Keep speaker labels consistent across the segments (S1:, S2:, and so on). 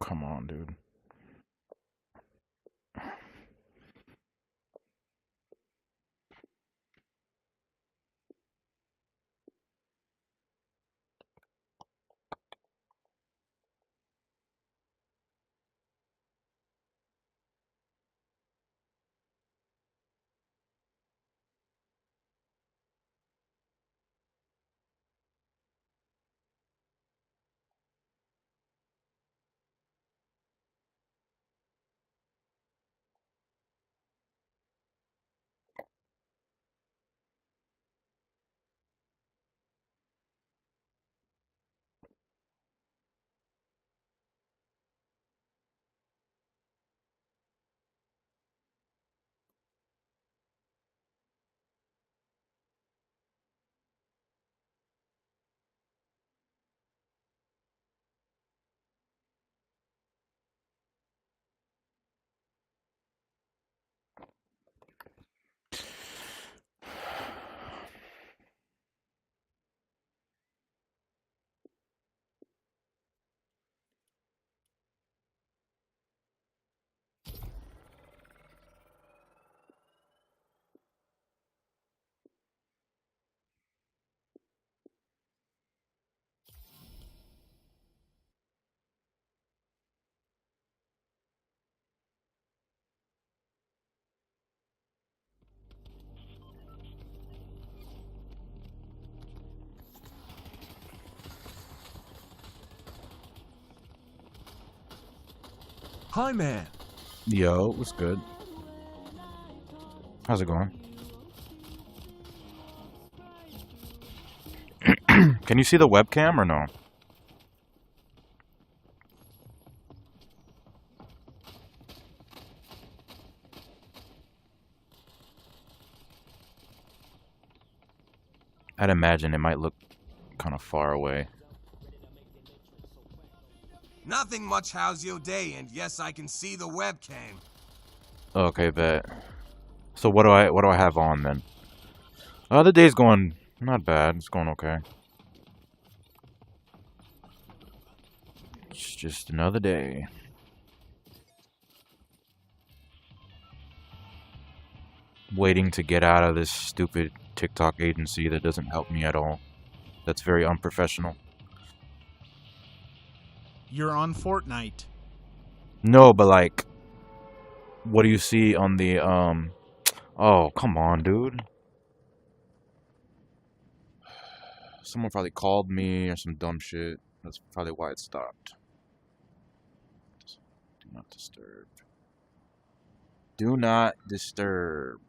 S1: come on, dude.
S2: Hi, man.
S1: Yo, what's good? How's it going? Can you see the webcam or no? I'd imagine it might look kind of far away.
S3: Nothing much. How's your day? And yes, I can see the webcam.
S1: Okay, bet. So what do I have on then? The day's going not bad. It's going okay. It's just another day. Waiting to get out of this stupid TikTok agency that doesn't help me at all. That's very unprofessional.
S2: You're on Fortnite.
S1: No, but like, what do you see on the, oh, come on, dude. Someone probably called me or some dumb shit. That's probably why it stopped. Do not disturb. Do not disturb.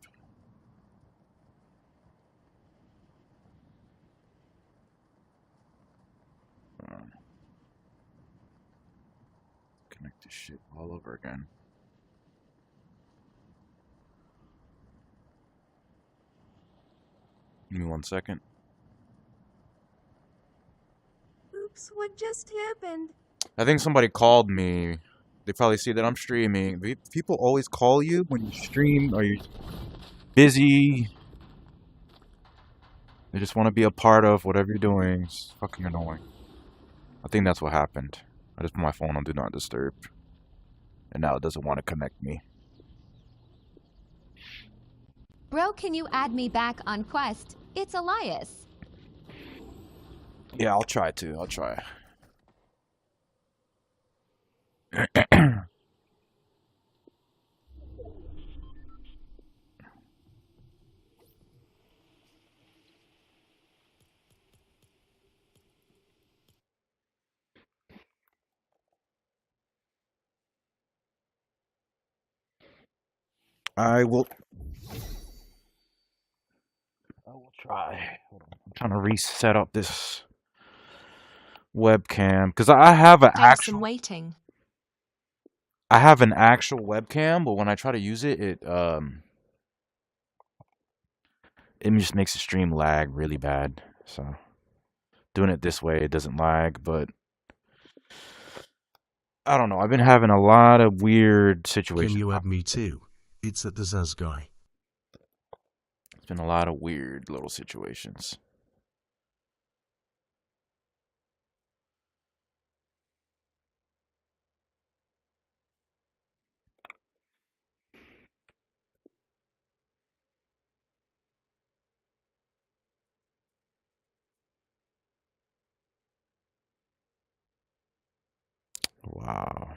S1: Connect this shit all over again. Give me 1 second.
S4: Oops, what just happened?
S1: I think somebody called me. They probably see that I'm streaming. People always call you when you stream or you're busy. They just want to be a part of whatever you're doing. It's fucking annoying. I think that's what happened. I just put my phone on Do Not Disturb. And now it doesn't want to connect me.
S5: Bro, can you add me back on Quest? It's Elias.
S1: Yeah, I'll try to. I'll try. I will try. Hold on. I'm trying to reset up this webcam because I have an actual
S4: waiting.
S1: webcam, but when I try to use it, it just makes the stream lag really bad. So doing it this way, it doesn't lag, but I don't know. I've been having a lot of weird situations.
S2: Can you add me too? It's at the Zaz guy.
S1: It's been a lot of weird little situations. Wow.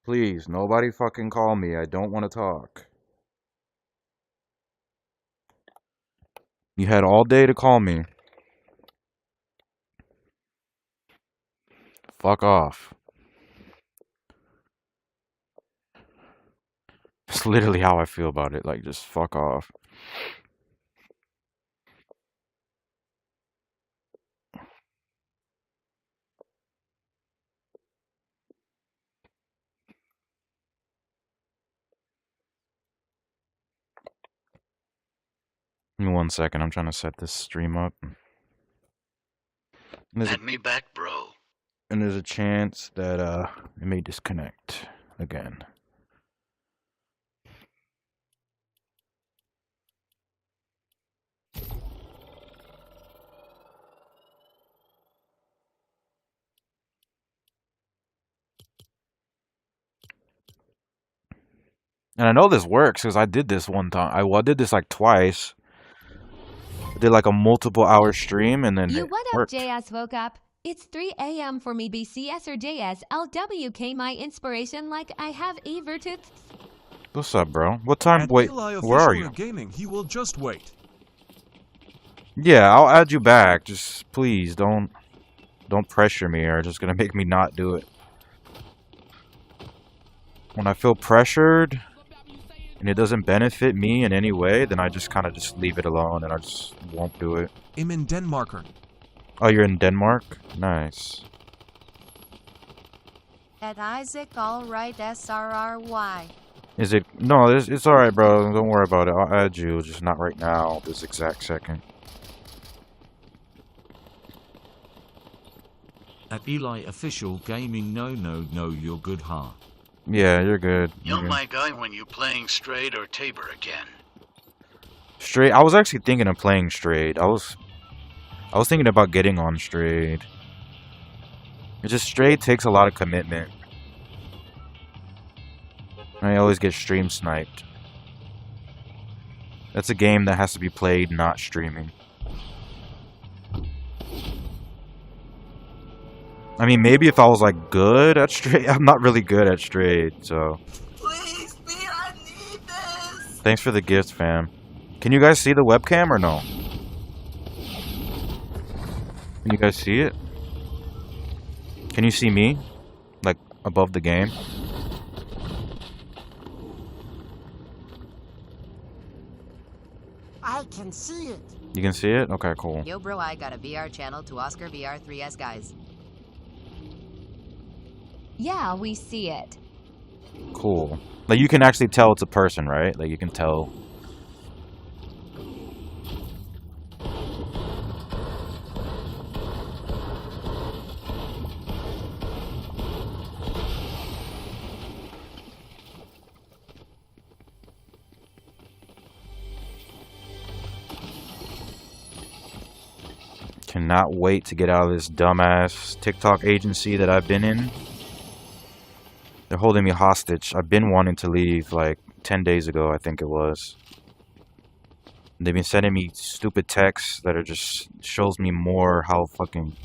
S1: Please, nobody fucking call me. I don't want to talk. You had all day to call me. Fuck off. That's literally how I feel about it. Like, just fuck off. Give me 1 second. I'm trying to set this stream up.
S6: Add me back, bro.
S1: And there's a chance that it may disconnect again. And I know this works because I did this one time. I did this like twice. I did like a multiple hour stream and then
S5: You
S1: it
S5: what up,
S1: worked.
S5: JS woke up? It's 3 a.m. for me, BCS or JS. LWK, my inspiration, like I have a virtue.
S1: What's up, bro? What time?
S2: At
S1: Wait,
S2: Eli
S1: where are
S2: Official
S1: you?
S2: Gaming, he will just wait.
S1: Yeah, I'll add you back. Just please don't pressure me or just gonna make me not do it. When I feel pressured and it doesn't benefit me in any way, then I just kind of just leave it alone and I just won't do it.
S2: I'm in Denmark.
S1: Oh, you're in Denmark? Nice.
S4: At Isaac, alright, SRRY.
S1: Is it? No, it's alright, bro. Don't worry about it. I'll add you, just not right now, this exact second.
S7: At Eli Official Gaming, no, you're good, huh?
S1: Yeah, you're good.
S6: You're my guy when you playing Strayed or Tabor again.
S1: Straight. I was actually thinking of playing Strayed. I was thinking about getting on Strayed. It's just Strayed takes a lot of commitment. I always get stream sniped. That's a game that has to be played, not streaming. I mean, maybe if I was like good at Strayed, I'm not really good at Strayed, so.
S3: Please, B, I need this!
S1: Thanks for the gift, fam. Can you guys see the webcam or no? Can you guys see it? Can you see me? Like, above the game?
S8: I can see it.
S1: You can see it? Okay, cool.
S8: Yo, bro, I got a VR channel to Oscar VR 3S, guys.
S5: Yeah, we see it.
S1: Cool. Like, you can actually tell it's a person, right? Like, you can tell. Cannot wait to get out of this dumbass TikTok agency that I've been in. They're holding me hostage. I've been wanting to leave like 10 days ago, I think it was. They've been sending me stupid texts that are just shows me more how fucking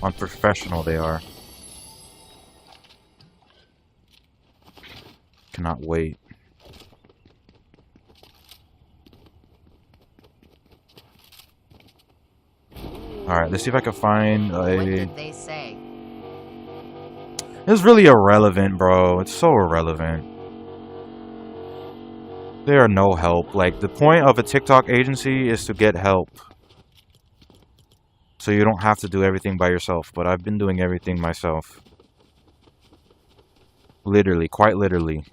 S1: unprofessional they are. Cannot wait. Alright, let's see if I can find
S8: What
S1: a...
S8: did they say?
S1: It's really irrelevant, bro. It's so irrelevant. They are no help. Like, the point of a TikTok agency is to get help. So you don't have to do everything by yourself. But I've been doing everything myself. Literally. Quite literally.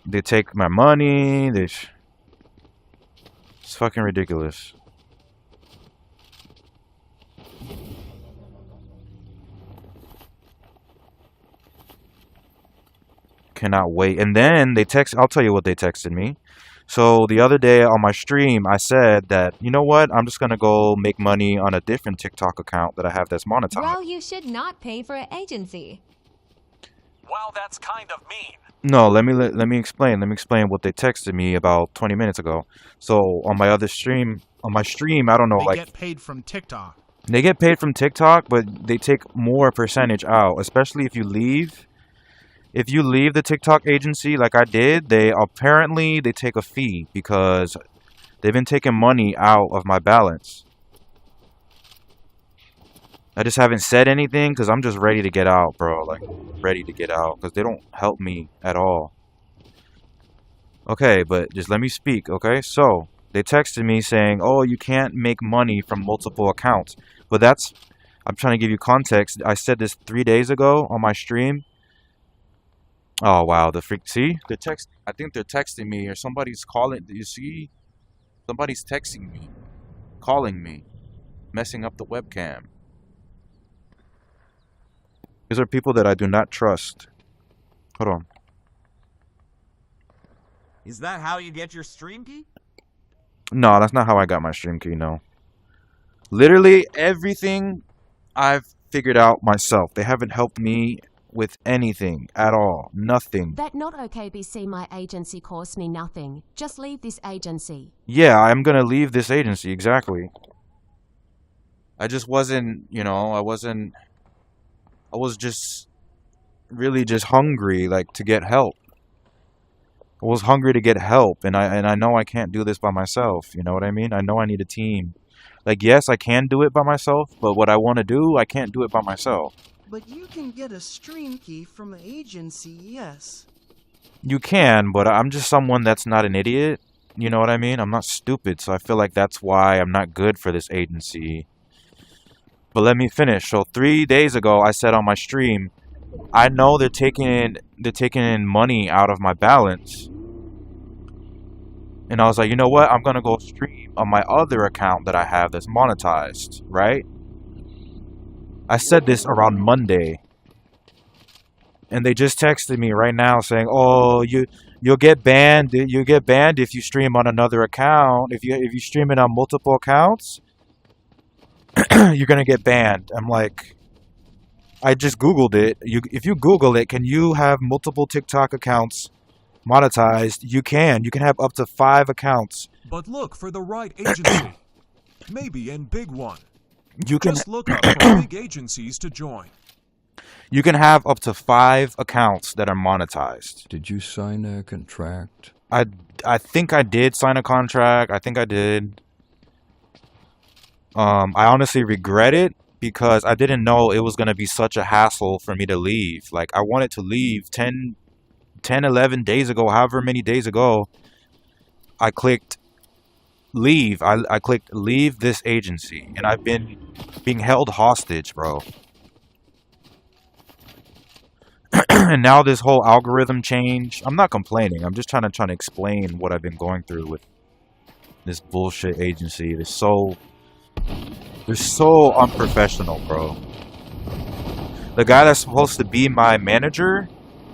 S1: They take my money. It's fucking ridiculous. Cannot wait. And then they text. I'll tell you what they texted me. So the other day on my stream, I said that, you know what? I'm just gonna go make money on a different TikTok account that I have that's monetized.
S5: Bro, you should not pay for an agency.
S2: Well, that's kind of mean.
S1: No, let me explain. Let me explain what they texted me about 20 minutes ago. So on my other stream, I don't know,
S9: They
S1: like
S9: get paid from TikTok.
S1: they get paid from TikTok, but they take more percentage out, especially if you leave. If you leave the TikTok agency like I did, they take a fee because they've been taking money out of my balance. I just haven't said anything because I'm just ready to get out, bro. Like, ready to get out because they don't help me at all. Okay, but just let me speak, okay? So, they texted me saying, oh, you can't make money from multiple accounts. But I'm trying to give you context. I said this 3 days ago on my stream. Oh, wow, see? I think they're texting me or somebody's calling. Do you see? Somebody's texting me, calling me, messing up the webcam. These are people that I do not trust. Hold on.
S10: Is that how you get your stream key?
S1: No, that's not how I got my stream key, no. Literally everything I've figured out myself. They haven't helped me with anything at all. Nothing.
S11: That not okay BC my agency cost me nothing. Just leave this agency.
S1: Yeah, I'm gonna leave this agency, exactly. I just wasn't, I was just really just hungry, like, to get help. I was hungry to get help, and I know I can't do this by myself, you know what I mean? I know I need a team. Like, yes, I can do it by myself, but what I want to do, I can't do it by myself.
S12: But you can get a stream key from an agency, yes.
S1: You can, but I'm just someone that's not an idiot. You know what I mean? I'm not stupid, so I feel like that's why I'm not good for this agency. But let me finish. So 3 days ago, I said on my stream, I know they're taking money out of my balance. And I was like, you know what? I'm gonna go stream on my other account that I have that's monetized, right? I said this around Monday. And they just texted me right now saying, "Oh, you'll get banned. You'll get banned if you stream on another account. If you stream it on multiple accounts, you're gonna get banned." I'm like, I just Googled it. If you Google it, can you have multiple TikTok accounts monetized? You can. You can have up to 5 accounts.
S2: But look for the right agency. Maybe a big one.
S1: You can
S2: just look up for big agencies to join.
S1: You can have up to 5 accounts that are monetized.
S13: Did you sign a contract?
S1: I think I did sign a contract. I think I did. I honestly regret it because I didn't know it was going to be such a hassle for me to leave. Like, I wanted to leave 10, 11 days ago, however many days ago. I clicked leave. I clicked leave this agency, and I've been being held hostage, bro. And now this whole algorithm change. I'm not complaining. I'm just trying to explain what I've been going through with this bullshit agency. They're so unprofessional, bro. The guy that's supposed to be my manager,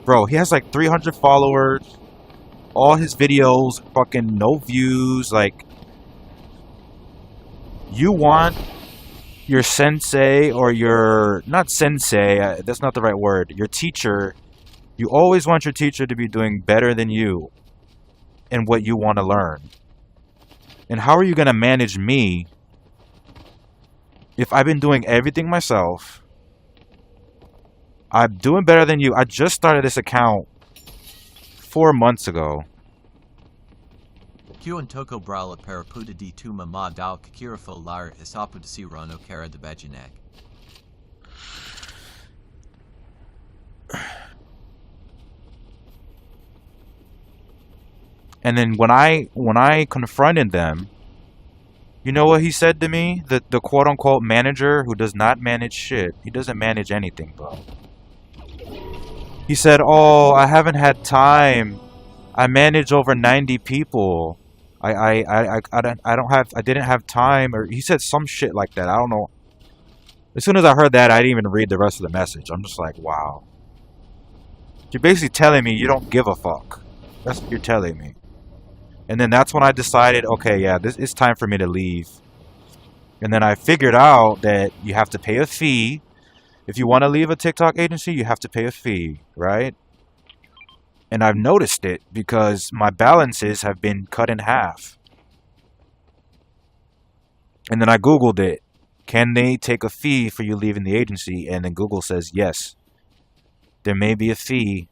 S1: bro, he has like 300 followers. All his videos, fucking no views. Like, you want your sensei or your, not sensei, that's not the right word, your teacher, you always want your teacher to be doing better than you in what you want to learn. And how are you going to manage me if I've been doing everything myself? I'm doing better than you. I just started this account 4 months ago.
S10: Q and Toko Brala Paraputa di Tuma Ma Dao Kakirafo Lar Isapu de Sirano Kara de Bajinak.
S1: And then when I confronted them, you know what he said to me? The quote unquote manager who does not manage shit. He doesn't manage anything, bro. He said, "Oh, I haven't had time. I manage over 90 people. I didn't have time, or he said some shit like that. I don't know. As soon as I heard that, I didn't even read the rest of the message. I'm just like, wow. You're basically telling me you don't give a fuck. That's what you're telling me. And then that's when I decided, okay, yeah, it's time for me to leave. And then I figured out that you have to pay a fee. If you want to leave a TikTok agency, you have to pay a fee, right? And I've noticed it because my balances have been cut in half. And then I Googled it. Can they take a fee for you leaving the agency? And then Google says, yes. There may be a fee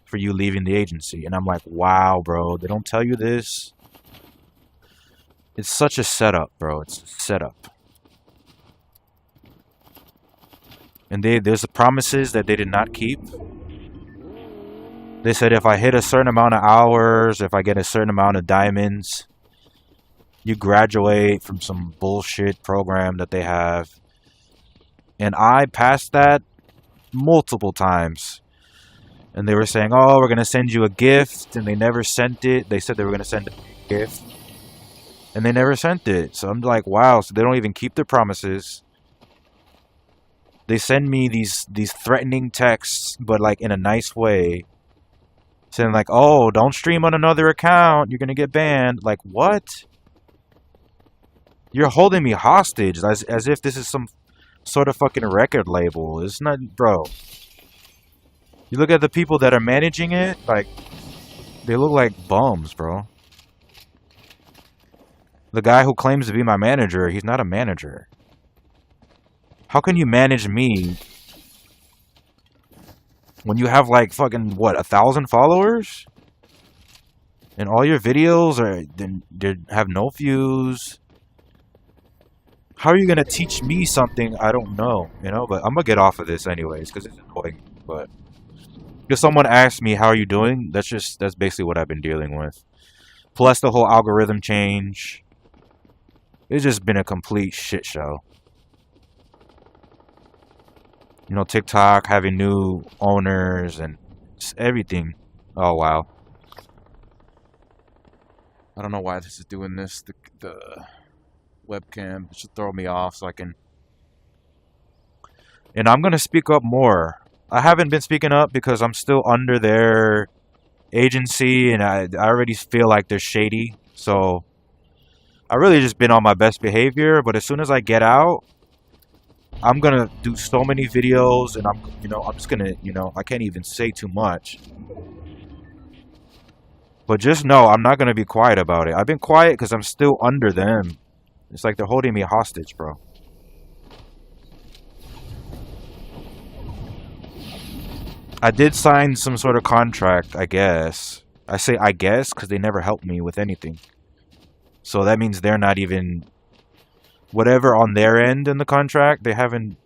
S1: for you leaving the agency. And I'm like, wow, bro. They don't tell you this. It's such a setup, bro. It's a setup. And there's the promises that they did not keep. They said if I hit a certain amount of hours, if I get a certain amount of diamonds, you graduate from some bullshit program that they have. And I passed that multiple times. And they were saying, oh, we're going to send you a gift. And they never sent it. They said they were going to send a gift. And they never sent it. So I'm like, wow. So they don't even keep their promises. They send me these threatening texts, but like in a nice way. Saying like, oh, don't stream on another account. You're going to get banned. Like, what? You're holding me hostage as if this is some sort of fucking record label. It's not, bro. You look at the people that are managing it, like, they look like bums, bro. The guy who claims to be my manager, he's not a manager. How can you manage me when you have like fucking, what, 1,000 followers? And all your videos they have no views. How are you going to teach me something I don't know, you know? But I'm going to get off of this anyways because it's annoying. But if someone asks me, how are you doing? That's basically what I've been dealing with. Plus the whole algorithm change. It's just been a complete shit show. You know, TikTok having new owners and just everything. Oh, wow. I don't know why this is doing this. The webcam, it should throw me off so I can... And I'm going to speak up more. I haven't been speaking up because I'm still under their agency and I already feel like they're shady. So I really just been on my best behavior, but as soon as I get out, I'm going to do so many videos and I'm just going to, I can't even say too much. But just know, I'm not going to be quiet about it. I've been quiet because I'm still under them. It's like they're holding me hostage, bro. I did sign some sort of contract, I guess. I say I guess because they never helped me with anything. So that means they're not even... Whatever on their end in the contract, they haven't...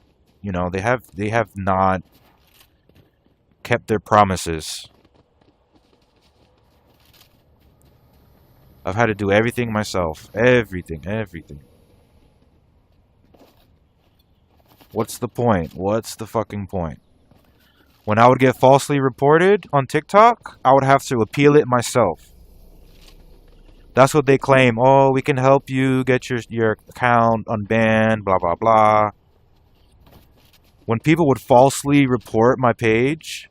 S1: they have not kept their promises. I've had to do everything myself. Everything. What's the point? What's the fucking point? When I would get falsely reported on TikTok, I would have to appeal it myself. That's what they claim. Oh, we can help you get your account unbanned, blah, blah, blah. When people would falsely report my page,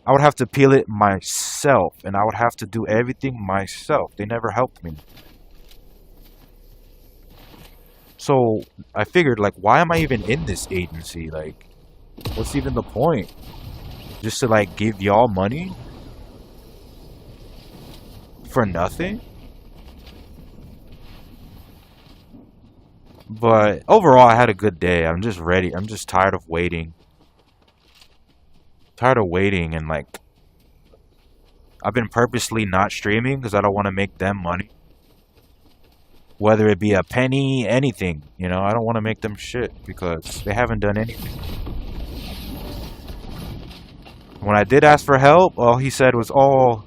S1: I would have to appeal it myself, and I would have to do everything myself. They never helped me. So I figured, like, why am I even in this agency? Like, what's even the point? Just to, like, give y'all money? For nothing? But overall, I had a good day. I'm just ready. I'm just tired of waiting. Tired of waiting and like I've been purposely not streaming because I don't want to make them money, whether it be a penny, anything, I don't want to make them shit because they haven't done anything. When I did ask for help, all he said was, oh,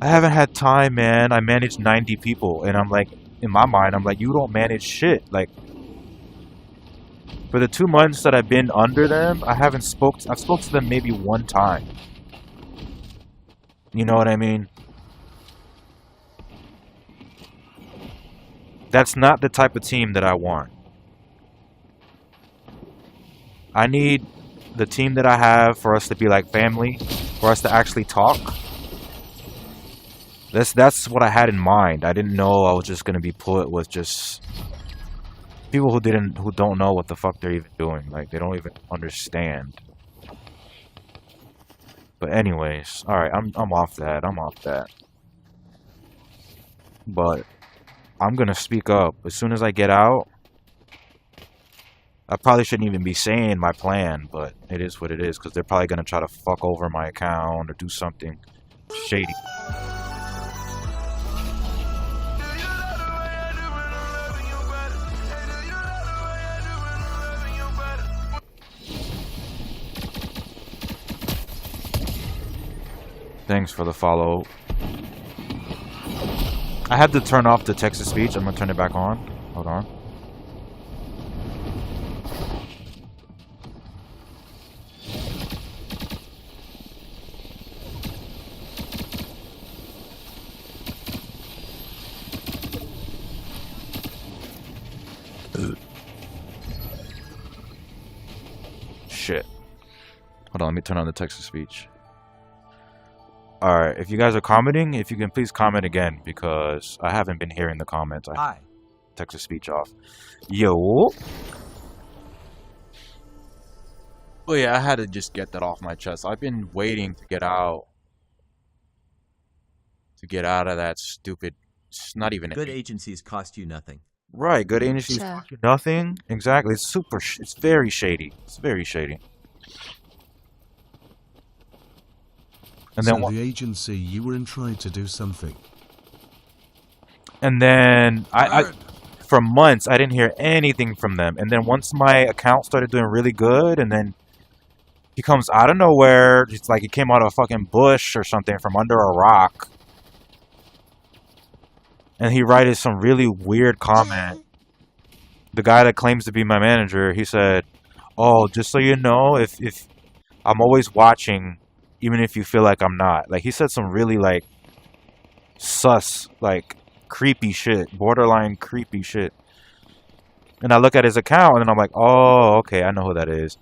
S1: I haven't had time, man. I managed 90 people. And I'm like, in my mind, I'm like, you don't manage shit. Like, for the 2 months that I've been under them, I've spoke to them maybe one time. You know what I mean? That's not the type of team that I want. I need the team that I have for us to be like family, for us to actually talk. That's what I had in mind. I didn't know I was just gonna be put with just people who don't know what the fuck they're even doing. Like they don't even understand. But anyways, all right, I'm off that. I'm off that. But I'm gonna speak up as soon as I get out. I probably shouldn't even be saying my plan, but it is what it is because they're probably gonna try to fuck over my account or do something shady. Thanks for the follow. I had to turn off the text-to-speech. I'm gonna turn it back on. Hold on. Shit. Hold on, let me turn on the text-to-speech. Alright, if you guys are commenting, if you can please comment again, because I haven't been hearing the comments. I
S10: Hi.
S1: text-to-speech off. Yo! Oh yeah, I had to just get that off my chest. I've been waiting to get out. To get out of that stupid... It's not even...
S10: Good agencies cost you nothing.
S1: Right, good agencies cost you nothing. Exactly, it's super... It's very shady. It's very shady. And then
S2: so the agency, you were trying to do something.
S1: And then I for months I didn't hear anything from them. And then once my account started doing really good, and then he comes out of nowhere, it's like he came out of a fucking bush or something from under a rock. And he writes some really weird comment. The guy that claims to be my manager, he said, "Oh, just so you know, if I'm always watching, even if you feel like I'm not." Like, he said some really, like, sus, like, creepy shit. Borderline creepy shit. And I look at his account, and I'm like, oh, okay, I know who that is.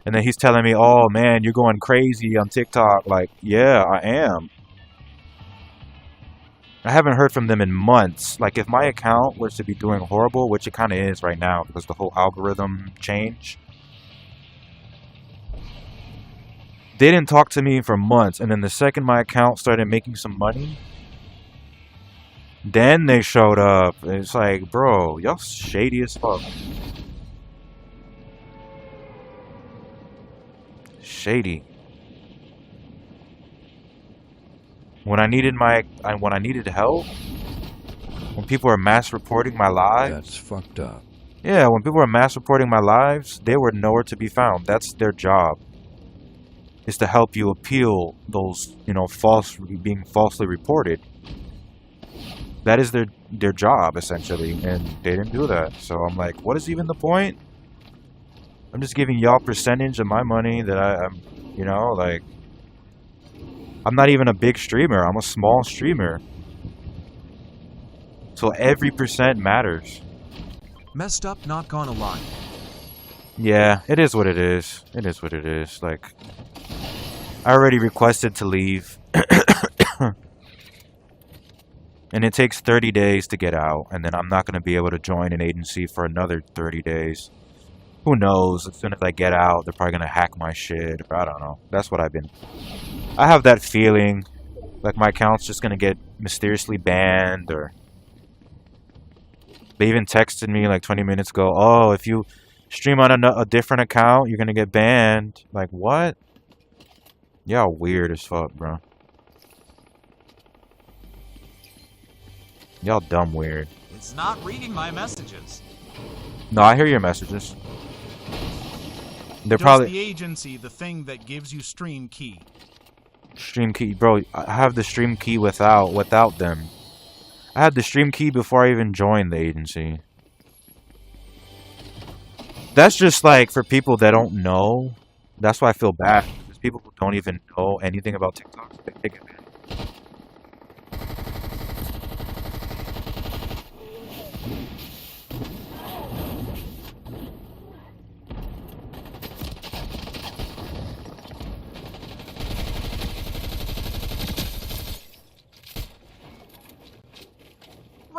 S1: And then he's telling me, oh, man, you're going crazy on TikTok. Like, yeah, I am. I haven't heard from them in months. Like, if my account was to be doing horrible, which it kind of is right now because the whole algorithm change, they didn't talk to me for months. And then the second my account started making some money, then they showed up. It's like, bro, y'all shady as fuck. Shady. When I needed help, when people were mass reporting my lives.
S13: That's fucked up.
S1: Yeah, when people were mass reporting my lives, they were nowhere to be found. That's their job. Is to help you appeal those, you know, being falsely reported. That is their job, essentially, and they didn't do that. So I'm like, what is even the point? I'm just giving y'all percentage of my money that I'm, you know, like, I'm not even a big streamer. I'm a small streamer. So every percent matters.
S2: Messed up, not gonna lie.
S1: Yeah, it is what it is. It is what it is. Like, I already requested to leave. And it takes 30 days to get out. And then I'm not going to be able to join an agency for another 30 days. Who knows? As soon as I get out, they're probably going to hack my shit. Or I don't know. That's what I have that feeling. Like my account's just going to get mysteriously banned. Or they even texted me like 20 minutes ago. Oh, if you stream on a different account, you're going to get banned. Like, what? Y'all weird as fuck, bro. Y'all dumb weird.
S9: It's not reading my messages.
S1: No, I hear your messages. They're
S9: Does
S1: probably
S9: the agency the thing that gives you stream key?
S1: stream key, bro. I have the stream key without them. I had the stream key before I even joined the agency. That's just like for people that don't know. That's why I feel bad. Because people who don't even know anything about TikTok, they take advantage.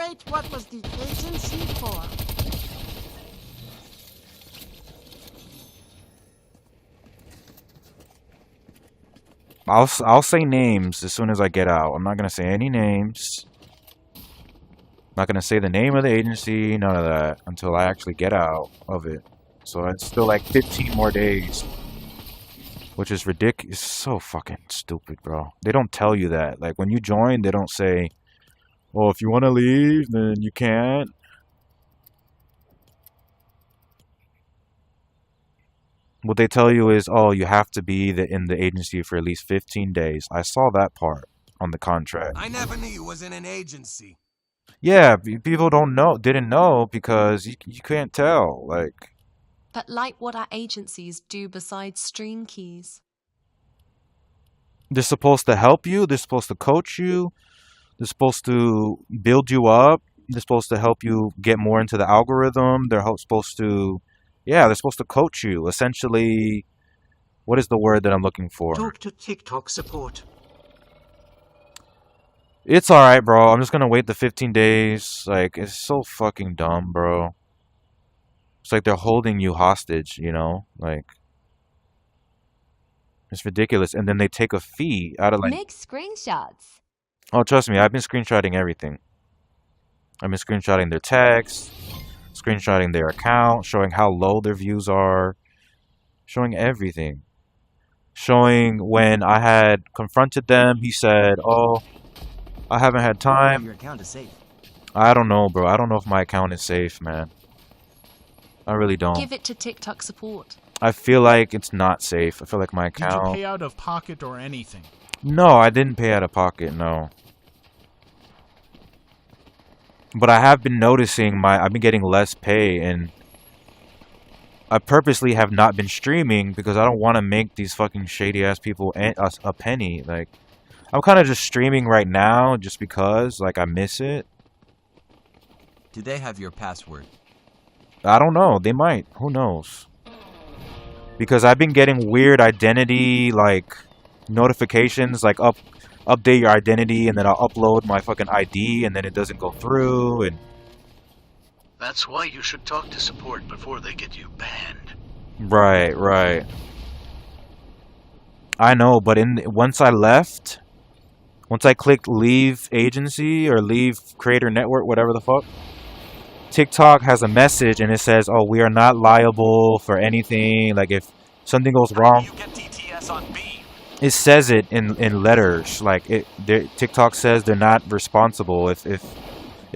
S12: wait, what was the agency for?
S1: I'll say names as soon as I get out. I'm not gonna say any names. I'm not gonna say the name of the agency, none of that, until I actually get out of it. So it's still like 15 more days. Which is ridiculous. It's so fucking stupid, bro. They don't tell you that. Like, when you join, they don't say, well, if you want to leave, then you can't. What they tell you is, oh, you have to be in the agency for at least 15 days. I saw that part on the contract.
S3: I never knew you was in an agency.
S1: Yeah, people didn't know because you can't tell. Like,
S14: But like what our agencies do besides stream keys.
S1: they're supposed to help you. They're supposed to coach you. They're supposed to build you up. They're supposed to help you get more into the algorithm. They're supposed to coach you. Essentially, what is the word that I'm looking for?
S12: Talk to TikTok support.
S1: It's alright, bro. I'm just gonna wait the 15 days. Like, it's so fucking dumb, bro. It's like they're holding you hostage, you know? Like, it's ridiculous. And then they take a fee out of, like...
S5: Make screenshots.
S1: Oh, trust me, I've been screenshotting everything. I've been screenshotting their text, screenshotting their account, showing how low their views are, showing everything. Showing when I had confronted them, he said, oh, I haven't had time.
S12: Your account is safe.
S1: I don't know, bro. I don't know if my account is safe, man. I really don't.
S14: Give it to TikTok support.
S1: I feel like it's not safe. I feel like my account...
S9: Did you pay out of pocket or anything?
S1: No, I didn't pay out of pocket, no. But I have been noticing I've been getting less pay, and I purposely have not been streaming because I don't want to make these fucking shady ass people a penny. Like, I'm kind of just streaming right now just because, like, I miss it.
S10: Do they have your password?
S1: I don't know. They might. Who knows? Because I've been getting weird identity, like, notifications, like, update your identity, and then I'll upload my fucking ID, and then it doesn't go through, and...
S6: That's why you should talk to support before they get you banned.
S1: Right, right. I know, but once I clicked leave agency, or leave creator network, whatever the fuck, TikTok has a message, and it says, oh, we are not liable for anything, like, if something goes wrong...
S9: How do you get DTS on Beam?
S1: It says it in letters, like TikTok says they're not responsible if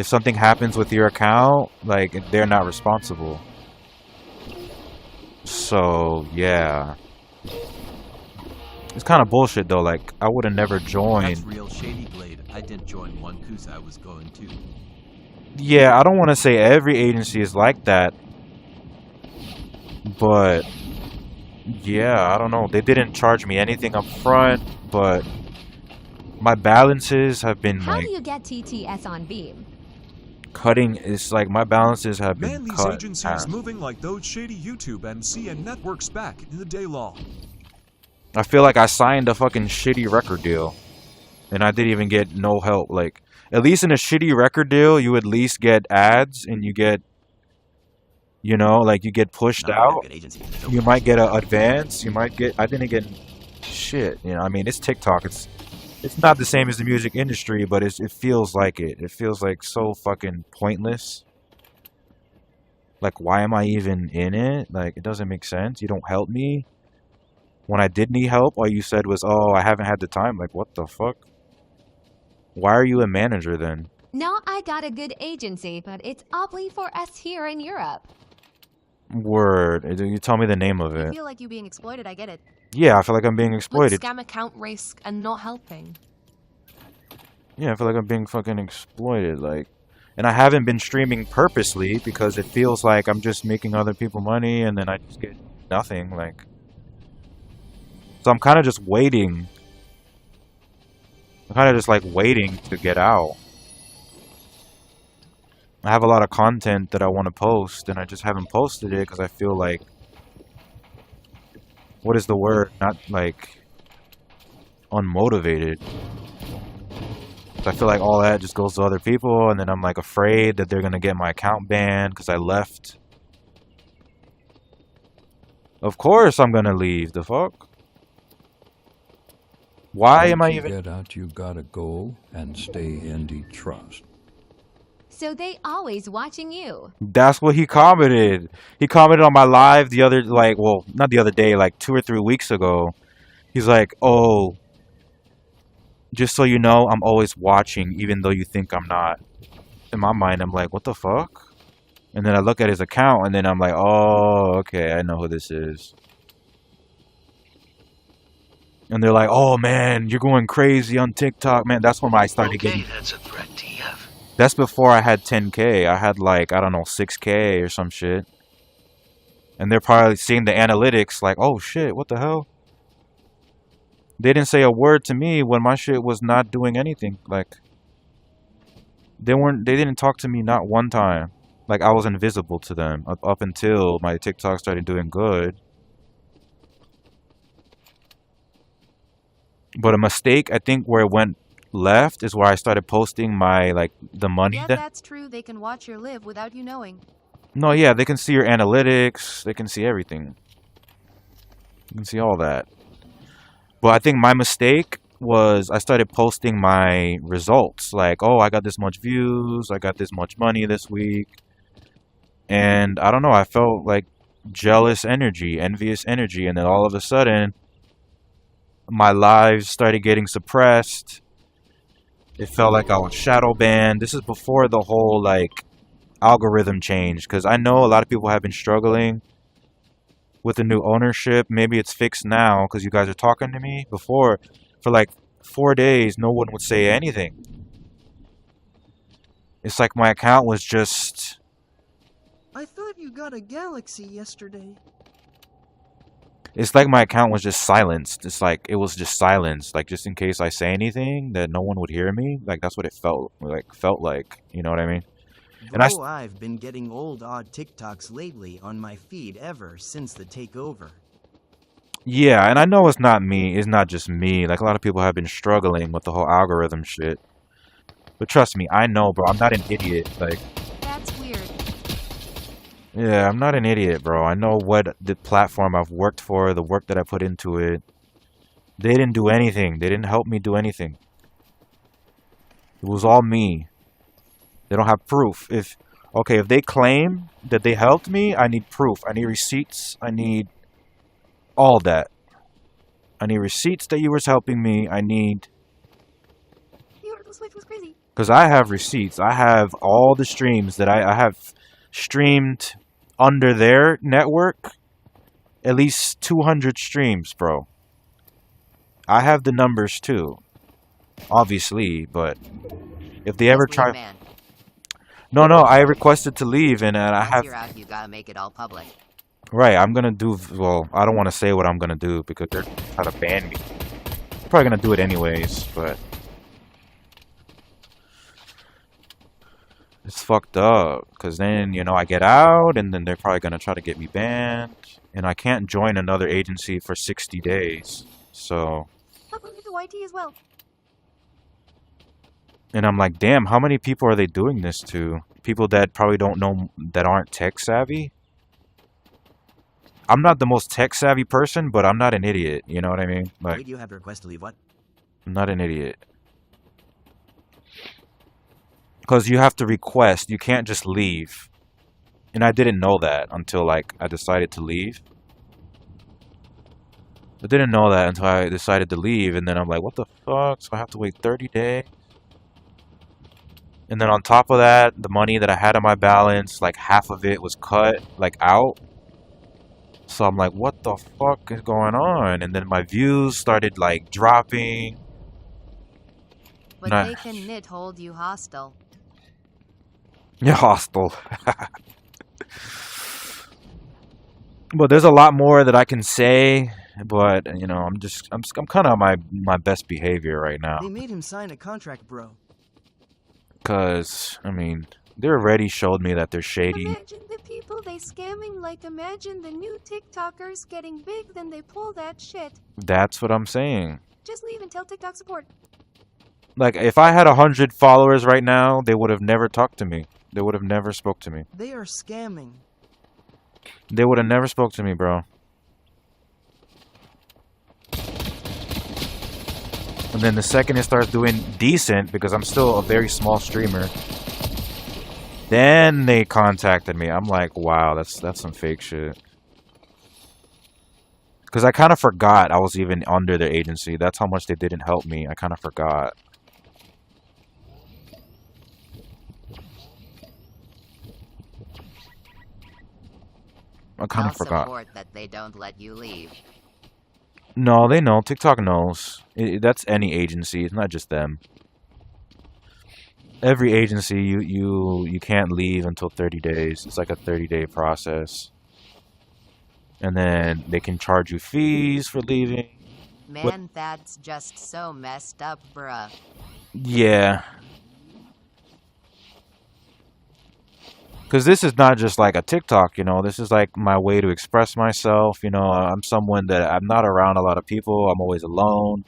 S1: something happens with your account, like they're not responsible. So yeah, it's kind of bullshit though. Like, I would have never joined.
S10: That's real shady blade. I didn't join one because I was going to.
S1: Yeah, I don't want to say every agency is like that, but. Yeah, I don't know. They didn't charge me anything up front, but my balances have been
S5: How
S1: like...
S5: do you get TTS on Beam?
S1: Cutting, it's like my balances have been
S2: Man, these
S1: cut.
S2: agencies moving like those shady YouTube and CN networks back in the day law.
S1: I feel like I signed a fucking shitty record deal, and I didn't even get no help. Like, at least in a shitty record deal, you at least get ads, and you get... You know, like, you get pushed out. You might get an advance. You might get... I didn't get shit. You know, I mean, it's TikTok. It's not the same as the music industry, but it feels like it. It feels like so fucking pointless. Like, why am I even in it? Like, it doesn't make sense. You don't help me. When I did need help, all you said was, oh, I haven't had the time. Like, what the fuck? Why are you a manager then?
S5: No, I got a good agency, but it's awfully for us here in Europe.
S1: Word. You tell me the name of
S14: I
S1: it.
S14: feel like you being exploited, I get it.
S1: Yeah, I feel like I'm being exploited.
S14: Scam account risk and not helping.
S1: Yeah, I feel like I'm being fucking exploited. Like, and I haven't been streaming purposely because it feels like I'm just making other people money and then I just get nothing. Like, so I'm kind of just waiting. I'm kind of just like waiting to get out. I have a lot of content that I want to post, and I just haven't posted it because I feel like, what is the word? Not like unmotivated. So I feel like all that just goes to other people, and then I'm like afraid that they're gonna get my account banned because I left. Of course I'm gonna leave. The fuck? Why am I
S13: Once you
S1: even...
S13: get out, you gotta go and stay in the trust.
S5: So they always watching you.
S1: That's what he commented. He commented on my live the other, like, well, not the other day, like 2 or 3 weeks ago. He's like, oh, just so you know, I'm always watching, even though you think I'm not. In my mind, I'm like, what the fuck? And then I look at his account, and then I'm like, oh, okay, I know who this is. And they're like, oh, man, you're going crazy on TikTok, man. That's when I started getting...
S6: Okay, that's a threat, TF.
S1: That's before I had 10K. I had like, I don't know, 6K or some shit. And they're probably seeing the analytics like, oh shit, what the hell? They didn't say a word to me when my shit was not doing anything. Like, they didn't talk to me not one time. Like, I was invisible to them up until my TikTok started doing good. But a mistake, I think, where it went left is where I started posting my, like, the money.
S4: Yeah, that's true. They can watch your live without you knowing.
S1: No, yeah, they can see your analytics. They can see everything. You can see all that. But I think my mistake was I started posting my results. Like, oh, I got this much views. I got this much money this week. And I don't know, I felt like jealous energy, envious energy. And then all of a sudden, my lives started getting suppressed. It felt like I was shadow banned. This is before the whole, like, algorithm change. Because I know a lot of people have been struggling with the new ownership. Maybe it's fixed now because you guys are talking to me. Before, for like 4 days, no one would say anything. It's like my account was just...
S12: I thought you got a Galaxy yesterday.
S1: It's like my account was just silenced. It's like it was just silenced. Like, just in case I say anything, that no one would hear me. Like, that's what it felt like. You know what I mean?
S12: Bro, I've been getting old odd TikToks lately on my feed ever since the takeover.
S1: Yeah, and I know it's not me. It's not just me. Like, a lot of people have been struggling with the whole algorithm shit. But trust me, I know, bro. I'm not an idiot. Like,
S4: that's weird.
S1: Yeah, I'm not an idiot, bro. I know what the platform I've worked for, the work that I put into it. They didn't do anything. They didn't help me do anything. It was all me. They don't have proof. If they claim that they helped me, I need proof. I need receipts. I need all that. I need receipts that you was helping me. I need...
S4: The Switch was crazy.
S1: Because I have receipts. I have all the streams that I have streamed under their network. At least 200 streams, bro. I have the numbers too. Obviously, but if they ever try...
S8: Man.
S1: No, I requested to leave, and I have...
S8: You're out, you gotta make it all public.
S1: Right, I'm gonna do... Well, I don't want to say what I'm gonna do, because they're trying to ban me. I'm probably gonna do it anyways, but... It's fucked up, because then, you know, I get out, and then they're probably gonna try to get me banned. And I can't join another agency for 60 days, so...
S4: How about the YT as well?
S1: And I'm like, damn, how many people are they doing this to? People that probably don't know, that aren't tech savvy? I'm not the most tech savvy person, but I'm not an idiot, you know what I mean? Like,
S12: Wait, you have to request to leave what?
S1: I'm not an idiot. Because you have to request, you can't just leave. And I didn't know that until, like, I decided to leave. I didn't know that until I decided to leave, and then I'm like, what the fuck? So I have to wait 30 days? And then on top of that, the money that I had on my balance, like, half of it was cut, like, out. So I'm like, what the fuck is going on? And then my views started, like, dropping.
S4: But they can knit hold you hostile.
S1: Yeah, hostile. But there's a lot more that I can say, but you know, I'm kind of on my best behavior right now.
S12: They made him sign a contract, bro.
S1: Cause I mean, they already showed me that they're shady.
S4: Imagine the people they scamming. Like, imagine the new TikTokers getting big, then they pull that shit.
S1: That's what I'm saying.
S4: Just leave and tell TikTok support.
S1: Like, if I had 100 followers right now, they would have never talked to me. They would have never spoke to me.
S12: They are scamming.
S1: They would have never spoke to me, bro. And then the second it starts doing decent, because I'm still a very small streamer, then they contacted me. I'm like, wow, that's some fake shit. Because I kind of forgot I was even under their agency. That's how much they didn't help me. I kind of forgot. I kind of forgot.
S8: Support that they don't let you leave.
S1: No, they know. TikTok knows. That's any agency. It's not just them. Every agency, you can't leave until 30 days. It's like a 30-day process. And then they can charge you fees for leaving.
S8: Man, that's just so messed up, bruh.
S1: Yeah. Because this is not just like a TikTok, you know. This is like my way to express myself. You know, I'm someone that I'm not around a lot of people. I'm always alone.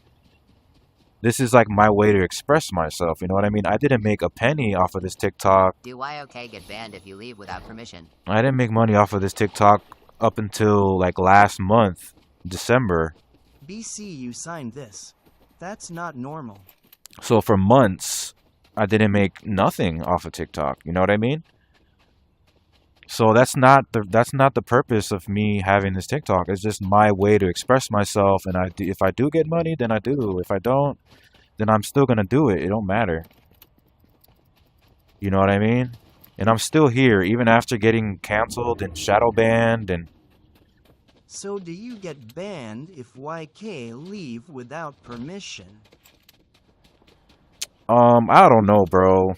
S1: This is like my way to express myself. You know what I mean? I didn't make a penny off of this TikTok.
S8: Do YOK get banned if you leave without permission?
S1: I didn't make money off of this TikTok up until like last month, December.
S12: BC, you signed this. That's not normal.
S1: So for months, I didn't make nothing off of TikTok. You know what I mean? So that's not the purpose of me having this TikTok. It's just my way to express myself. And if I do get money, then I do. If I don't, then I'm still gonna do it. It don't matter. You know what I mean? And I'm still here, even after getting canceled and shadow banned and...
S12: So do you get banned if YK leave without permission?
S1: I don't know, bro.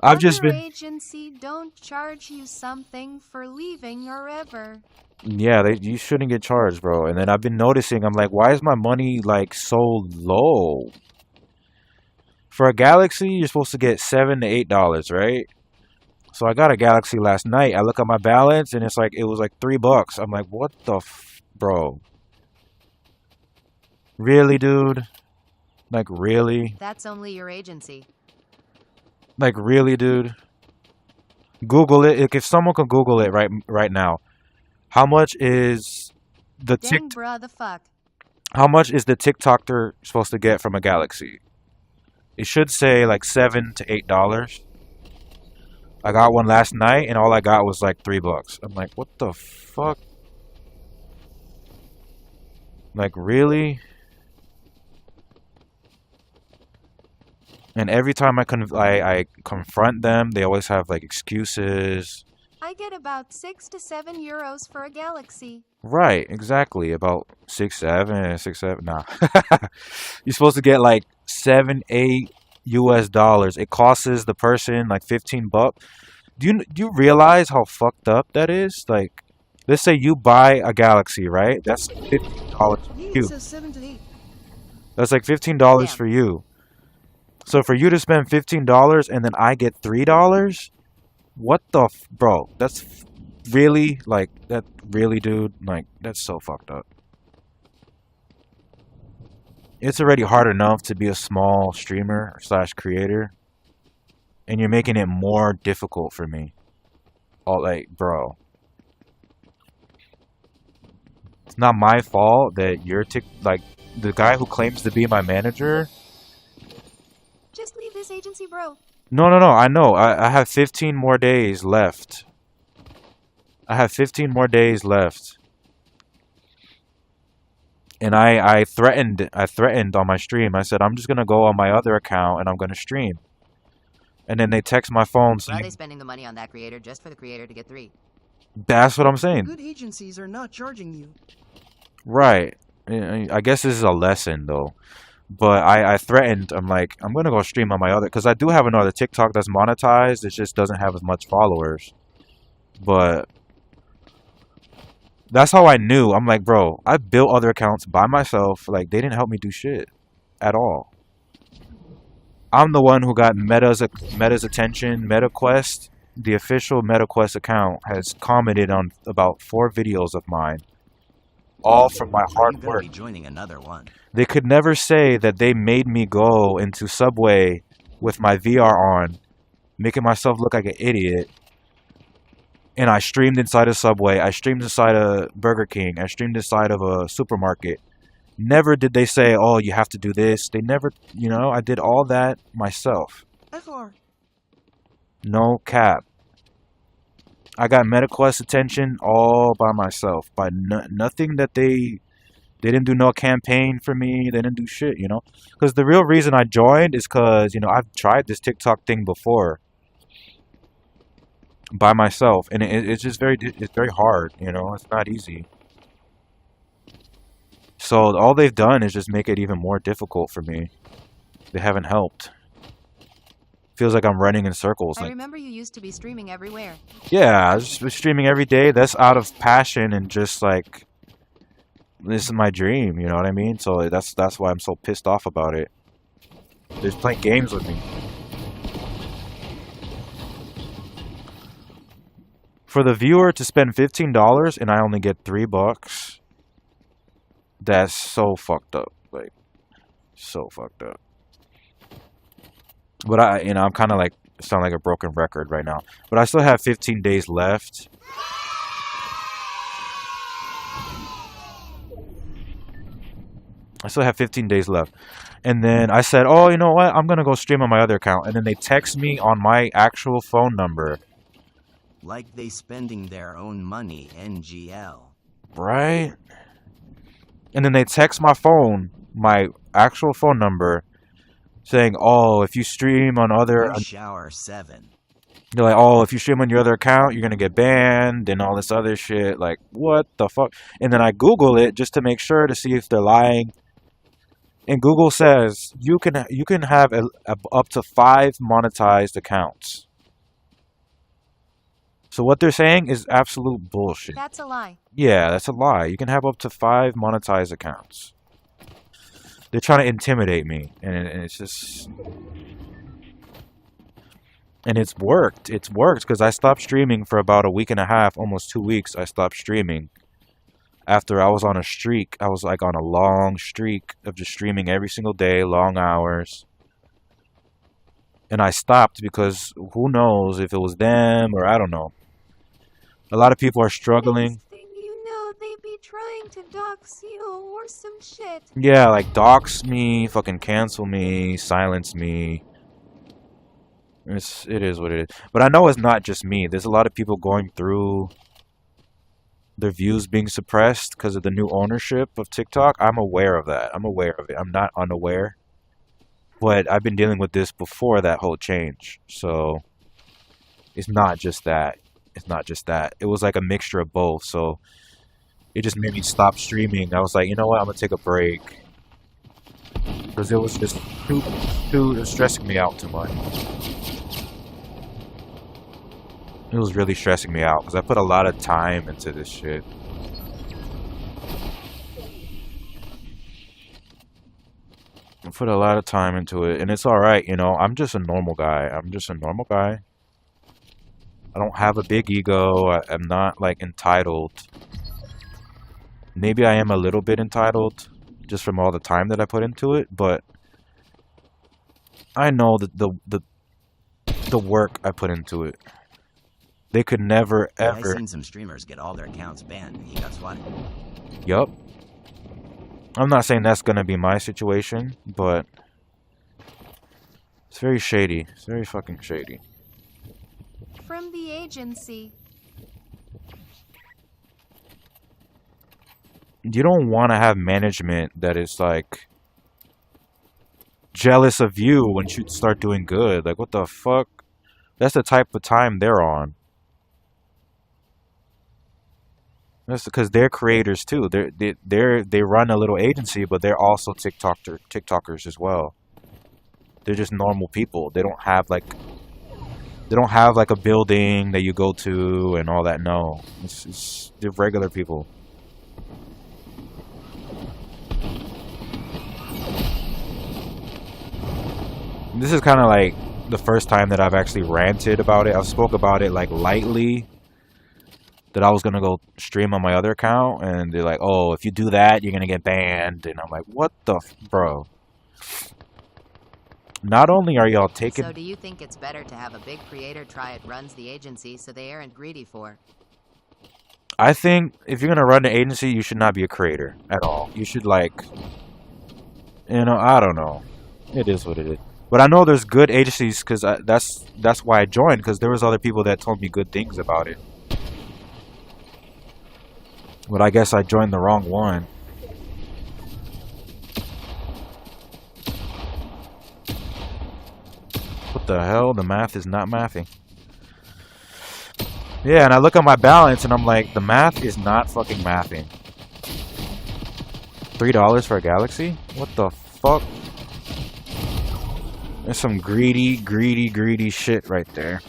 S1: I've just been...
S4: agency don't charge you something for leaving or ever.
S1: Yeah, you shouldn't get charged, bro. And then I've been noticing, I'm like, why is my money, like, so low? For a Galaxy, you're supposed to get $7 to $8, right? So I got a Galaxy last night. I look at my balance, and it was like $3. I'm like, what the bro? Really, dude? Like, really?
S8: That's only your agency.
S1: Like, really, dude? Google it. If someone can Google it right now. How much is the
S4: Dang, bruh, the fuck.
S1: How much is the TikToker supposed to get from a Galaxy? It should say like $7 to $8. I got one last night, and all I got was like $3. I'm like, what the fuck? Like, really? And every time I confront them, they always have like excuses.
S4: I get about 6 to 7 euros for a Galaxy.
S1: Right, exactly. About 6, 7. Nah. You're supposed to get like 7, 8 US dollars. It costs the person like $15. Do you realize how fucked up that is? Like, let's say you buy a Galaxy, right? That's $15 for you. That's like $15 for you. So for you to spend $15 and then I get $3, what the bro? That's really like that. Really, dude? Like, that's so fucked up. It's already hard enough to be a small streamer / creator, and you're making it more difficult for me. Oh, like, bro, it's not my fault that you're like the guy who claims to be my manager.
S4: Just leave this agency, bro.
S1: No, I know. I have 15 more days left. I have 15 more days left. And I threatened on my stream. I said, I'm just going to go on my other account and I'm going to stream. And then they text my phone saying...
S8: Why are they spending the money on that creator just for the creator to get 3?
S1: That's what I'm saying.
S12: Good agencies are not charging you.
S1: Right. I guess this is a lesson, though. But I threatened, I'm like, I'm going to go stream on my other... Because I do have another TikTok that's monetized. It just doesn't have as much followers. But... that's how I knew. I'm like, bro, I built other accounts by myself. Like, they didn't help me do shit. At all. I'm the one who got Meta's attention. MetaQuest, the official MetaQuest account, has commented on about 4 videos of mine. all from my
S12: You
S1: hard
S12: gotta
S1: work.
S12: be joining another one.
S1: They could never say that they made me go into Subway with my VR on, making myself look like an idiot. And I streamed inside a Subway. I streamed inside a Burger King. I streamed inside of a supermarket. Never did they say, oh, you have to do this. They never, you know, I did all that myself. No cap. I got MetaQuest attention all by myself. By nothing that they didn't do no campaign for me. They didn't do shit, you know. Because the real reason I joined is because, you know, I've tried this TikTok thing before. By myself. And it's just it's very hard, you know. It's not easy. So all they've done is just make it even more difficult for me. They haven't helped. Feels like I'm running in circles.
S8: I
S1: Like,
S8: remember you used to be streaming everywhere.
S1: yeah, I was just streaming every day. That's out of passion and just like, this is my dream. You know what I mean? So that's why I'm so pissed off about it. They're just playing games with me. For the viewer to spend $15 and I only get $3, that's so fucked up. Like, so fucked up. But I'm kind of like, sound like a broken record right now. But I still have 15 days left. I still have 15 days left. And then I said, oh, you know what? I'm going to go stream on my other account. And then they text me on my actual phone number.
S12: Like they spending their own money, NGL.
S1: Right? And then they text my phone, my actual phone number, saying, oh, if you stream on other...
S12: Rush Hour 7.
S1: They're like, oh, if you stream on your other account, you're going to get banned and all this other shit. Like, what the fuck? And then I Google it just to make sure to see if they're lying. And Google says you can have up to 5 monetized accounts. So what they're saying is absolute bullshit.
S8: That's a lie.
S1: Yeah, that's a lie. You can have up to 5 monetized accounts. They're trying to intimidate me, and it's just... And it's worked. It's worked because I stopped streaming for about a week and a half, almost 2 weeks. I stopped streaming. After I was on a streak, I was like on a long streak of just streaming every single day, long hours. And I stopped because who knows if it was them or I don't know. A lot of people are struggling.
S4: Next thing you know, they be trying to dox you or some shit.
S1: Yeah, like dox me, fucking cancel me, silence me. It is what it is. But I know it's not just me. There's a lot of people going through their views being suppressed because of the new ownership of TikTok. I'm aware of that. I'm aware of it. I'm not unaware. But I've been dealing with this before that whole change. So it's not just that. It's not just that. It was like a mixture of both. So it just made me stop streaming. I was like, you know what? I'm going to take a break. Because it was just too stressing me out too much. It was really stressing me out because I put a lot of time into this shit. I put a lot of time into it, and it's alright, you know. I'm just a normal guy. I'm just a normal guy. I don't have a big ego. I'm not, like, entitled. Maybe I am a little bit entitled just from all the time that I put into it, but I know that the work I put into it. They could never, ever...
S12: I've seen some streamers get all their accounts banned and he got swatted.
S1: Yup. I'm not saying that's gonna be my situation, but... It's very shady. It's very fucking shady.
S4: From the agency.
S1: You don't want to have management that is, like... jealous of you when you start doing good. Like, what the fuck? That's the type of time they're on. That's because they're creators too. They run a little agency, but they're also TikTokers as well. They're just normal people. They don't have like a building that you go to and all that. No, they're regular people. This is kind of like the first time that I've actually ranted about it. I've spoke about it like lightly. that I was gonna go stream on my other account, and they're like, "Oh, if you do that, you're gonna get banned." And I'm like, "What the bro?" Not only are y'all taking...
S8: So do you think it's better to have a big creator try it runs the agency so they aren't greedy for?
S1: I think if you're gonna run an agency, you should not be a creator at all. You should like, I don't know. It is what it is. But I know there's good agencies because that's why I joined, because there was other people that told me good things about it. But I guess I joined the wrong one. What the hell? The math is not mathing. Yeah, and I look at my balance and I'm like, the math is not fucking mathing. $3 for a galaxy? What the fuck? There's some greedy shit right there.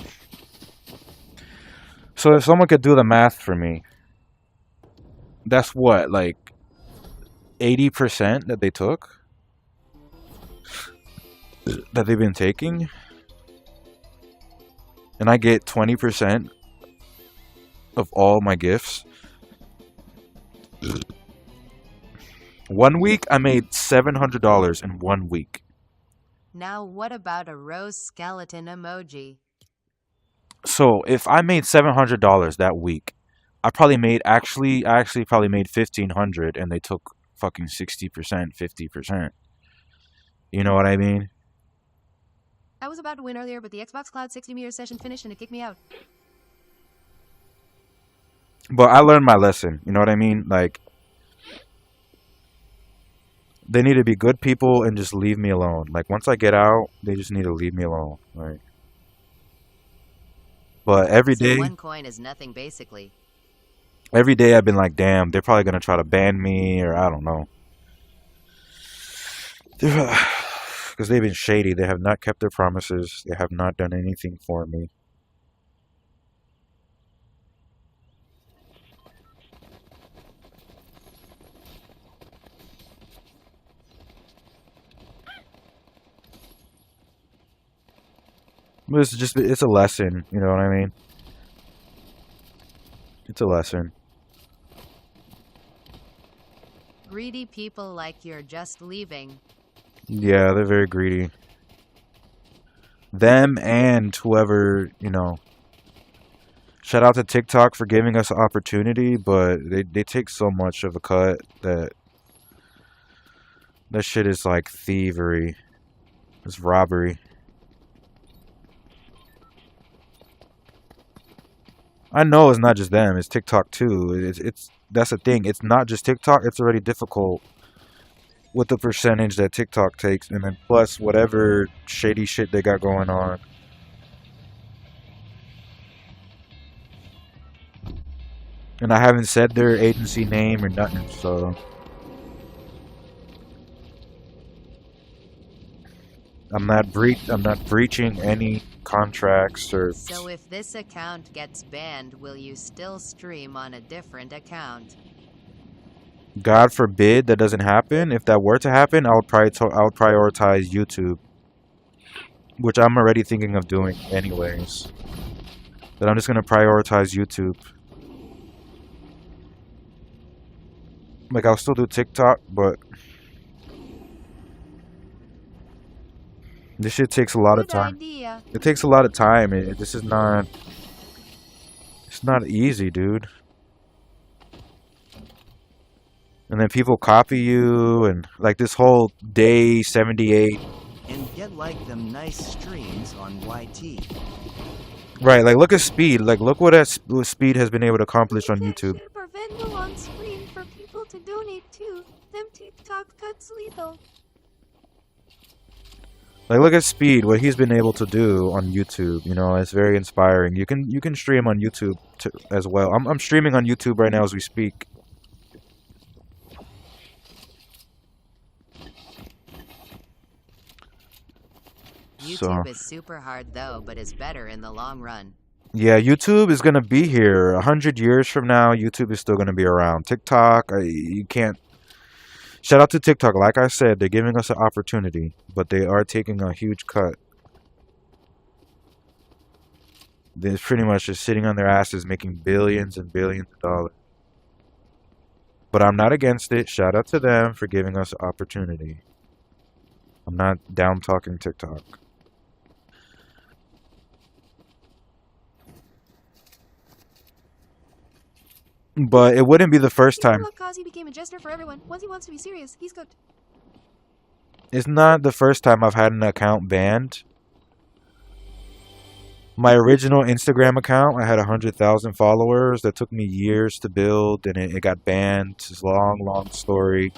S1: So if someone could do the math for me, that's what, like 80% that they took? That they've been taking? And I get 20% of all my gifts. 1 week, I made $700 in 1 week.
S8: Now what about a rose skeleton emoji?
S1: So if I made $700 that week, I actually probably made $1,500, and they took fucking 60%, 50%. You know what I mean?
S15: I was about to win earlier, but the Xbox Cloud 60-meter session finished and it kicked me out.
S1: But I learned my lesson. You know what I mean? Like, they need to be good people and just leave me alone. Like, once I get out, they just need to leave me alone. Right? But every day,
S8: one coin is nothing, basically.
S1: Every day I've been like, damn, they're probably gonna try to ban me, or I don't know. Because they've been shady. They have not kept their promises. They have not done anything for me. But it's a lesson, you know what I mean? It's a lesson.
S8: Greedy people like you're just leaving.
S1: Yeah, they're very greedy. Them and whoever, Shout out to TikTok for giving us an opportunity, but they take so much of a cut that shit is like thievery. It's robbery. I know it's not just them, it's TikTok too. That's the thing. It's not just TikTok, it's already difficult with the percentage that TikTok takes, and then plus whatever shady shit they got going on. And I haven't said their agency name or nothing, so I'm not breaching any contracts or...
S8: So if this account gets banned, will you still stream on a different account?
S1: God forbid that doesn't happen. If that were to happen, I would prioritize YouTube, which I'm already thinking of doing anyways. That I'm just gonna prioritize YouTube. Like, I'll still do TikTok, but this shit takes a lot of time. It takes a lot of time. This is not... It's not easy, dude. And then people copy you, and like this whole day 78.
S12: And get like them nice streams on YT.
S1: Right, like look at Speed. Like look what Speed has been able to accomplish on YouTube.
S4: Or Vendel on screen for people to donate to. Them TikTok cuts lethal.
S1: Like look at Speed, what he's been able to do on YouTube. It's very inspiring. You can stream on YouTube as well. I'm streaming on YouTube right now as we speak.
S8: YouTube is super hard though, but is better in the long run.
S1: Yeah, YouTube is gonna be here 100 years from now. YouTube is still gonna be around. TikTok, you can't. Shout out to TikTok. Like I said, they're giving us an opportunity, but they are taking a huge cut. They're pretty much just sitting on their asses making billions and billions of dollars. But I'm not against it. Shout out to them for giving us opportunity. I'm not down talking TikTok. But it wouldn't be the first time.
S15: Look, Kazi became a jester for everyone. Once he wants to be serious, he's cooked.
S1: It's not the first time I've had an account banned. My original Instagram account, I had 100,000 followers. That took me years to build, and it got banned. It's a long, long story.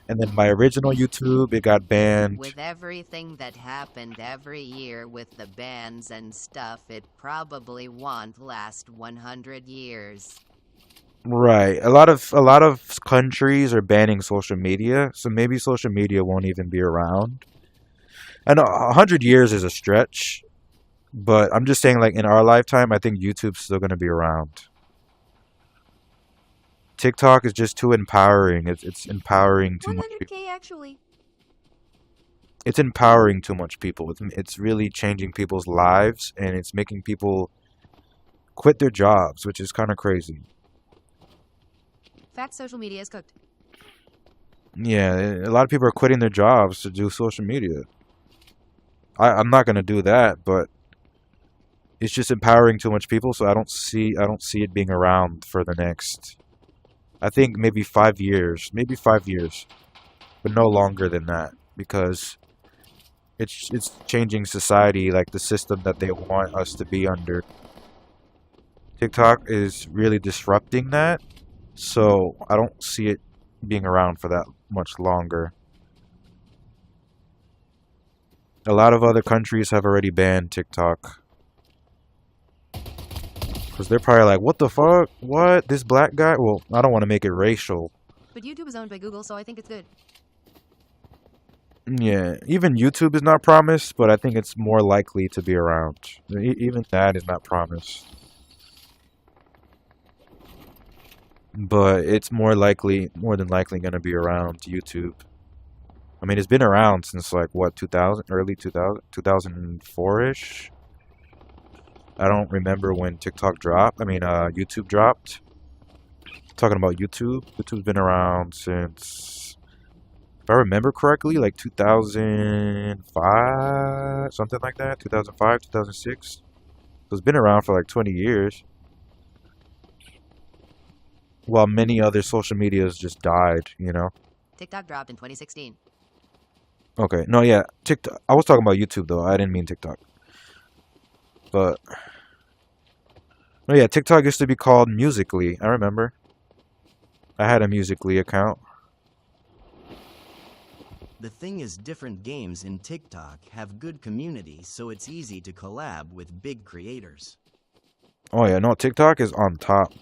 S1: And then my original YouTube, it got banned.
S8: With everything that happened every year with the bans and stuff, it probably won't last 100 years.
S1: Right. A lot of countries are banning social media, so maybe social media won't even be around. I know 100 years is a stretch. But I'm just saying, like, in our lifetime, I think YouTube's still going to be around. TikTok is just too empowering. It's empowering too much people.
S15: 100K actually.
S1: It's empowering too much people. It's really changing people's lives, and it's making people quit their jobs, which is kind of crazy.
S15: Fact, social media is cooked.
S1: Yeah, a lot of people are quitting their jobs to do social media. I'm not going to do that, but it's just empowering too much people, so I don't see it being around for the next, I think maybe 5 years, but no longer than that, because it's changing society, like the system that they want us to be under. TikTok is really disrupting that, so I don't see it being around for that much longer. A lot of other countries have already banned TikTok. Because they're probably like, what the fuck? What? This black guy? Well, I don't want to make it racial.
S15: But YouTube is owned by Google, so I think it's good.
S1: Yeah, even YouTube is not promised, but I think it's more likely to be around. Even that is not promised. But it's more than likely going to be around YouTube. I mean, it's been around since like, what, 2000? Early 2000? 2004-ish? I don't remember when TikTok dropped. I mean, YouTube dropped. Talking about YouTube. YouTube's been around since, if I remember correctly, like 2005, something like that. 2005, 2006. So it's been around for like 20 years. While many other social medias just died, you know?
S8: TikTok dropped in 2016.
S1: Okay. No, yeah. TikTok. I was talking about YouTube, though. I didn't mean TikTok. But, oh yeah, TikTok used to be called Musical.ly. I remember. I had a Musical.ly account.
S12: The thing is, different games in TikTok have good communities, so it's easy to collab with big creators.
S1: Oh yeah, no, TikTok is on top.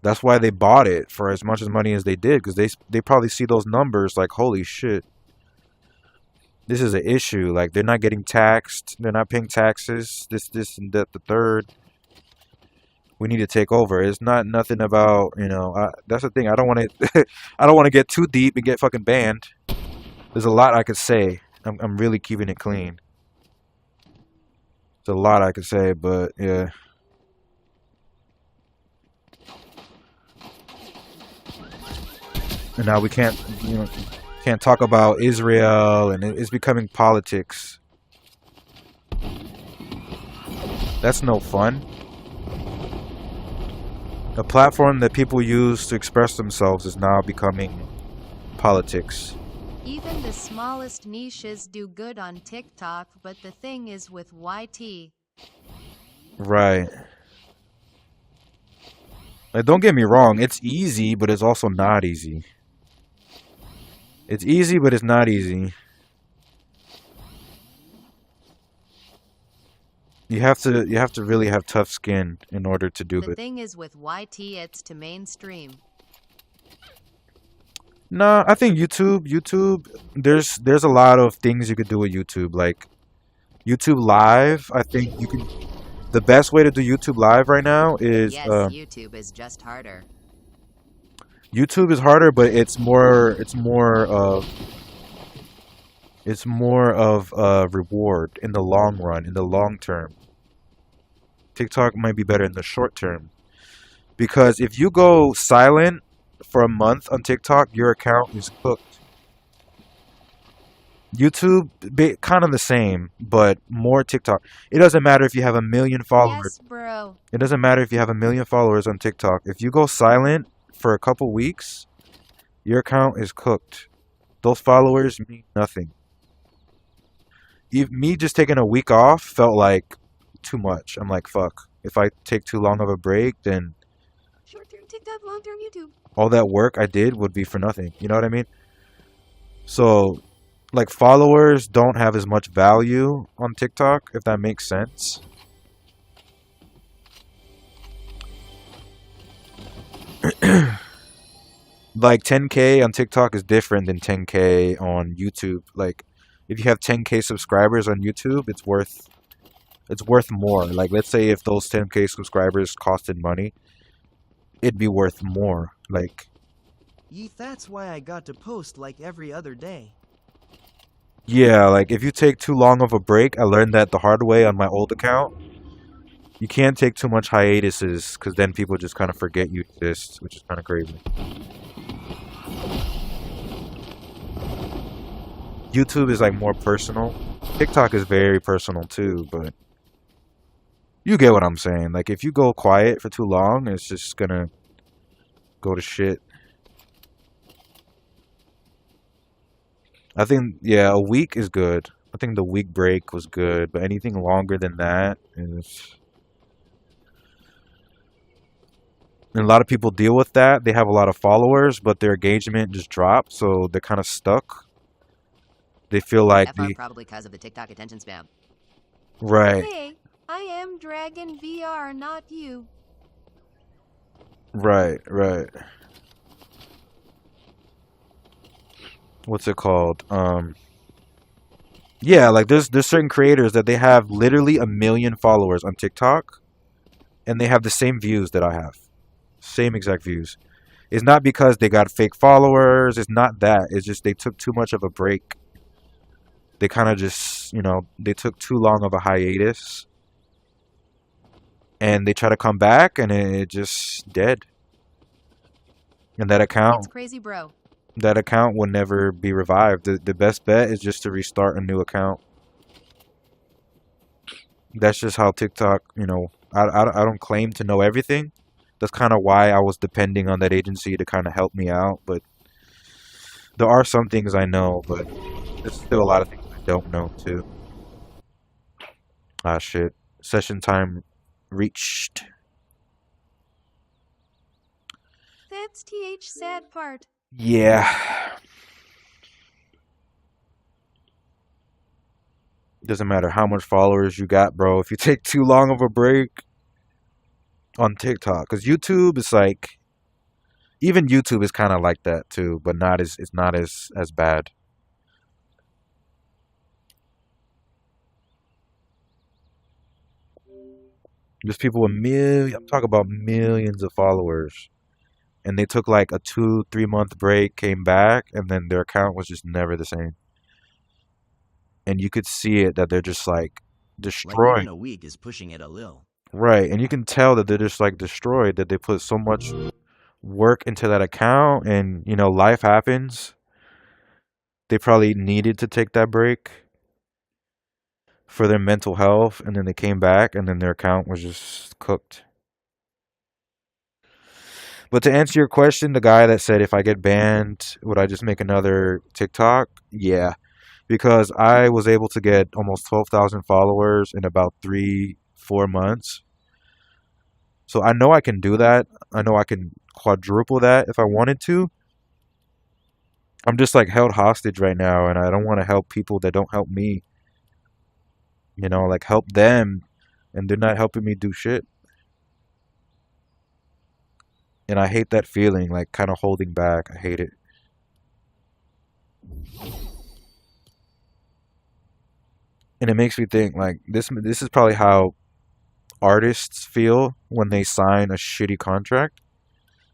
S1: That's why they bought it for as much money as they did, because they probably see those numbers like, holy shit. This is an issue. Like, they're not getting taxed. They're not paying taxes. This, and that, the third. We need to take over. It's not nothing about, you know. That's the thing. I don't want to. I don't want to get too deep and get fucking banned. There's a lot I could say. I'm really keeping it clean. There's a lot I could say, but yeah. And now we can't, you know. Can't talk about Israel, and it's becoming politics. That's no fun. A platform that people use to express themselves is now becoming politics.
S8: Even the smallest niches do good on TikTok, but the thing is with YT.
S1: Right. Like, don't get me wrong, it's easy, but it's also not easy. It's easy, but it's not easy. You have to really have tough skin in order to do it.
S8: The thing is with YT, it's to mainstream.
S1: No, I think YouTube, there's a lot of things you could do with YouTube. Like YouTube Live, I think you can. The best way to do YouTube Live right now is
S8: yes, YouTube is just harder.
S1: YouTube is harder, but it's more of a reward in the long run, in the long term. TikTok might be better in the short term. Because if you go silent for a month on TikTok, your account is cooked. YouTube, kind of the same, but more TikTok. It doesn't matter if you have 1 million followers.
S15: Yes, bro.
S1: It doesn't matter if you have 1 million followers on TikTok. If you go silent for a couple weeks, your account is cooked. Those followers mean nothing. Me just taking a week off felt like too much. I'm like, fuck. If I take too long of a break, then
S4: Short-term TikTok, long-term YouTube.
S1: all that work I did would be for nothing. You know what I mean? So, like, followers don't have as much value on TikTok, if that makes sense. Like 10K on TikTok is different than 10K on YouTube. Like, if you have 10K subscribers on YouTube, it's worth more. Like, let's say if those 10K subscribers costed money, it'd be worth more. Like,
S12: That's why I got to post like every other day.
S1: yeah, like if you take too long of a break, I learned that the hard way on my old account. You can't take too much hiatuses because then people just kind of forget you exist, which is kind of crazy. YouTube is like more personal. TikTok is very personal too, but you get what I'm saying. Like if you go quiet for too long, it's just gonna go to shit. I think, yeah, a week is good. I think the week break was good, but anything longer than that is... And a lot of people deal with that. They have a lot of followers, but their engagement just drops, so they're kind of stuck. They feel like
S8: FR probably because of the TikTok attention spam.
S1: Right.
S4: Hey, I am Dragon VR, not you.
S1: Right. What's it called? Yeah, like there's certain creators that they have literally 1 million followers on TikTok, and they have the same views that I have. Same exact views. It's not because they got fake followers. It's not that. It's just they took too much of a break. They kind of just, they took too long of a hiatus. And they try to come back, and it just dead. And that account...
S15: It's crazy, bro.
S1: That account will never be revived. The best bet is just to restart a new account. That's just how TikTok, I don't claim to know everything. That's kind of why I was depending on that agency to kind of help me out. But there are some things I know, but there's still a lot of things I don't know too. Ah, shit. Session time reached.
S4: That's TH sad part.
S1: Yeah. Doesn't matter how much followers you got, bro. If you take too long of a break on TikTok, because YouTube is like, even YouTube is kind of like that too, but it's not as bad. There's people with I'm talking about millions of followers. And they took like a 2-3 month break, came back, and then their account was just never the same. And you could see it that they're just like destroying.
S12: Like even a week is pushing it a little.
S1: Right, and you can tell that they're just like destroyed, that they put so much work into that account, and life happens. They probably needed to take that break for their mental health, and then they came back, and then their account was just cooked. But to answer your question, the guy that said if I get banned, would I just make another TikTok? Yeah, because I was able to get almost 12,000 followers in about 3-4 months. So I know I can do that. I know I can quadruple that if I wanted to. I'm just like held hostage right now, and I don't want to help people that don't help me. Like help them, and they're not helping me do shit. And I hate that feeling, like kind of holding back. I hate it. And it makes me think, like, this is probably how artists feel when they sign a shitty contract.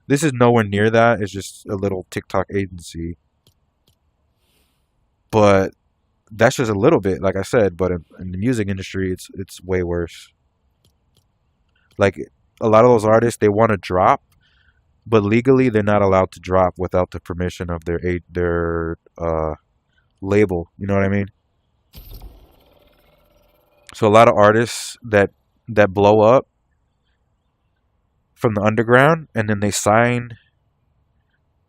S1: This is nowhere near that. It's just a little TikTok agency. But that's just a little bit, like I said. But in the music industry, it's way worse. Like a lot of those artists, they want to drop, but legally they're not allowed to drop without the permission of their label. You know what I mean? So a lot of artists that blow up from the underground, and then they sign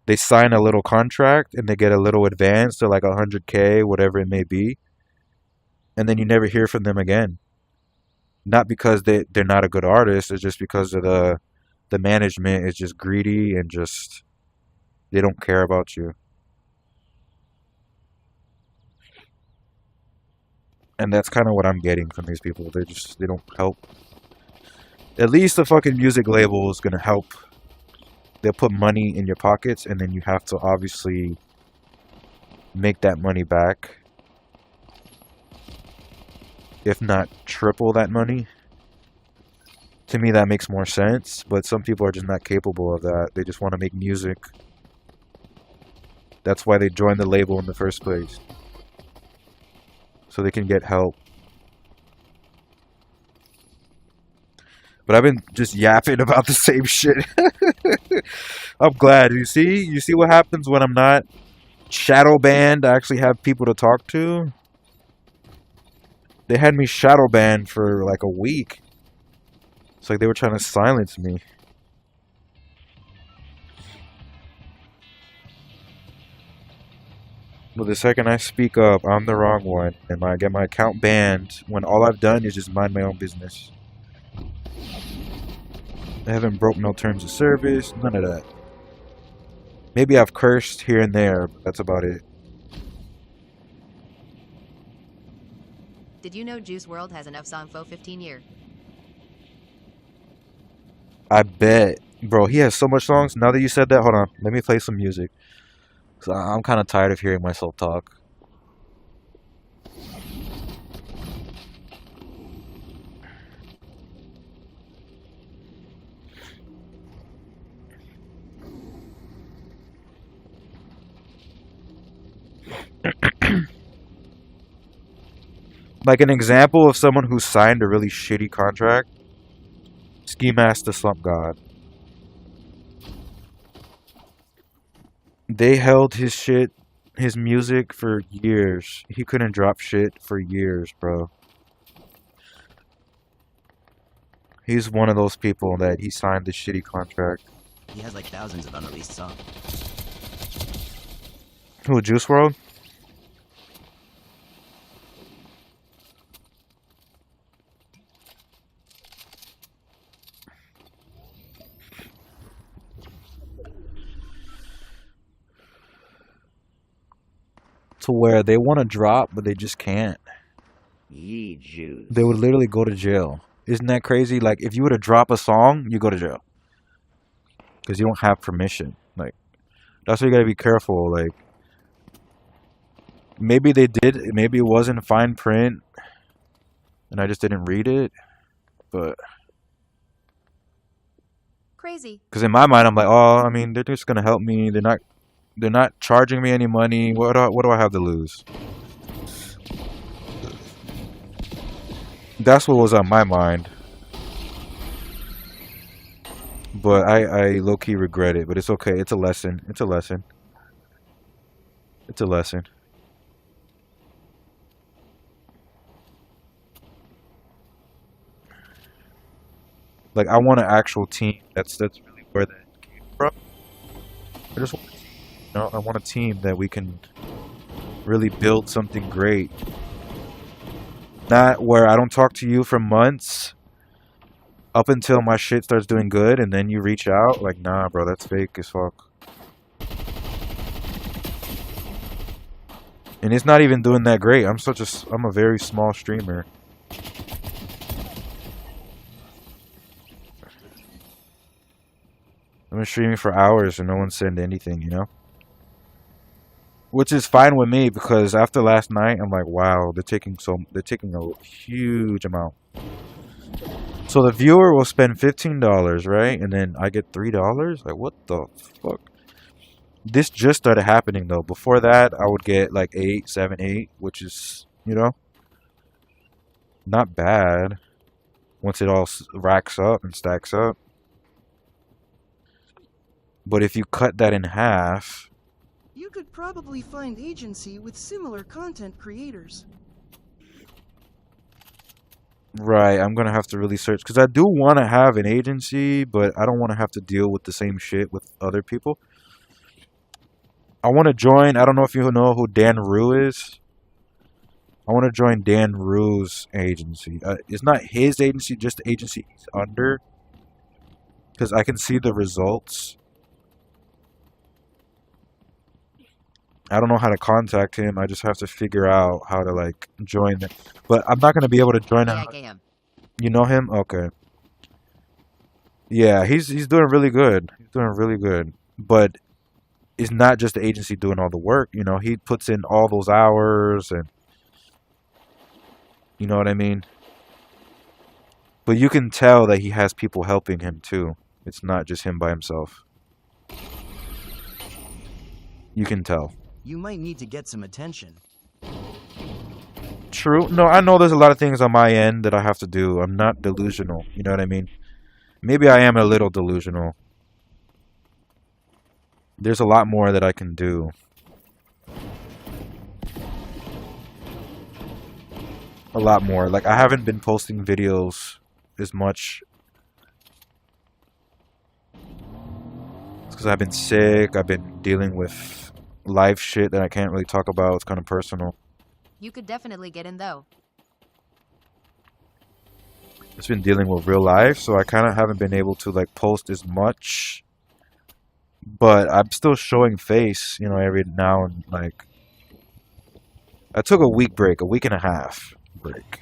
S1: a little contract and they get a little advance to like 100K, whatever it may be, and then you never hear from them again. Not because they're not a good artist, it's just because of the management is just greedy and just they don't care about you. And that's kind of what I'm getting from these people. They don't help. At least the fucking music label is gonna help. They'll put money in your pockets, and then you have to obviously make that money back. If not triple that money. To me, that makes more sense, but some people are just not capable of that. They just want to make music. That's why they joined the label in the first place. So they can get help. But I've been just yapping about the same shit. I'm glad. You see what happens when I'm not shadow banned. I actually have people to talk to. They had me shadow banned for like a week. It's like they were trying to silence me. But the second I speak up, I'm the wrong one, and I get my account banned when all I've done is just mind my own business. I haven't broke no terms of service, none of that. Maybe I've cursed here and there, but that's about it.
S15: Did you know Juice WRLD has enough song for 15 year?
S1: I bet. Bro, he has so much songs. Now that you said that, hold on. Let me play some music. 'Cause I'm kind of tired of hearing myself talk. Like an example of someone who signed a really shitty contract. Ski Mask the Slump God. They held his shit, his music for years. He couldn't drop shit for years, bro. He's one of those people that he signed the shitty contract.
S12: He has like thousands of unreleased songs.
S1: Who, Juice WRLD? To where they want to drop, but they just can't.
S12: Ye Jews.
S1: They would literally go to jail. Isn't that crazy? Like, if you were to drop a song, you go to jail. Because you don't have permission. Like, that's why you gotta be careful. Like, maybe they did. Maybe it wasn't fine print. And I just didn't read it. But...
S15: Crazy.
S1: Because in my mind, I'm like, oh, I mean, they're just gonna help me. They're not charging me any money. What do I have to lose? That's what was on my mind. But I low-key regret it. But it's okay. It's a lesson. It's a lesson. It's a lesson. Like, I want an actual team. That's really where that came from. I just want a team. You know, I want a team that we can really build something great. Not where I don't talk to you for months up until my shit starts doing good and then you reach out. Like, nah, bro, that's fake as fuck. And it's not even doing that great. I'm a very small streamer. I've been streaming for hours and no one sent anything, you know? Which is fine with me because after last night, I'm like, wow, they're taking a huge amount. So the viewer will spend $15, right? And then I get $3? Like, what the fuck? This just started happening though. Before that, I would get like 8, 7, 8, which is, you know, not bad. once it all racks up and stacks up. But if you cut that in half,
S16: you could probably find agency with similar content creators.
S1: right, I'm gonna have to really search because I do want to have an agency, but I don't want to have to deal with the same shit with other people. I want to join. I don't know if you know who Dan Rue is. I want to join Dan Rue's agency. It's not his agency, just the agency he's under. Because I can see the results. I don't know how to contact him. I just have to figure out how to, like, join them. But I'm not going to be able to join him. You know him? Okay. Yeah, he's doing really good. He's doing really good. But it's not just the agency doing all the work. You know, he puts in all those hours and... You know what I mean? But you can tell that he has people helping him too. It's not just him by himself. You can tell.
S12: You might need to get some attention.
S1: True. No, I know there's a lot of things on my end that I have to do. I'm not delusional. You know what I mean? Maybe I am a little delusional. There's a lot more that I can do. A lot more. Like, I haven't been posting videos as much. It's because I've been sick. I've been dealing with life shit that I can't really talk about. It's kind of personal.
S15: You could definitely get in though.
S1: It's been dealing with real life, so I kind of haven't been able to, like, post as much. But I'm still showing face, you know, every now and, like... I took a week break, a week and a half break.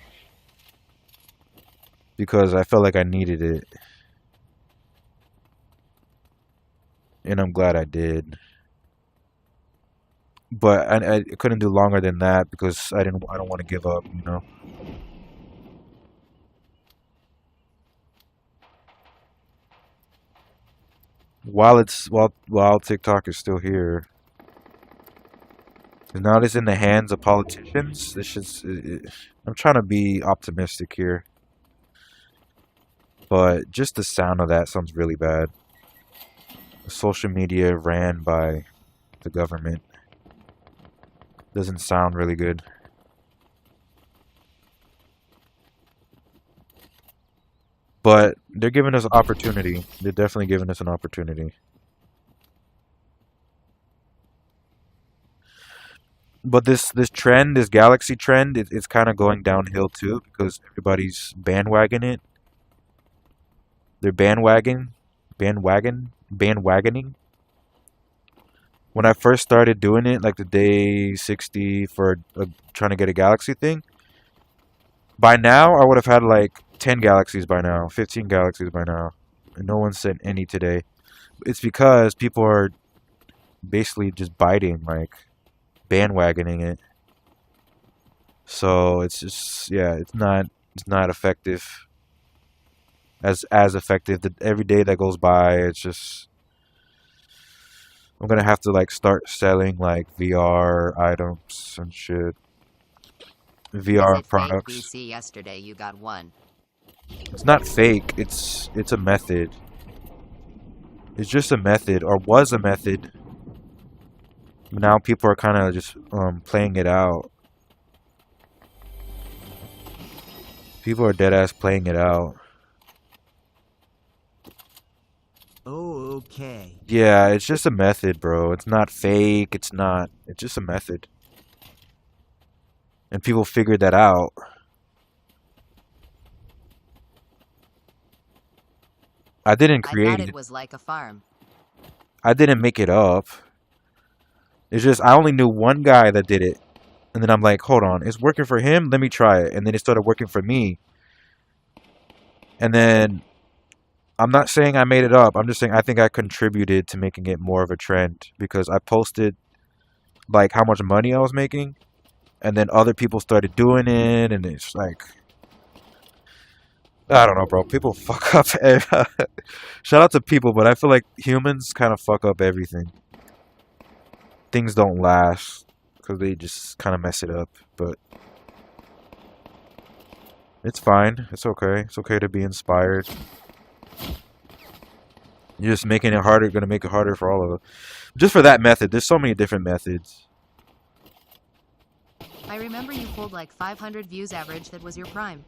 S1: Because I felt like I needed it. And I'm glad I did. But I couldn't do longer than that because I don't want to give up, you know. While TikTok is still here. Now it's in the hands of politicians. This is I'm trying to be optimistic here. But just the sound of that sounds really bad. Social media ran by the government. Doesn't sound really good. But they're giving us an opportunity. They're definitely giving us an opportunity. But this trend, this galaxy trend, it's kind of going downhill too because everybody's bandwagoning it. They're bandwagoning. When I first started doing it, like the day 60 for trying to get a galaxy thing, by now I would have had like 10 galaxies by now, 15 galaxies by now, and no one sent any today. It's because people are basically just biting, like bandwagoning it. So it's just, yeah, it's not effective. As effective. Every day that goes by, it's just I'm gonna have to like start selling like VR items and shit. VR products.
S8: Fake BC yesterday you got one.
S1: It's not fake. It's a method. It's just a method, or was a method. Now people are kind of just playing it out. People are dead ass playing it out.
S12: Oh, okay.
S1: Yeah, it's just a method, bro. It's not fake. It's just a method. And people figured that out. I didn't create
S8: I thought
S1: it.
S8: it was like a farm.
S1: I didn't make it up. It's just I only knew one guy that did it. And then I'm like, hold on, it's working for him? Let me try it. And then it started working for me. And then I'm not saying I made it up. I'm just saying I think I contributed to making it more of a trend because I posted like how much money I was making, and then other people started doing it, and it's like I don't know, bro. People fuck up. Shout out to people, but I feel like humans kind of fuck up everything. Things don't last because they just kind of mess it up. But It's fine. It's okay. It's okay to be inspired. You're just making it harder, gonna make it harder for all of us. Just for that method. There's so many different methods.
S15: I remember you pulled like 500 views average. That was your prime.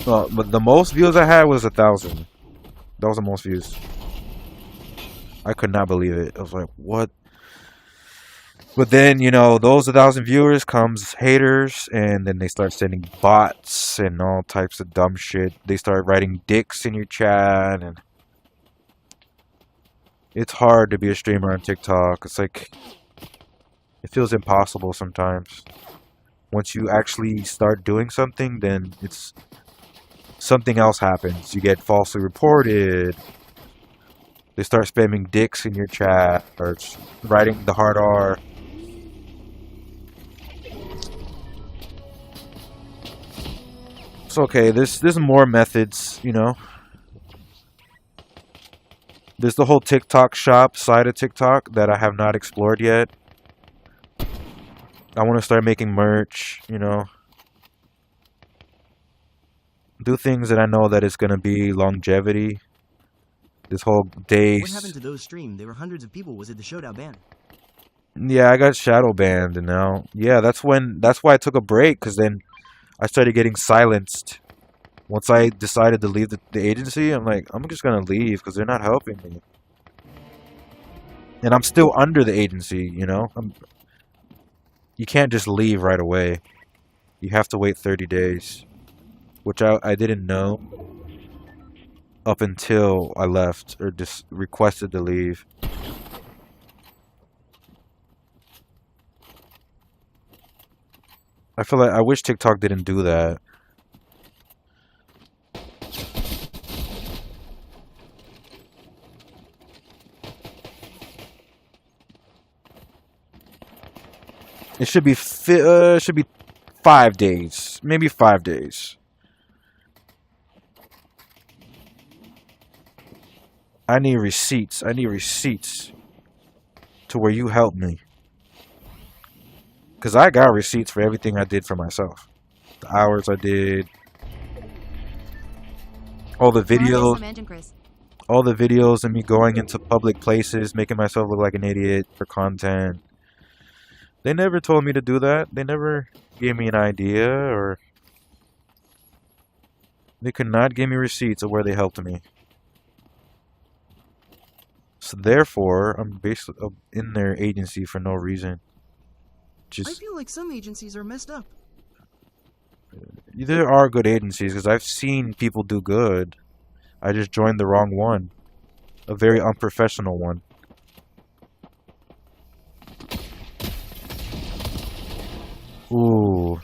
S1: Well, but the most views I had was 1,000. That was the most views. I could not believe it. I was like, what? But then, you know, those 1,000 viewers comes haters, and then they start sending bots and all types of dumb shit. They start writing dicks in your chat, and it's hard to be a streamer on TikTok. It's like, it feels impossible sometimes. Once you actually start doing something, then it's something else happens. You get falsely reported. They start spamming dicks in your chat or writing the hard R. It's okay. There's more methods, you know. There's the whole TikTok shop side of TikTok that I have not explored yet. I want to start making merch, you know. Do things that I know that it's going to be longevity. This whole day.
S12: What happened to those streams? There were hundreds of people. Was it the Showdown ban?
S1: Yeah, I got shadow banned and now. Yeah, that's why I took a break, because then I started getting silenced. Once I decided to leave the agency, I'm like, I'm just going to leave because they're not helping me. And I'm still under the agency, you know. You can't just leave right away. You have to wait 30 days. Which I didn't know up until I left or just requested to leave. I feel like I wish TikTok didn't do that. It should be 5 days, maybe 5 days. I need receipts. I need receipts to where you help me. Because I got receipts for everything I did for myself. The hours I did. All the videos. All the videos of me going into public places, making myself look like an idiot for content. They never told me to do that. They never gave me an idea, or they could not give me receipts of where they helped me. So therefore, I'm basically in their agency for no reason.
S16: I feel like some agencies are messed up.
S1: There are good agencies, because I've seen people do good. I just joined the wrong one. A very unprofessional one. Ooh.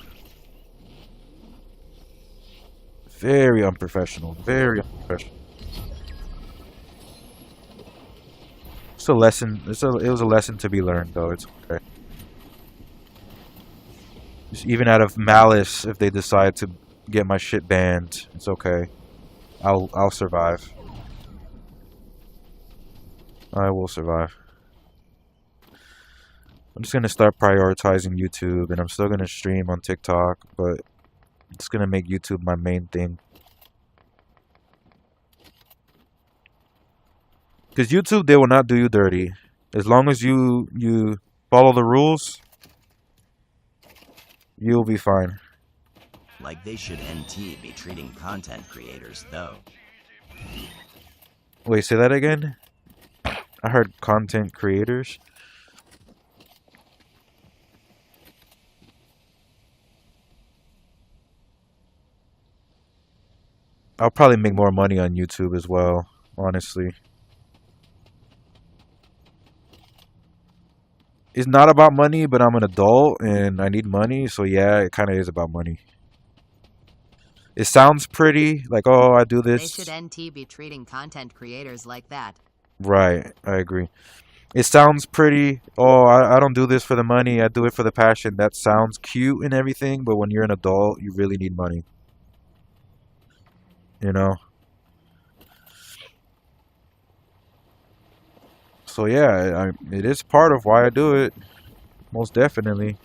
S1: Very unprofessional. Very unprofessional. It's a lesson. It was a lesson to be learned, though. It's okay. Just even out of malice, if they decide to get my shit banned, it's okay. I'll survive. I will survive. I'm just gonna start prioritizing YouTube, and I'm still gonna stream on TikTok, but I'm just gonna make YouTube my main thing. Because YouTube, they will not do you dirty. As long as you follow the rules, you'll be fine.
S12: Like they should NT be treating content creators, though.
S1: Wait, say that again? I heard content creators. I'll probably make more money on YouTube as well, honestly. It's not about money, but I'm an adult and I need money, so yeah, it kind of is about money. It sounds pretty, like, oh, I do this.
S8: They should NT be treating content creators like that.
S1: Right, I agree. It sounds pretty, oh, I don't do this for the money, I do it for the passion. That sounds cute and everything, but when you're an adult, you really need money. You know? So yeah, it is part of why I do it. Most definitely.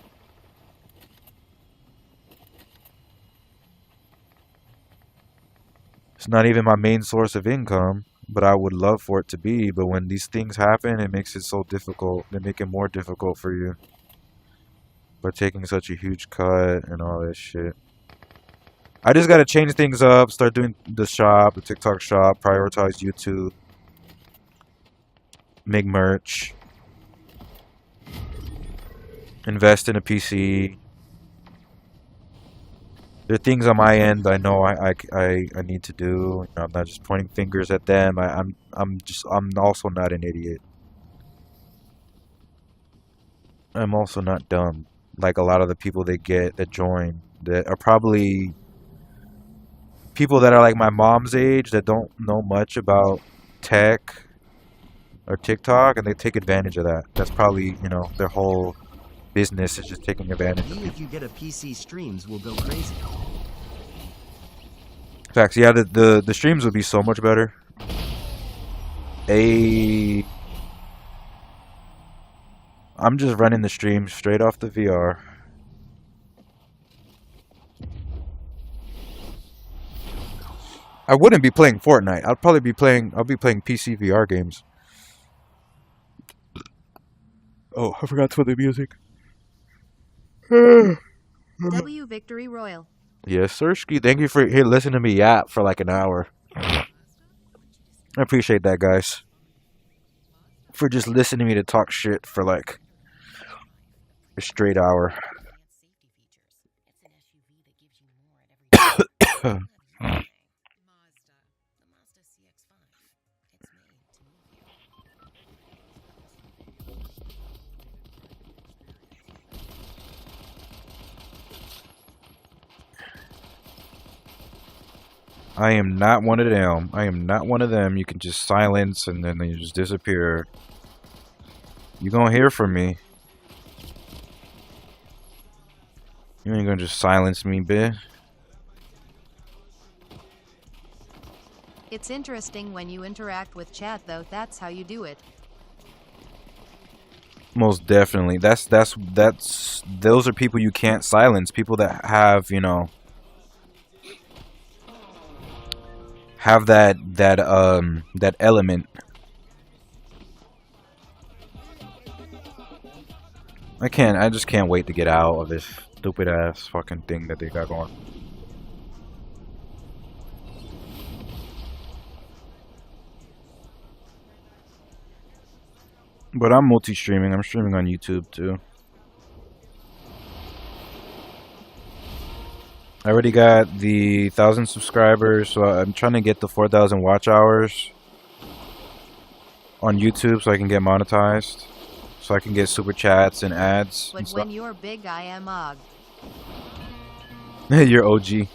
S1: It's not even my main source of income, but I would love for it to be. But when these things happen, it makes it so difficult. They make it more difficult for you by taking such a huge cut and all that shit. I just gotta change things up, start doing the shop, the TikTok shop, prioritize YouTube, make merch, invest in a PC. There are things on my end I know I need to do. You know, I'm not just pointing fingers at them. I'm also not an idiot. I'm also not dumb. Like a lot of the people that join that are probably people that are like my mom's age that don't know much about tech or TikTok, and they take advantage of that. That's probably, you know, their whole business is just taking advantage of
S12: Me, if you get a PC, streams will go crazy.
S1: Facts, yeah, the streams would be so much better. I'm just running the stream straight off the VR. I wouldn't be playing Fortnite. I'll be playing PC VR games. Oh, I forgot to put the music.
S15: W Victory Royal.
S1: Yes, Sirski. Thank you for listening to me yap for like an hour. I appreciate that, guys. For just listening to me to talk shit for like a straight hour. I am not one of them. I am not one of them. You can just silence and then you just disappear. You gonna hear from me. You ain't gonna just silence me, bitch.
S15: It's interesting when you interact with chat though, that's how you do it.
S1: Most definitely. Those are people you can't silence. People that have, you know, have that element. I just can't wait to get out of this stupid ass fucking thing that they got going. But I'm multi-streaming. I'm streaming on YouTube too. I already got the 1,000 subscribers, so I'm trying to get the 4,000 watch hours on YouTube so I can get monetized. So I can get super chats and ads.
S15: But when you're big, I am Og.
S1: You're OG.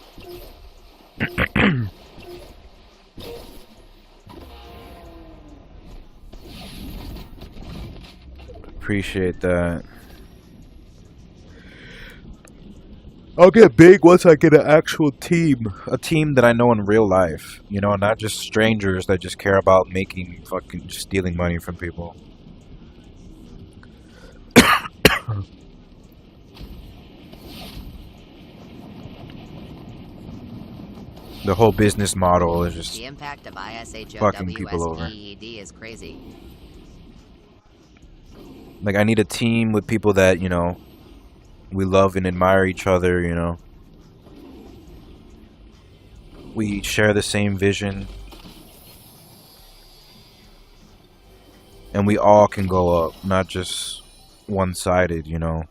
S1: Appreciate that. I'll get big once I get an actual team. A team that I know in real life. You know, not just strangers that just care about fucking stealing money from people. The whole business model is just
S8: the impact of
S1: fucking people over.
S8: ISHOWSEED is crazy.
S1: Like, I need a team with people that, you know, we love and admire each other, you know. We share the same vision. And we all can go up, not just one-sided, you know.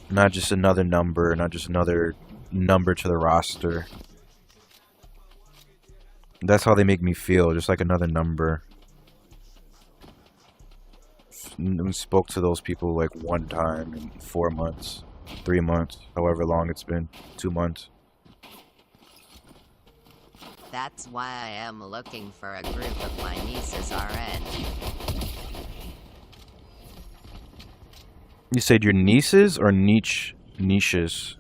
S1: Not just another number, not just another number to the roster. That's how they make me feel, just like another number. We spoke to those people like one time in 4 months, 3 months, however long it's been, 2 months.
S8: That's why I am looking for a group of my nieces RN.
S1: You said your nieces or niches?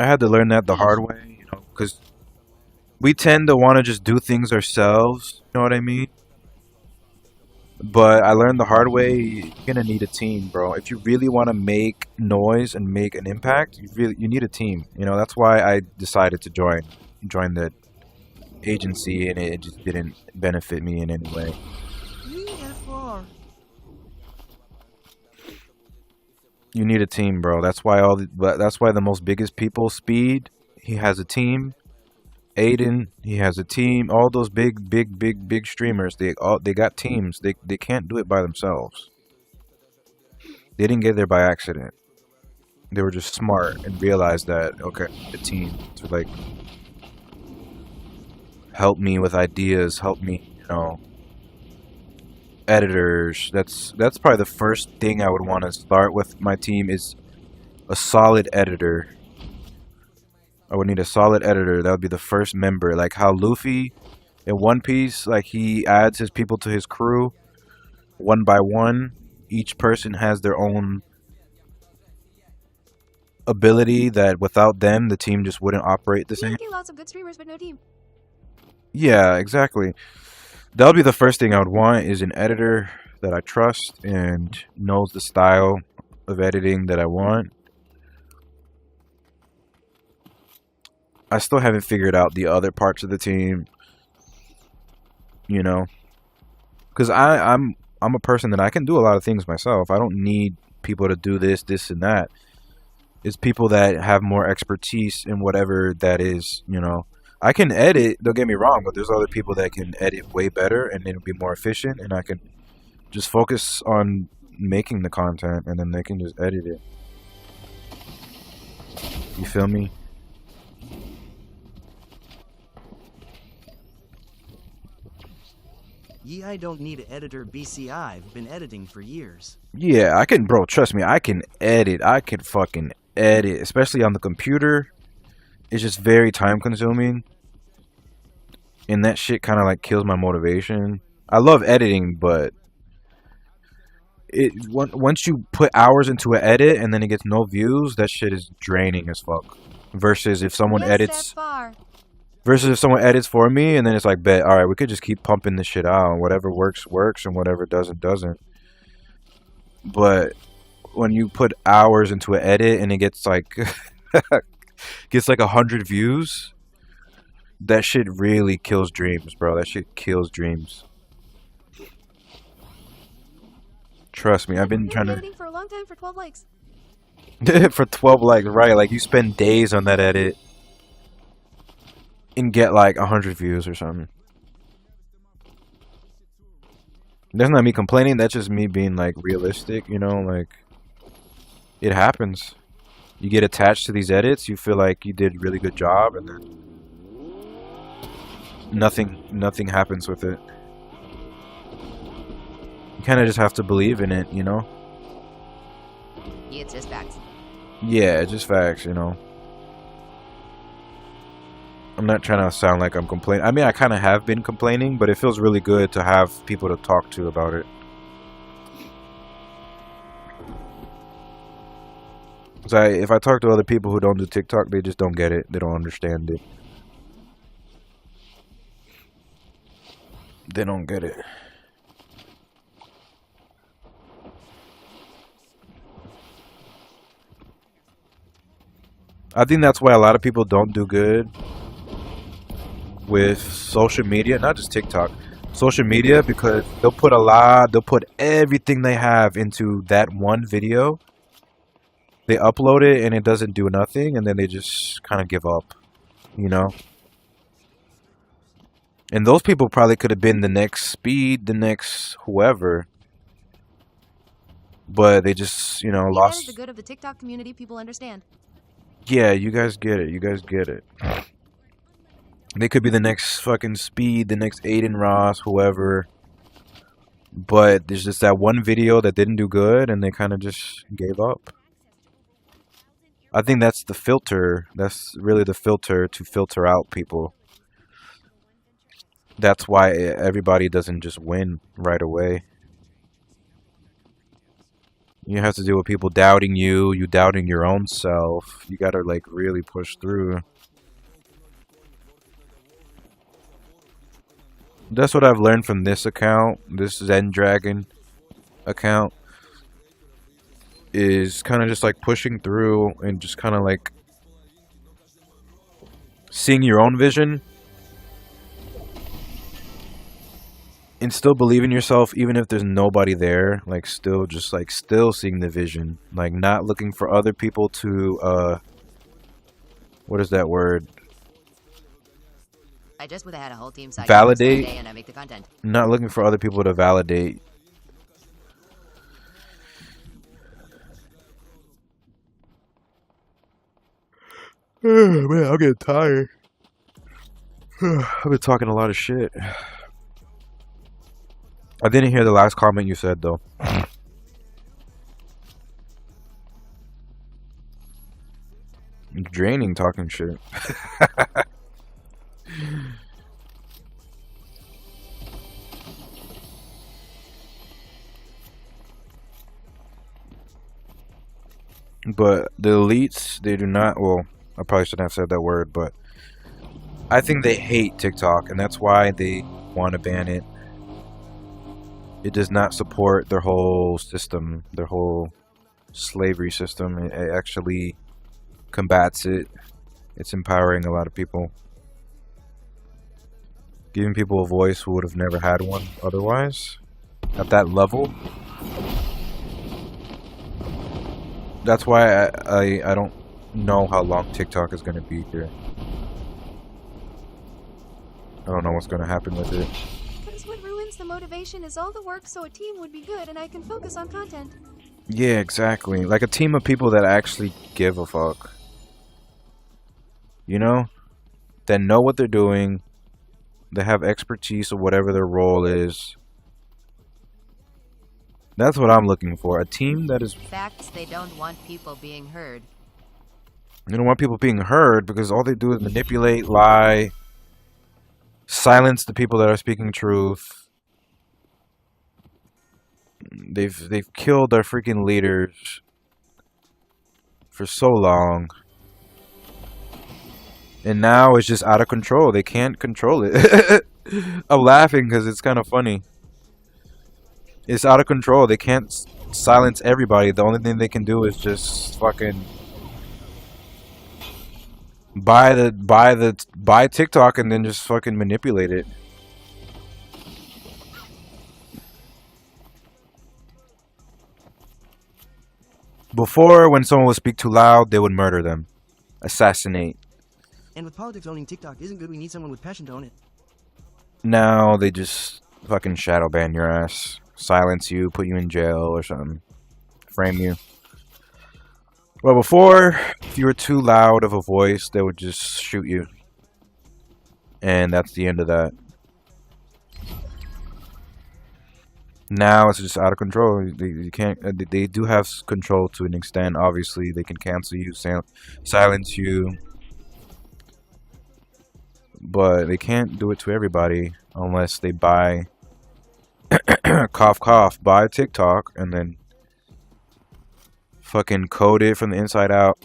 S1: I had to learn that the hard way, you know, because we tend to want to just do things ourselves. You know what I mean? But I learned the hard way. You're gonna need a team, bro. If you really want to make noise and make an impact, you need a team. You know, that's why I decided to join the agency, and it just didn't benefit me in any way.
S16: BeamXR.
S1: You need a team, bro. That's why that's why the most biggest people, Speed, he has a team. Aiden, he has a team. All those big streamers, they got teams. They can't do it by themselves. They didn't get there by accident. They were just smart and realized that, okay, the team to like help me with ideas, help me, you know, editors. That's probably the first thing I would want to start with my team is a solid editor. I would need a solid editor. That would be the first member. Like how Luffy in One Piece, like he adds his people to his crew one by one. Each person has their own ability that without them, the team just wouldn't operate the same.
S15: Lots of good streamers, but no team.
S1: Yeah, exactly. That would be the first thing I would want is an editor that I trust and knows the style of editing that I want. I still haven't figured out the other parts of the team, you know, because I'm a person that I can do a lot of things myself. I don't need people to do this, and that. It's people that have more expertise in whatever that is, you know. I can edit, don't get me wrong, but there's other people that can edit way better and it'll be more efficient, and I can just focus on making the content and then they can just edit it. You feel me?
S12: Yeah, I don't need an editor, BCI. I've been editing for years.
S1: Yeah, I can, bro, trust me, I can edit. I can fucking edit, especially on the computer. It's just very time consuming. And that shit kind of like kills my motivation. I love editing, but once you put hours into an edit and then it gets no views, that shit is draining as fuck. Versus if someone edits for me and then it's like, bet, alright, we could just keep pumping this shit out and whatever works works and whatever doesn't. But when you put hours into an edit and it gets like 100 views, that shit really kills dreams, bro. That shit kills dreams. Trust me, I've been trying to
S15: editing for a long time for 12 likes.
S1: for 12 likes, right? Like you spend days on that edit and get like 100 views or something. That's not me complaining, that's just me being like realistic, you know, like it happens. You get attached to these edits, you feel like you did a really good job, and then nothing happens with it. You kind of just have to believe in it, you know?
S8: Yeah, it's just facts.
S1: Yeah, it's just facts, you know? I'm not trying to sound like I'm complaining. I mean, I kind of have been complaining, but it feels really good to have people to talk to about it. So if I talk to other people who don't do TikTok, they just don't get it. They don't understand it. They don't get it. I think that's why a lot of people don't do good with social media, not just TikTok, social media, because they'll put everything they have into that one video. They upload it and it doesn't do nothing, and then they just kind of give up, you know? And those people probably could have been the next Speed, the next whoever. But they just, you know, lost.
S15: That is the good of the TikTok community, people understand.
S1: Yeah, you guys get it. You guys get it. They could be the next fucking Speed, the next Aiden Ross, whoever. But there's just that one video that didn't do good, and they kind of just gave up. I think that's the filter. That's really the filter to filter out people. That's why everybody doesn't just win right away. You have to deal with people doubting you, you doubting your own self. You gotta like really push through. That's what I've learned from this account, this Zen Dragon account, is kind of just like pushing through and just kind of like seeing your own vision and still believe in yourself even if there's nobody there, like still seeing the vision, like not looking for other people to what is that word?
S8: I just would have had a whole team side
S1: Validate.
S8: and I make the content.
S1: Not looking for other people to validate. Man, I'm getting tired. I've been talking a lot of shit. I didn't hear the last comment you said though. Draining talking shit. But the elites, they do not, well, I probably shouldn't have said that word, but I think they hate TikTok, and that's why they want to ban it. It does not support their whole system, their whole slavery system. It actually combats it. It's empowering a lot of people. Giving people a voice who would have never had one otherwise. At that level. That's why I don't know how long TikTok is going to be here. I don't know what's going to happen with it.
S4: Because what ruins the motivation is all the work, so a team would be good and I can focus on content.
S1: Yeah, exactly. Like a team of people that actually give a fuck. You know? That know what they're doing. They have expertise of whatever their role is. That's what I'm looking for. A team that is...
S8: Facts, they don't want people being heard.
S1: They don't want people being heard because all they do is manipulate, lie, silence the people that are speaking truth. They've killed their freaking leaders for so long. And now it's just out of control. They can't control it. I'm laughing because it's kind of funny. It's out of control. They can't silence everybody. The only thing they can do is just fucking buy TikTok and then just fucking manipulate it. Before, when someone would speak too loud, they would murder them, assassinate.
S16: And with politics owning TikTok isn't good, we need someone with passion to own it.
S1: Now they just fucking shadow ban your ass, silence you, put you in jail or something, frame you. Well, before, if you were too loud of a voice, they would just shoot you. And that's the end of that. Now it's just out of control. You can't. They do have control to an extent. Obviously, they can cancel you, silence you, but they can't do it to everybody unless they buy. Cough, cough. Buy TikTok and then fucking code it from the inside out.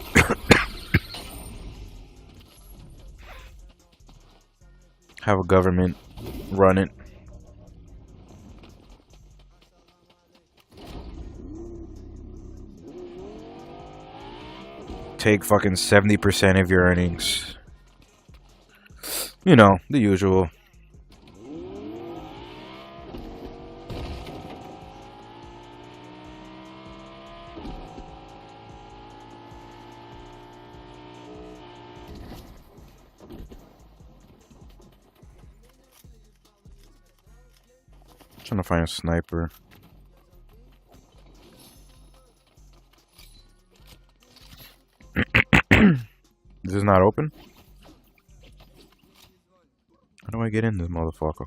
S1: Have a government run it. Take fucking 70% of your earnings. You know, the usual. Trying to find a sniper. Is this not open? How do I get in this motherfucker?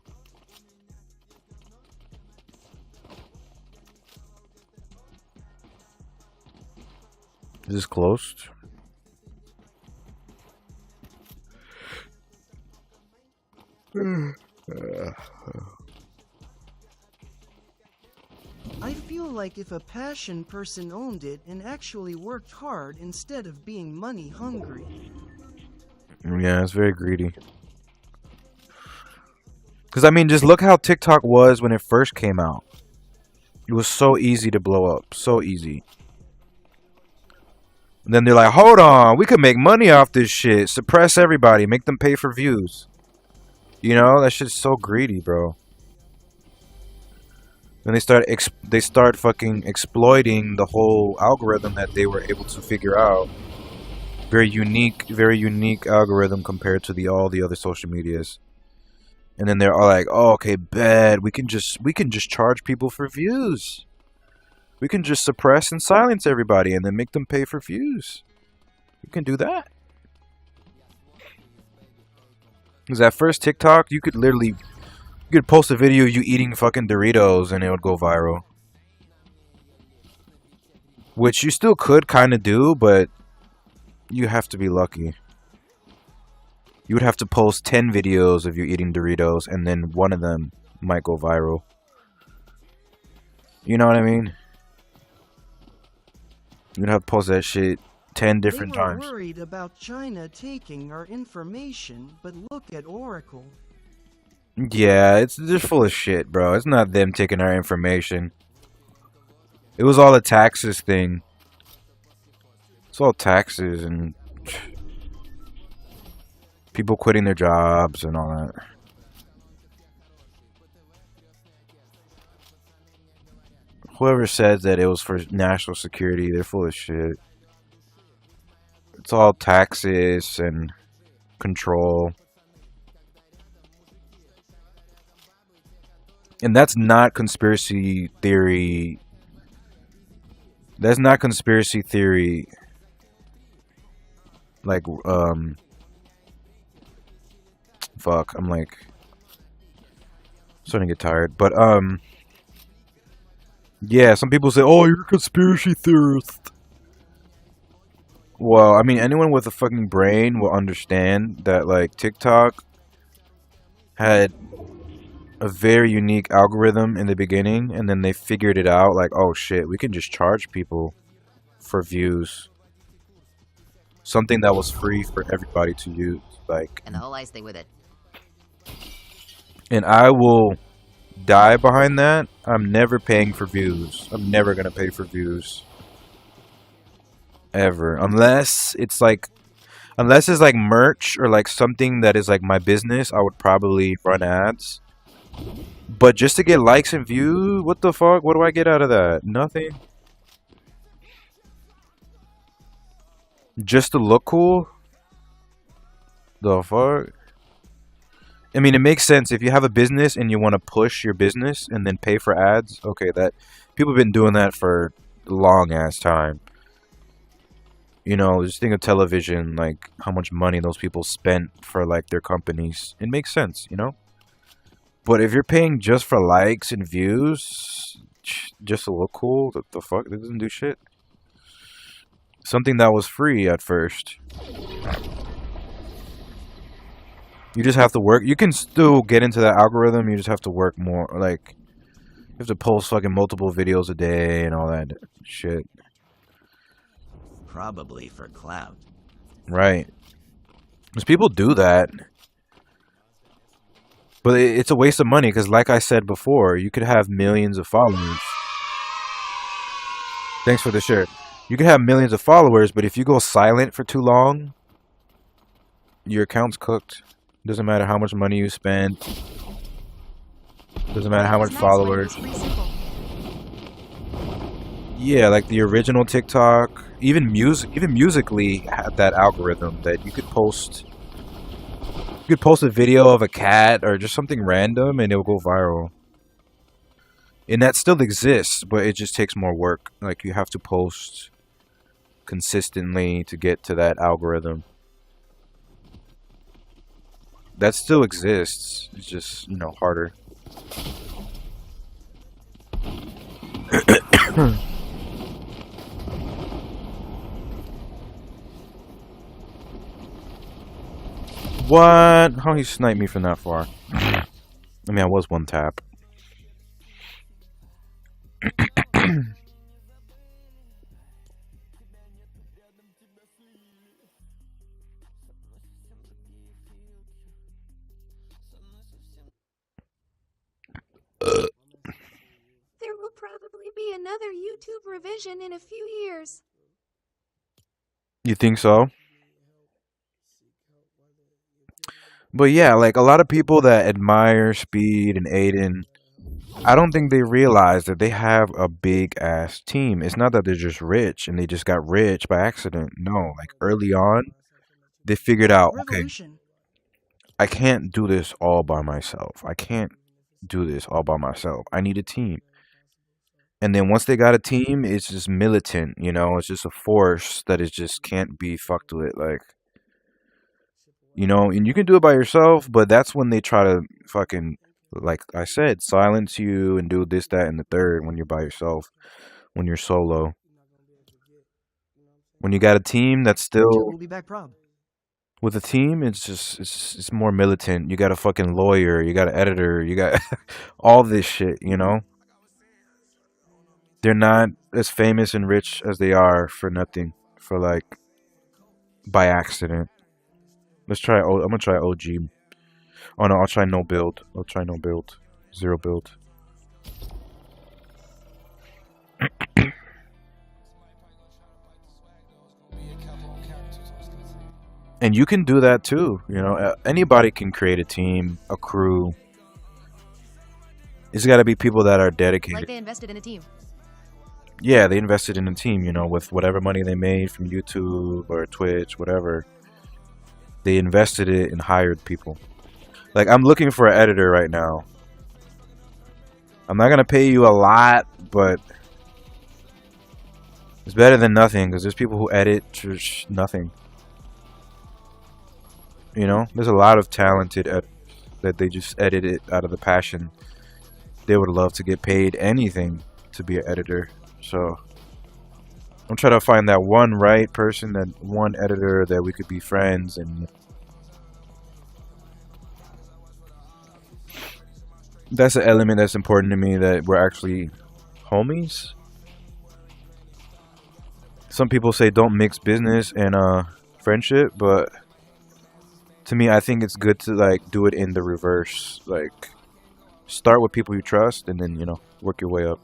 S1: Is this closed?
S16: I feel like if a passion person owned it and actually worked hard instead of being money hungry.
S1: Yeah, it's very greedy. Because, I mean, just look how TikTok was when it first came out. It was so easy to blow up. So easy. And then they're like, hold on, we could make money off this shit. Suppress everybody. Make them pay for views. You know, that shit's so greedy, bro. Then they start fucking exploiting the whole algorithm that they were able to figure out. Very unique algorithm compared to all the other social medias. And then they're all like, "Oh, okay, bet we can just charge people for views. We can just suppress and silence everybody and then make them pay for views. You can do that." Because at first TikTok, you could post a video of you eating fucking Doritos and it would go viral. Which you still could kind of do, but you have to be lucky. You would have to post 10 videos of you eating Doritos and then one of them might go viral. You know what I mean? You'd have to post that shit 10 different times.
S16: They were worried about China taking our information, but look at Oracle.
S1: Yeah, they're full of shit, bro. It's not them taking our information. It was all a taxes thing. It's all taxes and people quitting their jobs and all that. Whoever says that it was for national security, they're full of shit. It's all taxes and control. And that's not conspiracy theory. That's not conspiracy theory. Like, fuck, I'm like starting to get tired. But, yeah, some people say, "Oh, you're a conspiracy theorist." Well, I mean, anyone with a fucking brain will understand that, like, TikTok had a very unique algorithm in the beginning, and then they figured it out, like, oh shit, we can just charge people for views. Something that was free for everybody to use, like.
S8: And the whole I stay with it.
S1: And I will die behind that. I'm never paying for views. I'm never gonna pay for views. Ever. Unless it's like merch or like something that is like my business, I would probably run ads. But just to get likes and views, what the fuck? What do I get out of that? Nothing. Just to look cool? The fuck? I mean, it makes sense if you have a business and you want to push your business and then pay for ads. Okay, that people have been doing that for a long ass time. You know, just think of television, like how much money those people spent for like their companies. It makes sense, you know? But if you're paying just for likes and views, just to look cool, the fuck? That doesn't do shit. Something that was free at first. You just have to work. You can still get into that algorithm. You just have to work more. Like, you have to post fucking multiple videos a day and all that shit.
S12: Probably for clout.
S1: Right. Because people do that. But it's a waste of money because, like I said before, you could have millions of followers. Thanks for the share. You could have millions of followers, but if you go silent for too long, your account's cooked. Doesn't matter how much money you spend. Doesn't matter how much followers. Yeah, like the original TikTok, even Musically had that algorithm that you could post. You could post a video of a cat or just something random and it'll go viral. And that still exists, but it just takes more work. Like, you have to post consistently to get to that algorithm. That still exists. It's just, you know, harder. What? How he sniped me from that far? I mean, I was one tap.
S4: see another YouTube revision in a few years.
S1: You think so? But yeah, like a lot of people that admire Speed and Aiden, I don't think they realize that they have a big ass team. It's not that they're just rich and they just got rich by accident. No, like early on, they figured out, okay, I can't do this all by myself. I can't do this all by myself. I need a team. And then once they got a team, it's just militant, you know, it's just a force that it just can't be fucked with. Like, you know, and you can do it by yourself, but that's when they try to fucking, like I said, silence you and do this, that, and the third when you're by yourself, when you're solo. When you got a team that's still
S16: We'll be back, prob.
S1: with a team, it's just it's more militant. You got a fucking lawyer, you got an editor, you got all this shit, you know? They're not as famous and rich as they are for nothing, for like by accident. Let's try I'm gonna try OG. Oh no, I'll try no build. I'll try no build. Zero build. And you can do that too, you know. Anybody can create a team, a crew. It's got to be people that are dedicated.
S15: Like they invested in a team.
S1: Yeah, they invested in a team, you know, with whatever money they made from YouTube or Twitch, whatever. They invested it and hired people. Like, I'm looking for an editor right now. I'm not going to pay you a lot, but it's better than nothing, because there's people who edit for nothing. You know, there's a lot of talented editors that they just edit it out of the passion. They would love to get paid anything to be an editor. So I'm trying to find that one right person, that one editor that we could be friends. And that's an element that's important to me, that we're actually homies. Some people say don't mix business and friendship, but to me, I think it's good to like do it in the reverse. Like, start with people you trust and then, you know, work your way up.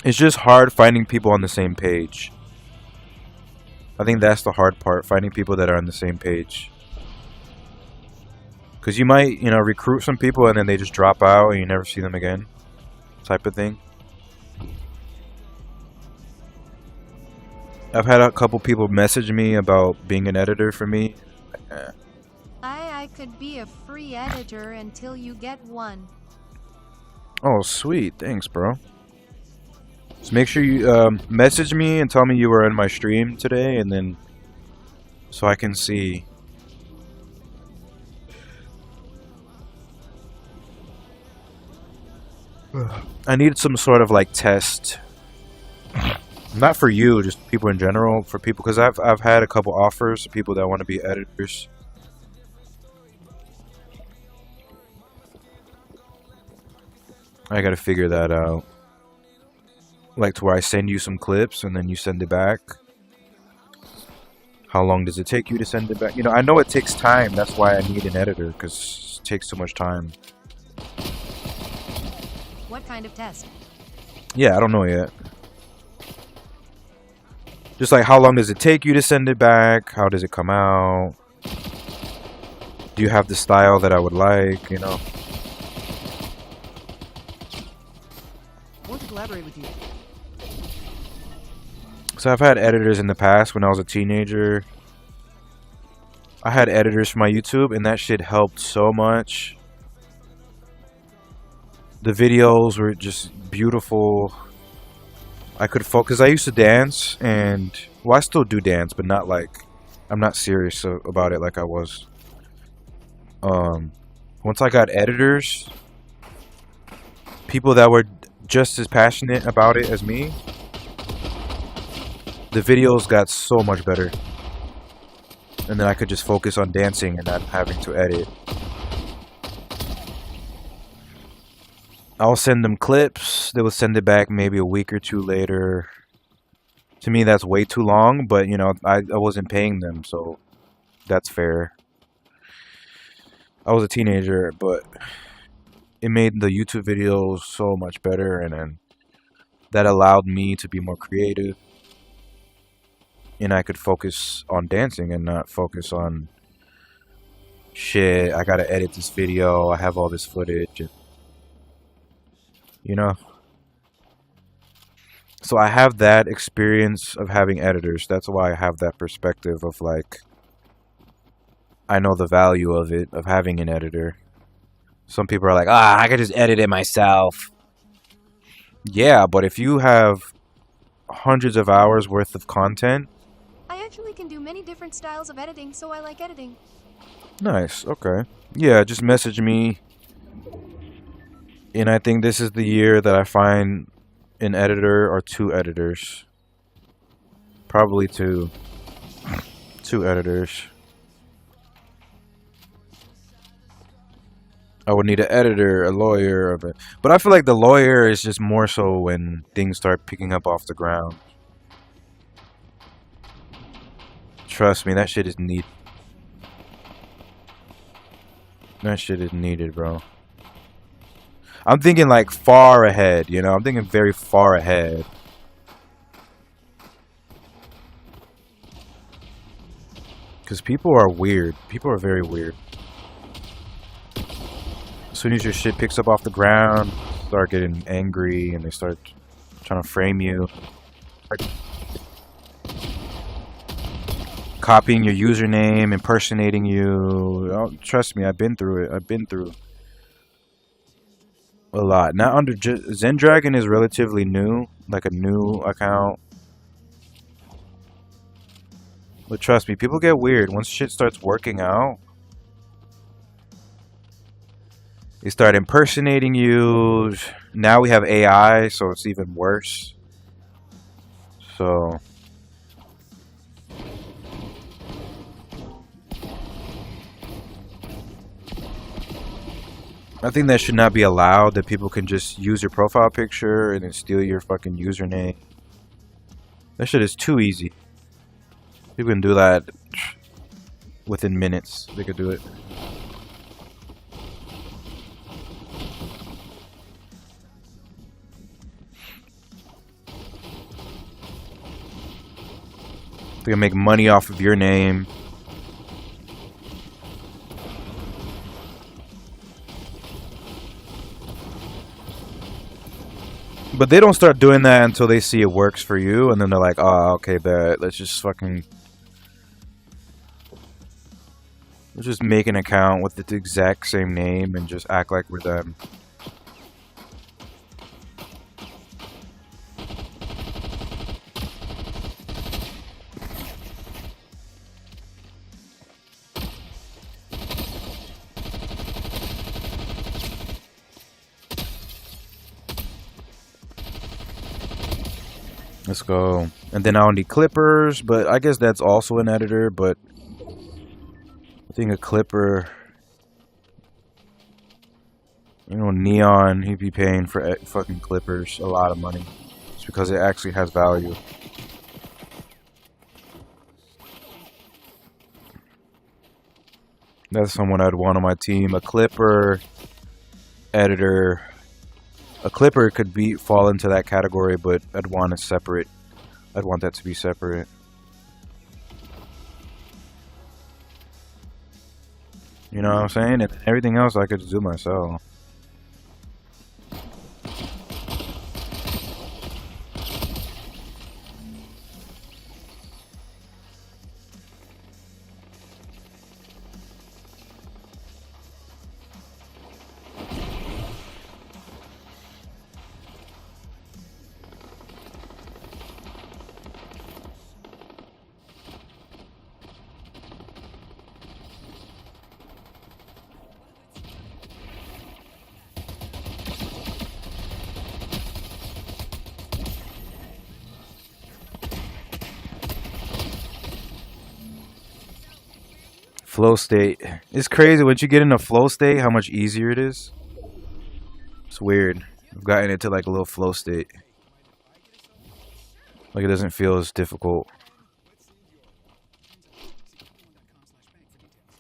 S1: It's just hard finding people on the same page. I think that's the hard part, finding people that are on the same page. Because you might, you know, recruit some people and then they just drop out and you never see them again, type of thing. I've had a couple people message me about being an editor for me.
S15: I could be a free editor until you get one.
S1: Oh, sweet. Thanks, bro. So make sure you message me and tell me you were in my stream today, and then so I can see. I need some sort of like test. Not for you, just people in general. For people, because I've had a couple offers of people that want to be editors. I gotta figure that out. Like to where I send you some clips and then you send it back. How long does it take you to send it back? You know, I know it takes time. That's why I need an editor, because it takes so much time.
S15: What kind of test?
S1: Yeah, I don't know yet. Just like, how long does it take you to send it back? How does it come out? Do you have the style that I would like, you know?
S16: I want to collaborate with you.
S1: So I've had editors in the past when I was a teenager. I had editors for my YouTube, and that shit helped so much. The videos were just beautiful. I could focus. I used to dance, and well, I still do dance, but not like, I'm not serious about it like I was. Once I got editors, people that were just as passionate about it as me, the videos got so much better. And then I could just focus on dancing and not having to edit. I'll send them clips. They will send it back maybe a week or two later. To me, that's way too long, but you know, I wasn't paying them, so that's fair. I was a teenager, but it made the YouTube videos so much better, and then that allowed me to be more creative, and I could focus on dancing and not focus on shit, I gotta edit this video, I have all this footage, and, you know. So I have that experience of having editors. That's why I have that perspective of like, I know the value of it, of having an editor. Some people are like, I could just edit it myself. Yeah, but if you have hundreds of hours worth of content.
S15: I actually can do many different styles of editing, so I like editing.
S1: Nice, okay. Yeah, just message me. And I think this is the year that I find an editor or two editors. Probably two. Two editors. I would need an editor, a lawyer, but I feel like the lawyer is just more so when things start picking up off the ground. Trust me, that shit is needed. That shit is needed, bro. I'm thinking like far ahead, you know? I'm thinking very far ahead. Because people are weird. People are very weird. As soon as your shit picks up off the ground, start getting angry and they start trying to frame you. Like, copying your username, impersonating you. Oh, trust me, I've been through it. I've been through a lot. Now under Zen Dragon is relatively new, like a new account. But trust me, people get weird once shit starts working out. They start impersonating you. Now we have AI, so it's even worse. So I think that should not be allowed, that people can just use your profile picture and then steal your fucking username. That shit is too easy. People can do that within minutes. They could do it. They can make money off of your name. But they don't start doing that until they see it works for you, and then they're like, oh, okay, bet. Let's just make an account with the exact same name and just act like we're them. Let's go. And then I'll need clippers, but I guess that's also an editor, but I think a clipper, you know, Neon, he'd be paying for fucking clippers a lot of money just because it actually has value. That's someone I'd want on my team. A clipper, editor. A clipper could fall into that category, but I'd want it separate. I'd want that to be separate. You know what I'm saying? And everything else I could just do myself. Flow state. It's crazy once you get in a flow state how much easier it is. It's weird. I've gotten into like a little flow state. Like it doesn't feel as difficult.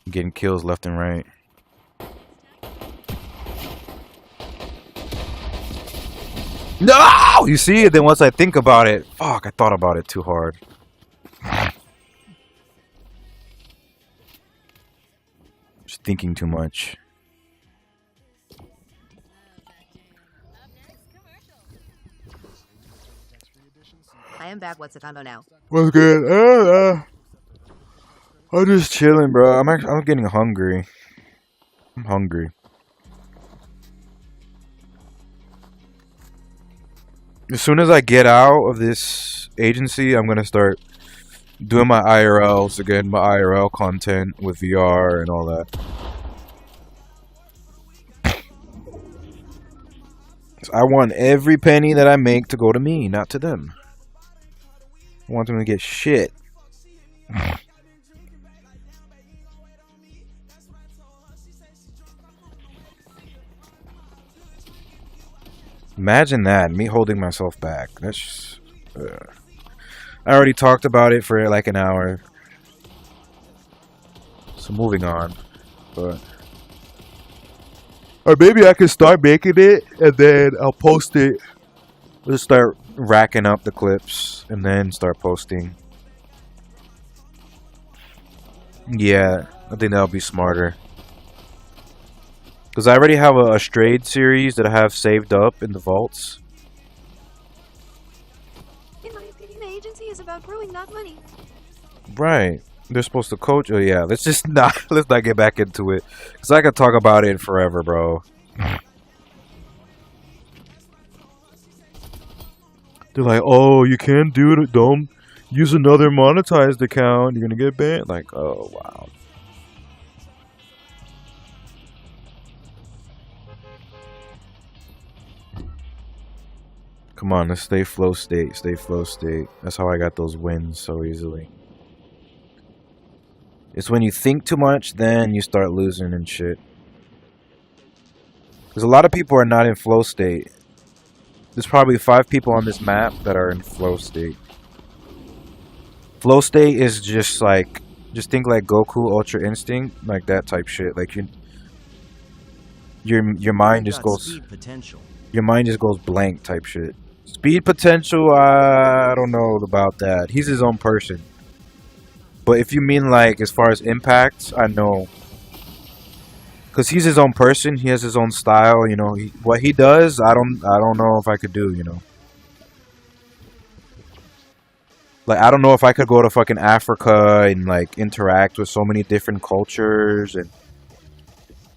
S1: I'm getting kills left and right. No! You see? Then once I think about it, fuck, I thought about it too hard. Just thinking too much.
S15: I am back. What's the combo now?
S1: What's good? I'm just chilling, bro. I'm getting hungry. I'm hungry. As soon as I get out of this agency, I'm gonna start doing my IRLs again, my IRL content with VR and all that. I want every penny that I make to go to me, not to them. I want them to get shit. Imagine that, me holding myself back. That's just, I already talked about it for like an hour. So moving on. But or maybe I can start making it and then I'll post it. Just start racking up the clips and then start posting. Yeah, I think that'll be smarter. Because I already have a Strayed series that I have saved up in the vaults.
S4: In my opinion, the agency is about growing, not money.
S1: Right. They're supposed to coach. Oh yeah, let's not get back into it. Because I could talk about it forever, bro. They're like, oh, you can't do it. Don't use another monetized account. You're going to get banned. Like, oh, wow. Come on, let's stay flow state. Stay flow state. That's how I got those wins so easily. It's when you think too much, then you start losing and shit. Because a lot of people are not in flow state. There's probably 5 people on this map that are in flow state. Flow state is just like, just think like Goku Ultra Instinct, like that type shit. Like your mind just goes, your mind just goes blank type shit. Speed potential, I don't know about that. He's his own person. But if you mean like as far as impact, I know. Because he's his own person, he has his own style, you know. What he does, I don't know if I could do, you know. Like, I don't know if I could go to fucking Africa and, like, interact with so many different cultures and...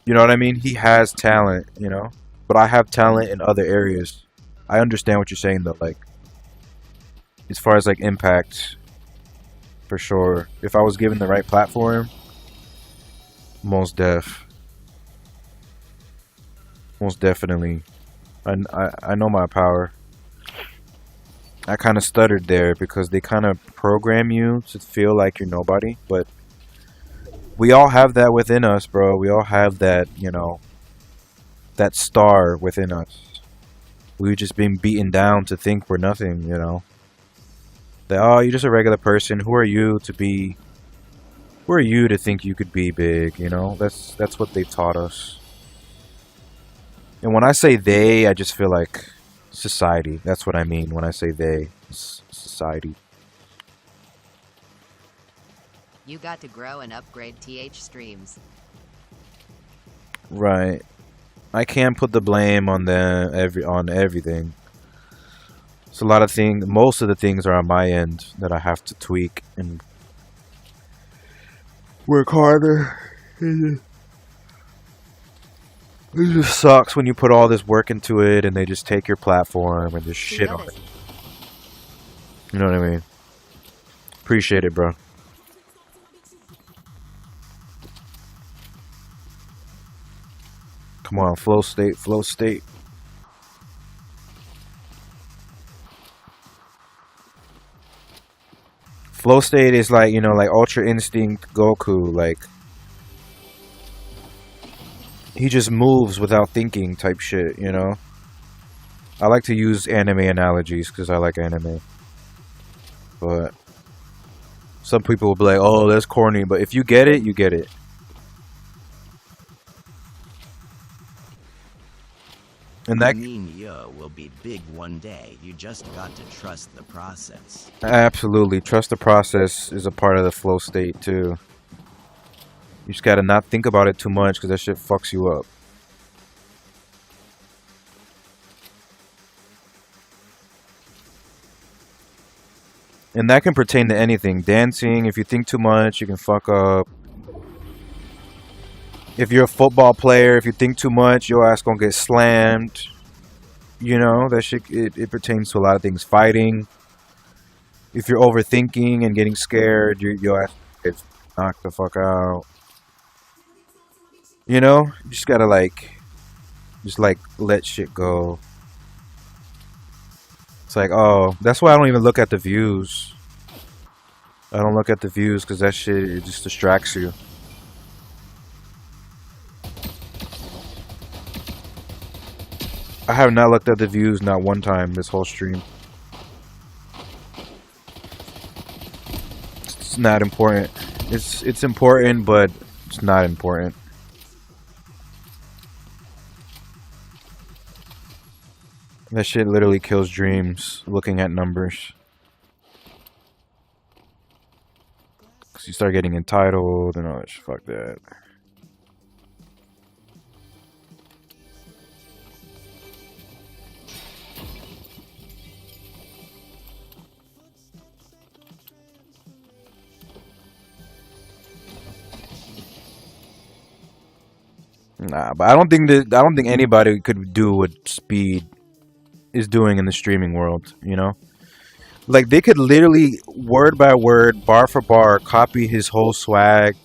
S1: You know what I mean? He has talent, you know? But I have talent in other areas. I understand what you're saying, though, like... As far as, like, impact... For sure. If I was given the right platform... Most definitely. I know my power. I kind of stuttered there because they kind of program you to feel like you're nobody, but we all have that within us, bro. We all have that, you know, that star within us. We've just been beaten down to think we're nothing, you know. That, oh, you're just a regular person. Who are you to be? Who are you to think you could be big, you know? That's what they've taught us. And when I say they, I just feel like society. That's what I mean when I say they. Society.
S8: You got to grow and upgrade TH streams.
S1: Right. I can't put the blame on on everything. It's a lot of things. Most of the things are on my end that I have to tweak and work harder. It just sucks when you put all this work into it and they just take your platform and just shit on it. You know what I mean? Appreciate it, bro. Come on, flow state, flow state. Flow state is like, you know, like Ultra Instinct Goku, like he just moves without thinking type shit, you know? I like to use anime analogies because I like anime. But some people will be like, oh, that's corny. But if you get it, you get it. And that
S12: Nino will be big one day. You just got to trust the process.
S1: absolutely, trust the process is a part of the flow state too. You just gotta not think about it too much because that shit fucks you up. And that can pertain to anything. Dancing, if you think too much, you can fuck up. If you're a football player, if you think too much, your ass gonna get slammed. You know, that shit, it pertains to a lot of things. Fighting. If you're overthinking and getting scared, your ass gets knocked the fuck out. You know? You just gotta just let shit go. It's like, oh, that's why I don't even look at the views. I don't look at the views because that shit, it just distracts you. I have not looked at the views not one time this whole stream. It's not important. It's important, but it's not important. That shit literally kills dreams, looking at numbers. Because you start getting entitled and all that shit. Fuck that. Nah, but I don't think anybody could do what Speed is doing in the streaming world, you know? Like, they could literally, word by word, bar for bar, copy his whole swag,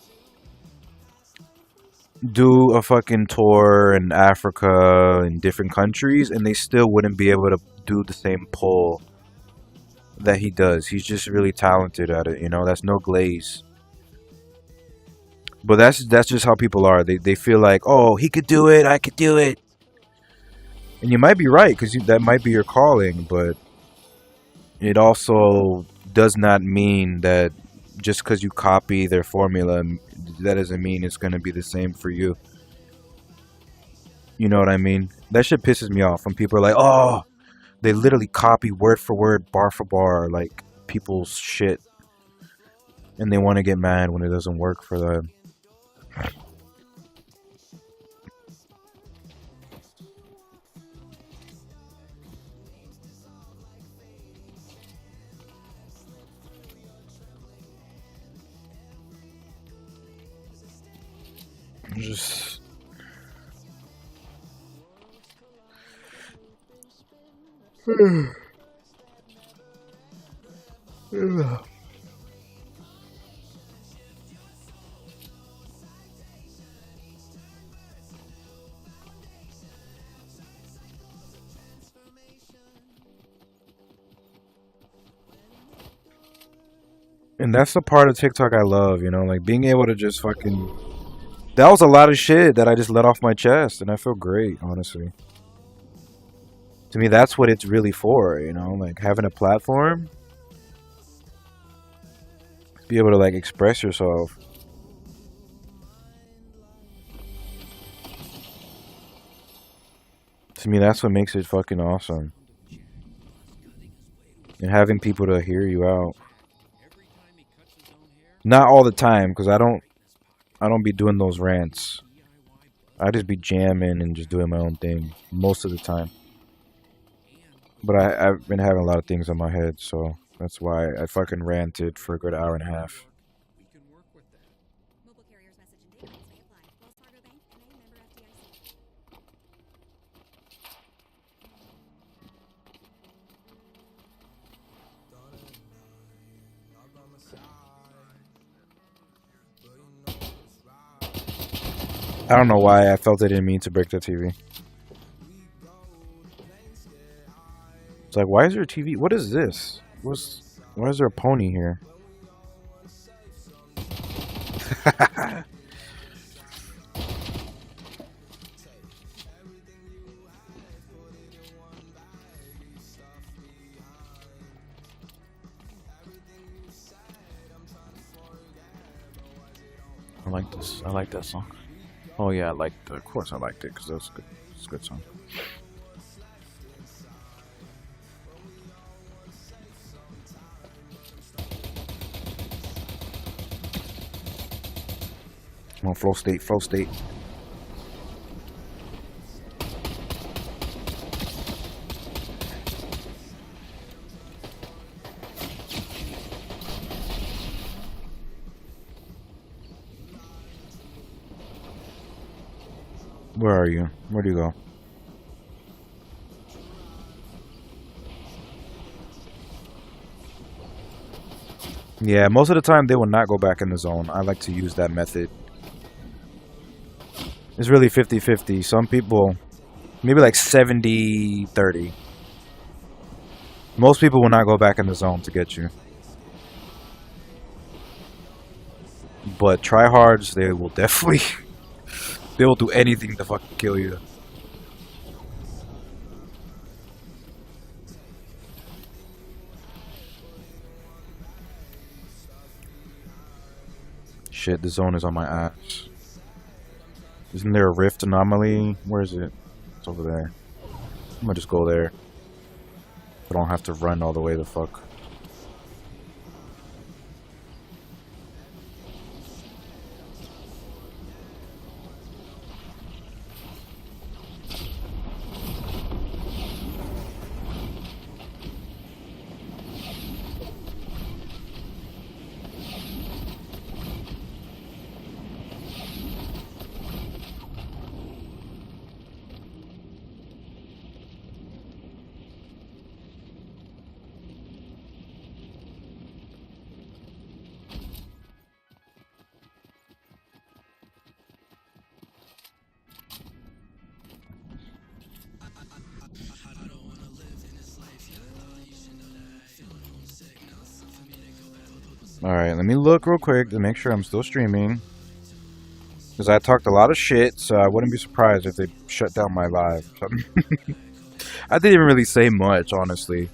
S1: do a fucking tour in Africa and different countries, and they still wouldn't be able to do the same pull that he does. He's just really talented at it, you know? That's no glaze. But that's just how people are. They feel like, oh, he could do it, I could do it. And you might be right, because that might be your calling, but it also does not mean that just because you copy their formula, that doesn't mean it's going to be the same for you. You know what I mean? That shit pisses me off when people are like, oh, they literally copy word for word, bar for bar, like people's shit. And they want to get mad when it doesn't work for them. Just and that's the part of TikTok I love, you know, like being able to just fucking. That was a lot of shit that I just let off my chest, and I feel great, honestly. To me, that's what it's really for, you know, like having a platform, be able to like express yourself. To me, that's what makes it fucking awesome. And having people to hear you out. Not all the time, because I don't be doing those rants. I just be jamming and just doing my own thing most of the time. But I've been having a lot of things on my head, so that's why I fucking ranted for a good hour and a half. I don't know why I felt I didn't mean to break the TV. It's like, why is there a TV? What is this? Why is there a pony here? I like this. I like that song. Oh yeah, of course I liked it because that's good. It's a good song. Come on, flow state, flow state. Where are you? Where do you go? Yeah, most of the time they will not go back in the zone. I like to use that method. It's really 50-50. Some people, maybe like 70-30. Most people will not go back in the zone to get you. But tryhards, they will definitely, they will do anything to fucking kill you. Shit, the zone is on my ass. Isn't there a rift anomaly? Where is it? It's over there. I'm gonna just go there. I don't have to run all the way the fuck. Alright, let me look real quick to make sure I'm still streaming. Because I talked a lot of shit, so I wouldn't be surprised if they shut down my live. I didn't even really say much, honestly.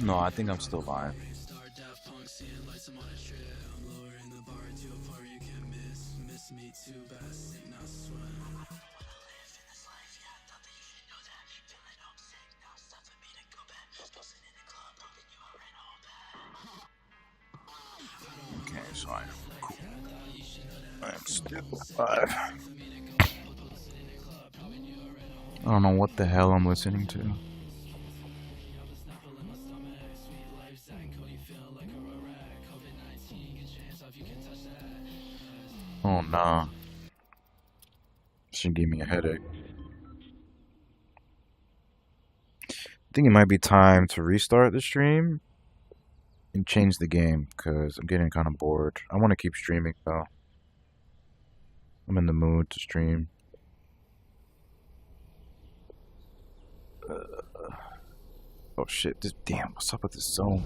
S1: No, I think I'm still live. Okay, so cool. I'm still live. I don't know what the hell I'm listening to. Oh nah. Should give me a headache. I think it might be time to restart the stream and change the game because I'm getting kind of bored. I want to keep streaming though. I'm in the mood to stream. Oh shit, damn, what's up with this zone?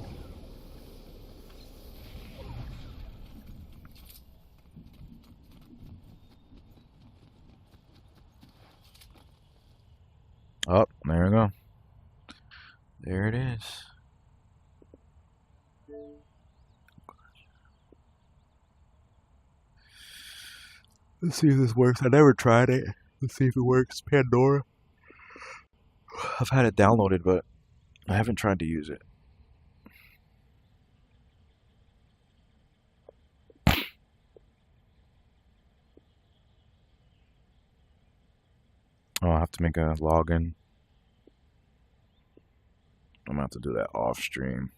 S1: Oh, there we go. There it is. Let's see if this works. I never tried it. Let's see if it works. Pandora. I've had it downloaded, but I haven't tried to use it. Oh, I'll have to make a login. I'm gonna have to do that off stream.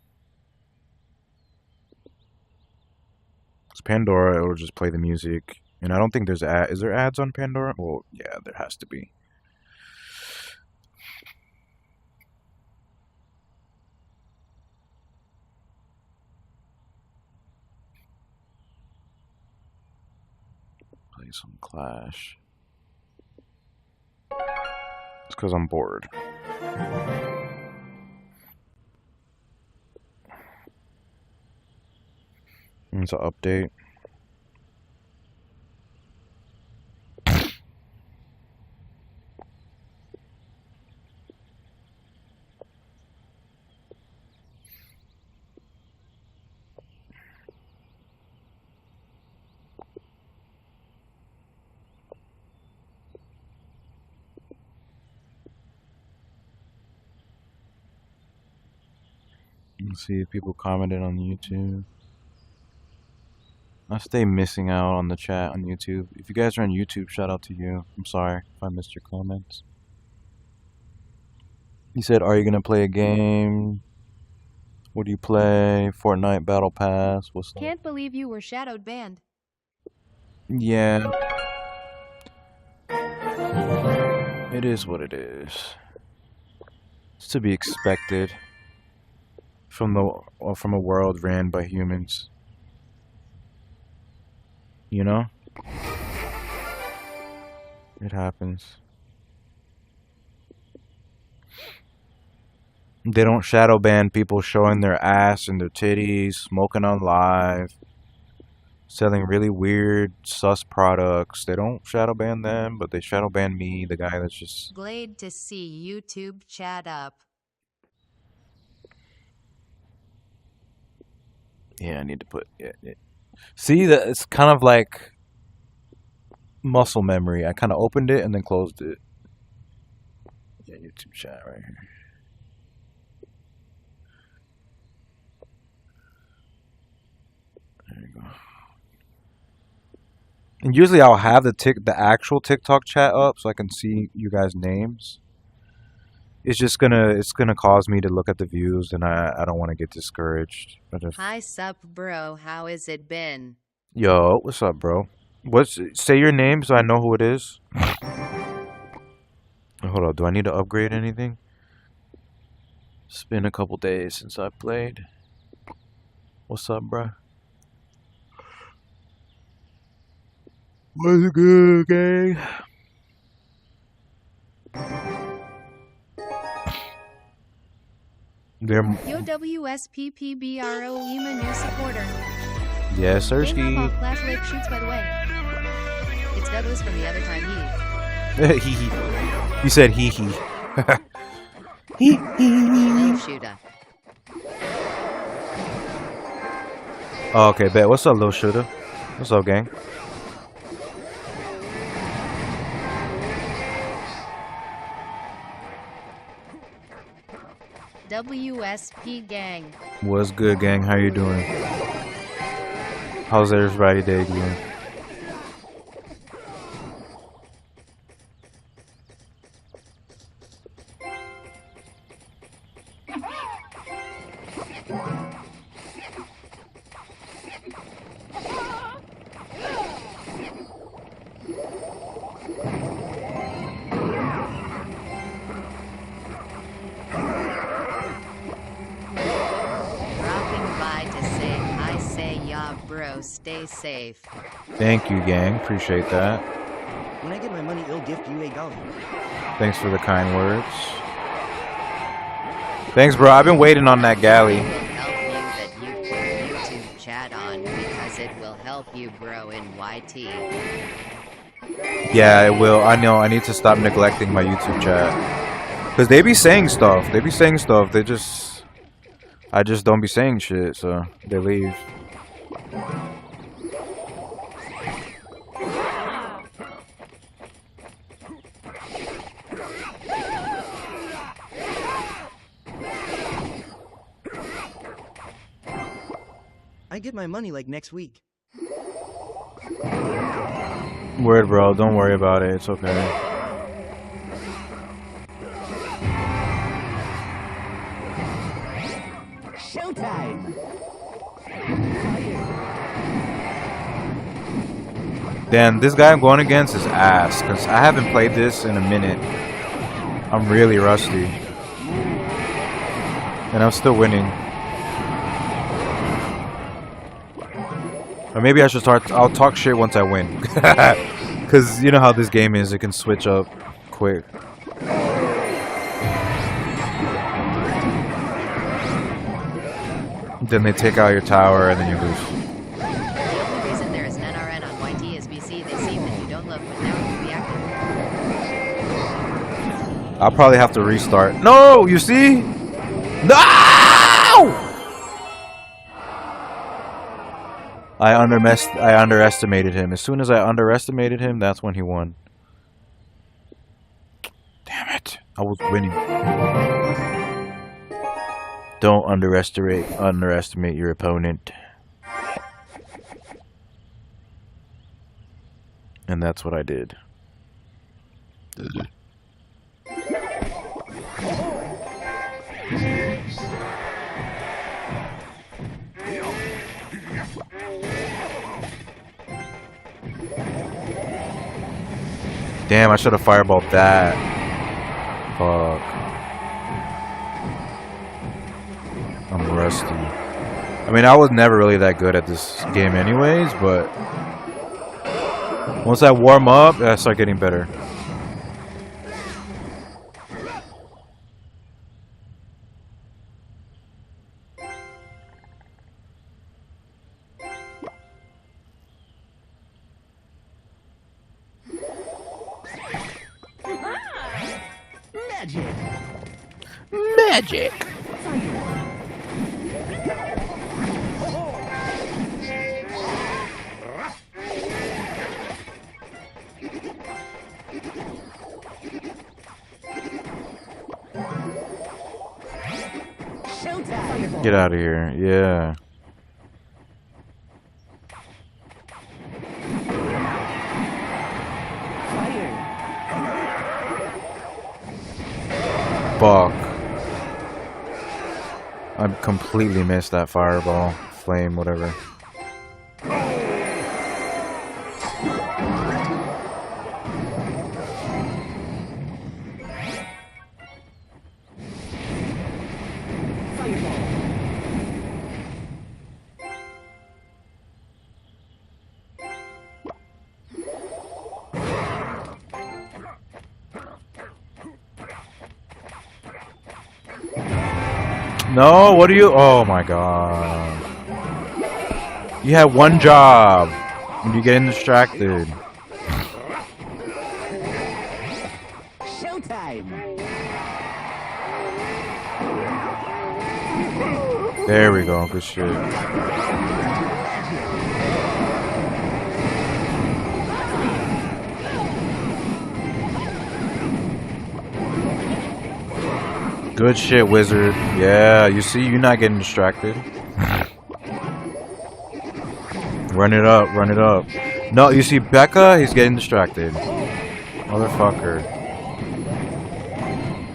S1: It's Pandora, it'll just play the music. And I don't think there's is there ads on Pandora? Well, yeah, there has to be. Play some Clash. It's because I'm bored. It's an update. Let's see if people commented on YouTube. I stay missing out on the chat on YouTube. If you guys are on YouTube, shout out to you. I'm sorry if I missed your comments. He said, are you going to play a game? What do you play? Fortnite Battle Pass? What's that?
S15: Can't believe you were shadowed banned.
S1: Yeah. It is what it is. It's to be expected from a world ran by humans. You know? It happens. They don't shadow ban people showing their ass and their titties, smoking on live, selling really weird sus products. They don't shadow ban them, but they shadow ban me, the guy that's just...
S8: Glad to see YouTube chat up.
S1: Yeah, I need to put... Yeah. See, that it's kind of like muscle memory. I kind of opened it and then closed it. Yeah, YouTube chat right here. There you go. And usually I'll have the actual TikTok chat up so I can see you guys' names. It's just gonna cause me to look at the views, and I don't want to get discouraged.
S8: Hi, sup, bro. How has it been?
S1: Yo, what's up, bro? Say your name so I know who it is. Hold on, do I need to upgrade anything? It's been a couple days since I played. What's up, bro? What's good, gang?
S15: Yo WSPPBRO Lima new supporter.
S1: Yes, Sirski.
S15: Game off Flash Lake shoots, by the way. It's Douglas from the other time
S1: Hee hee. You said hee hee. Hee hee.
S8: Shooter.
S1: Oh, okay, bet. What's up, little shooter? What's up, gang?
S8: WSP gang.
S1: What's good, gang? How you doing? How's everybody day going?
S8: Stay safe.
S1: Thank you, gang. Appreciate that.
S12: When I get my money, I'll gift you $8.
S1: Thanks for the kind words. Thanks, bro. I've been waiting on that galley.
S8: It will help you that you put YouTube chat on because it will help you grow in YT.
S1: Yeah, it will. I know. I need to stop neglecting my YouTube chat. Because they be saying stuff. They be saying stuff. I just don't be saying shit, so they leave.
S12: I get my money like next week.
S1: Word, bro. Don't worry about it. It's okay.
S17: Showtime!
S1: Damn, this guy I'm going against is ass. Because I haven't played this in a minute. I'm really rusty. And I'm still winning. Or maybe I should start. I'll talk shit once I win. Because you know how this game is. It can switch up quick. Then they take out your tower and then you lose.
S8: The only reason there is an NRN on YT is BC. They see that you don't look, but now you reactive.
S1: I'll probably have to restart. No! You see? No! I underestimated him. As soon as I underestimated him, that's when he won. Damn it. I was winning. Don't underestimate your opponent. And that's what I did. Damn, I should have fireballed that. Fuck. I'm rusty. I mean, I was never really that good at this game anyways, but once I warm up, I start getting better.
S17: Magic.
S1: Magic. Get out of here. Yeah. Fuck. I completely missed that fireball. Flame, whatever. No, what are you? Oh my god. You had one job and you're getting distracted.
S17: Showtime.
S1: There we go. Good shit. Good shit, wizard. Yeah, you see, you're not getting distracted. Run it up, run it up. No, you see Becca, he's getting distracted. Motherfucker.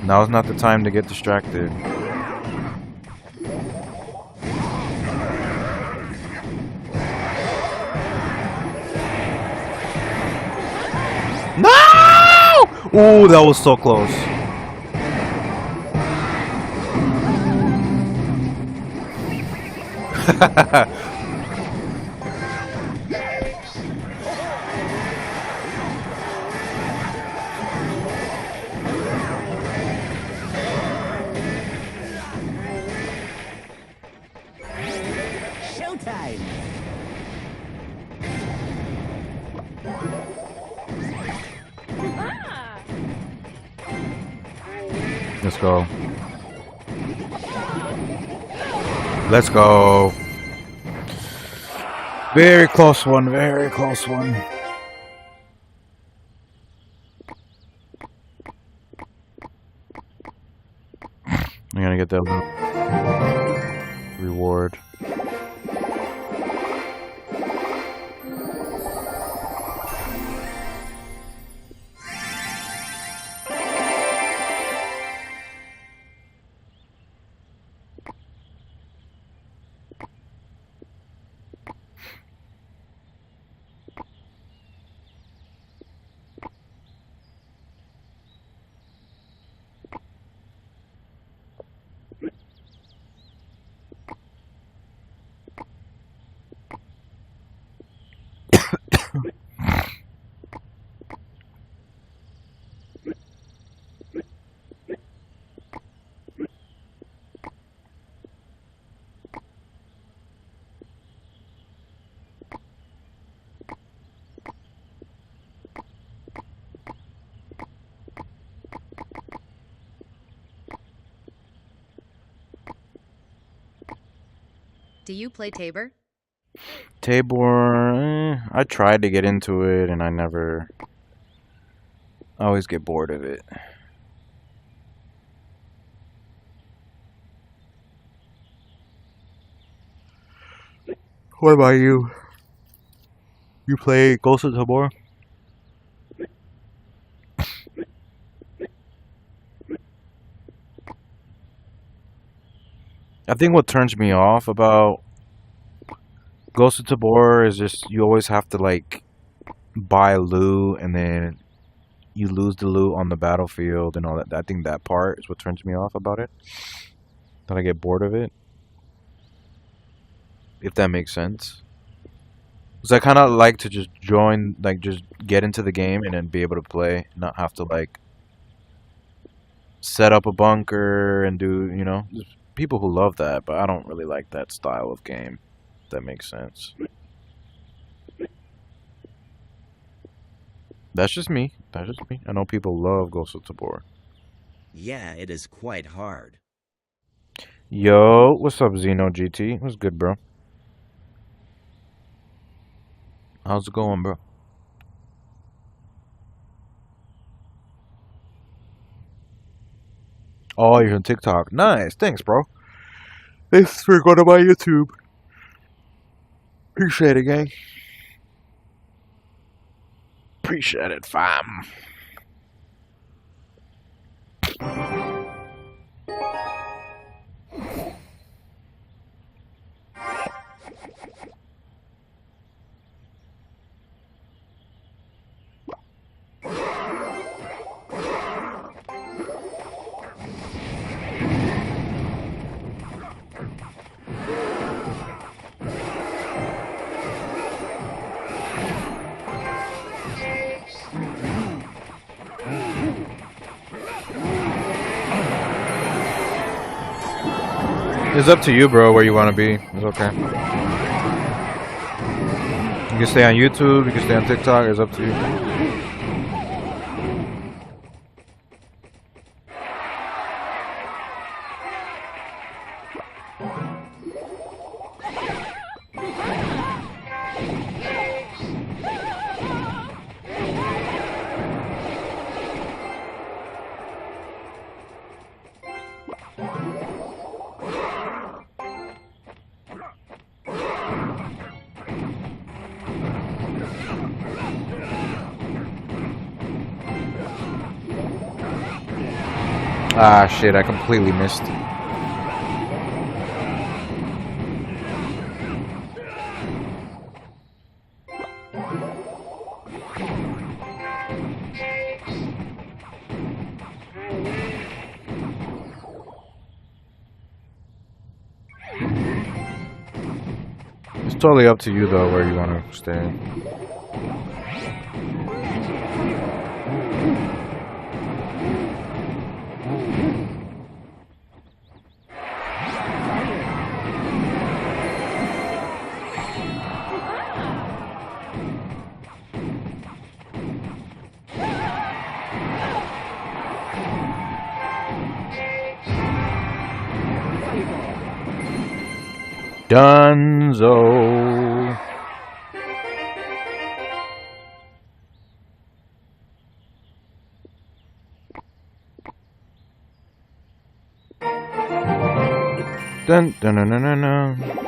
S1: Now's not the time to get distracted. No! Ooh, that was so close.
S17: Showtime.
S1: Let's go. Let's go. Very close one, very close one. I'm gonna get that reward.
S15: Do you play Tabor?
S1: Tabor, I tried to get into it and I always get bored of it. What about you? You play Ghost of Tabor? I think what turns me off about Ghost of Tabor is just you always have to like buy loot and then you lose the loot on the battlefield and all that. I think that part is what turns me off about it. That I get bored of it. If that makes sense. Because I kind of like to just join, like just get into the game and then be able to play. Not have to like set up a bunker and do, you know. There's people who love that, but I don't really like that style of game. If that makes sense. That's just me. That's just me. I know people love Ghost of Tabor.
S12: Yeah, it is quite hard.
S1: Yo, what's up, Xeno GT? What's good, bro? How's it going, bro? Oh, you're on TikTok. Nice. Thanks, bro. Thanks for going to my YouTube. Appreciate it, gang. Appreciate it, fam. It's up to you, bro, where you want to be. It's okay. You can stay on YouTube, you can stay on TikTok, it's up to you. Ah, shit, I completely missed. It's totally up to you, though, where you want to stay. Dunzo. Dun dun dun dun dun dun.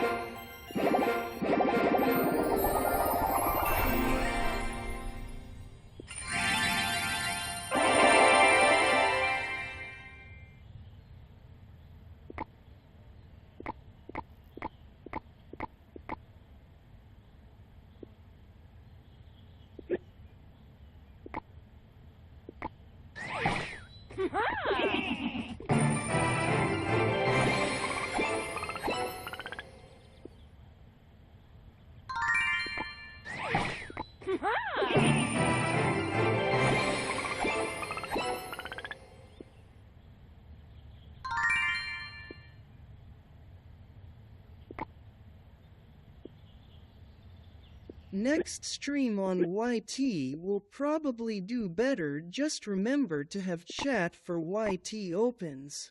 S16: Next stream on YT will probably do better. Just remember to have chat for YT opens.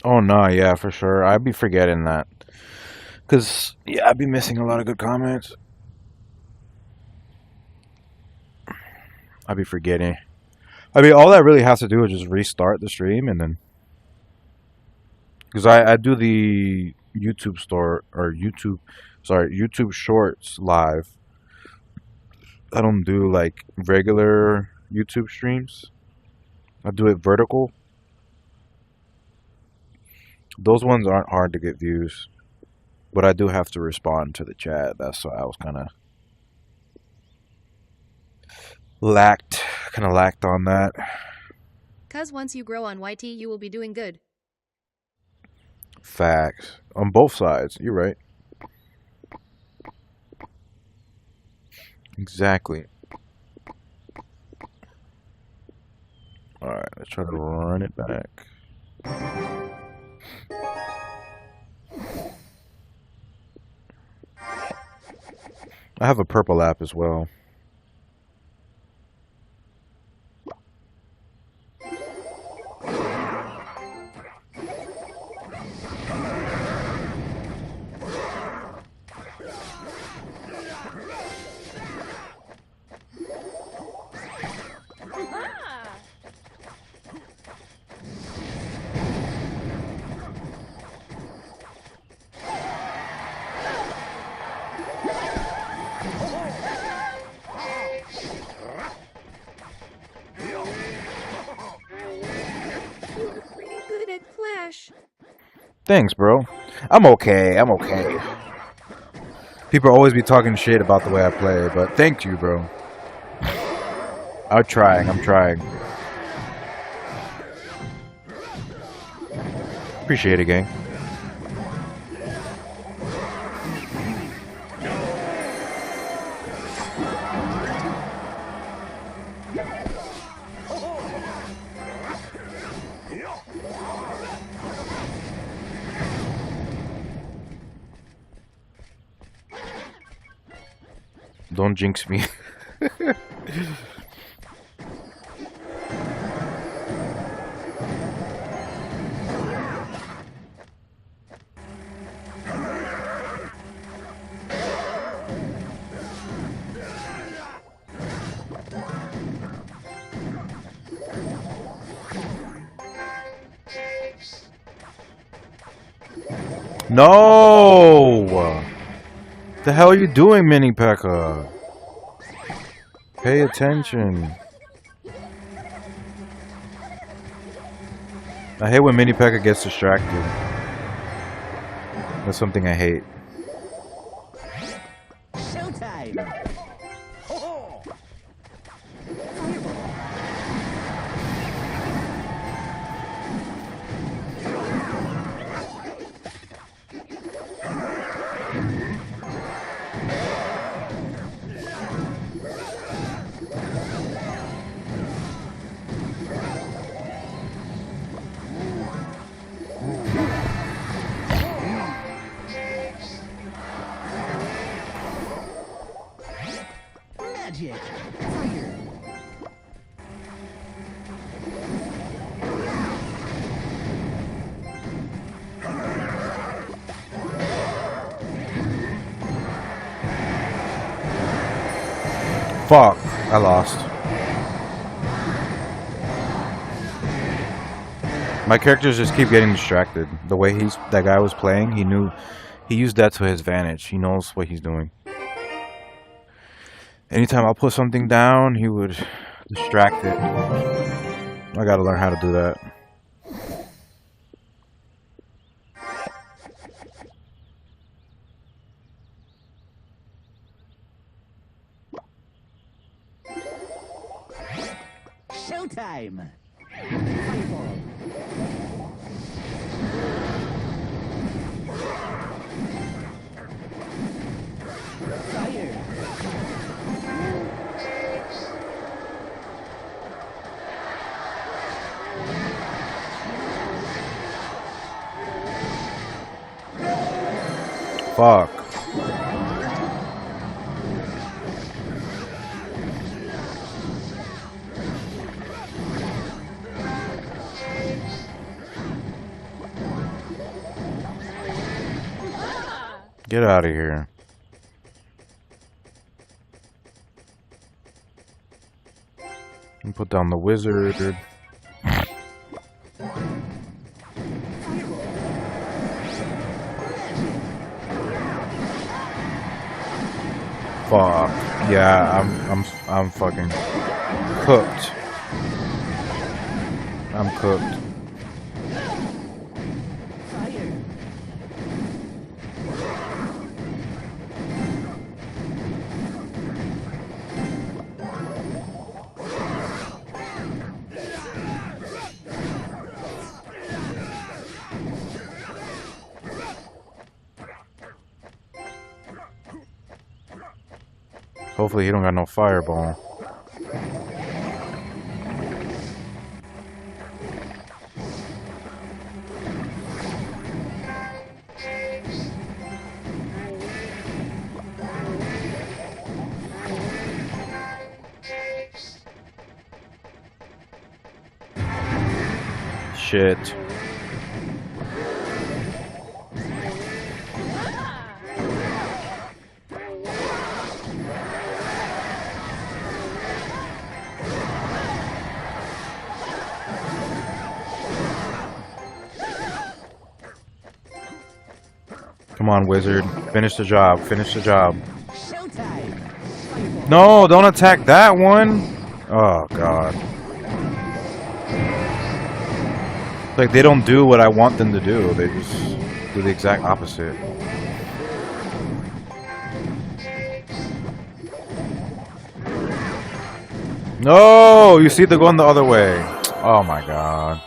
S1: Oh, no, yeah, for sure. I'd be forgetting that. Because, yeah, I'd be missing a lot of good comments. I'd be forgetting. I mean, all that really has to do is just restart the stream and then... Because I do the YouTube store or YouTube Shorts live. I don't do like regular YouTube streams. I do it vertical. Those ones aren't hard to get views, but I do have to respond to the chat. That's why I was kind of lacked on that.
S15: Cuz once you grow on YT, you will be doing good.
S1: Facts. On both sides. You're right. Exactly. Alright, let's try to run it back. I have a purple app as well. Thanks, bro. I'm okay. I'm okay. People always be talking shit about the way I play, but thank you, bro. I'm trying. Appreciate it, gang. Don't jinx me. No! The hell are you doing, Mini P.E.K.K.A? Pay attention. I hate when Mini P.E.K.K.A gets distracted. That's something I hate.
S17: Showtime! Magic! Fire!
S1: Fuck, I lost. My characters just keep getting distracted. The way that guy was playing, he used that to his advantage. He knows what he's doing. Anytime I'll put something down, he would distract it. I gotta learn how to do that.
S17: Showtime!
S1: Fuck. Get out of here. And put down the wizard. Fuck. Yeah, I'm fucking cooked. I'm cooked. Hopefully he don't got no fireball. Shit. Come on, wizard. Finish the job. Finish the job. No, don't attack that one. Oh, God. Like, they don't do what I want them to do. They just do the exact opposite. No! You see, they're going the other way. Oh, my God.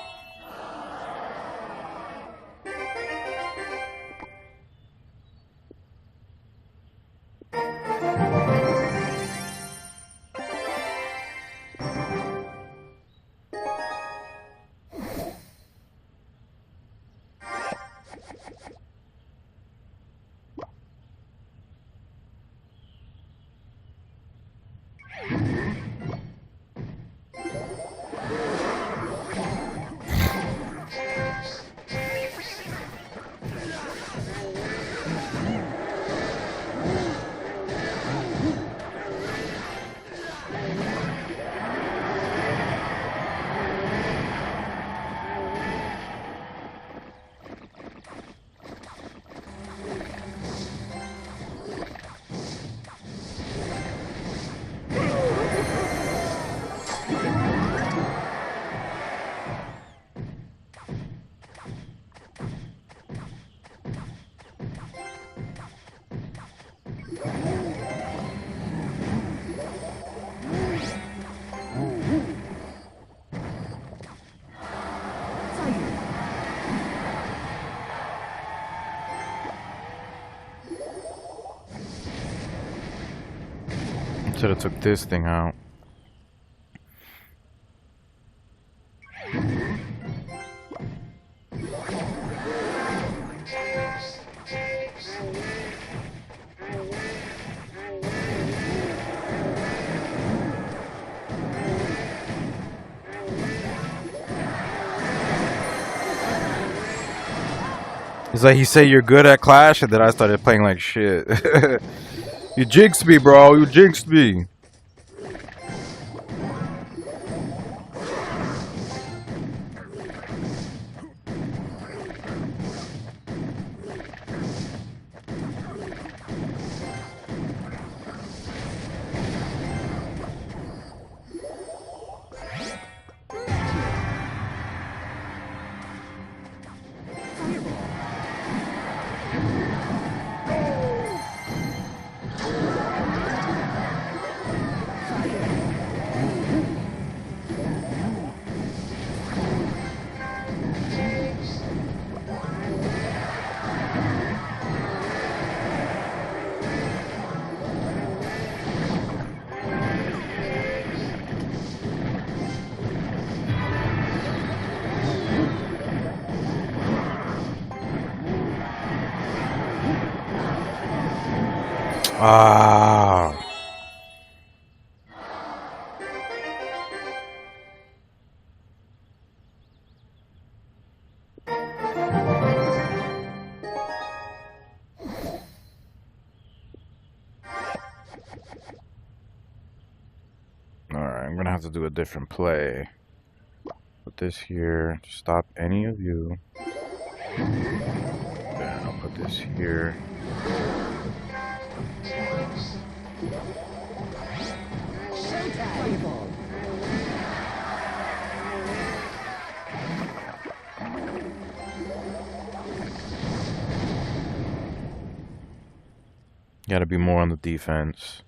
S1: Should have took this thing out. It's like he said you're good at Clash, and then I started playing like shit. You jinxed me, bro. You jinxed me. Ah. Alright, I'm gonna have to do a different play. Put this here to stop any of you. Then I'll put this here.
S17: Showtime!
S1: Gotta be more on the defense.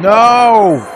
S1: No!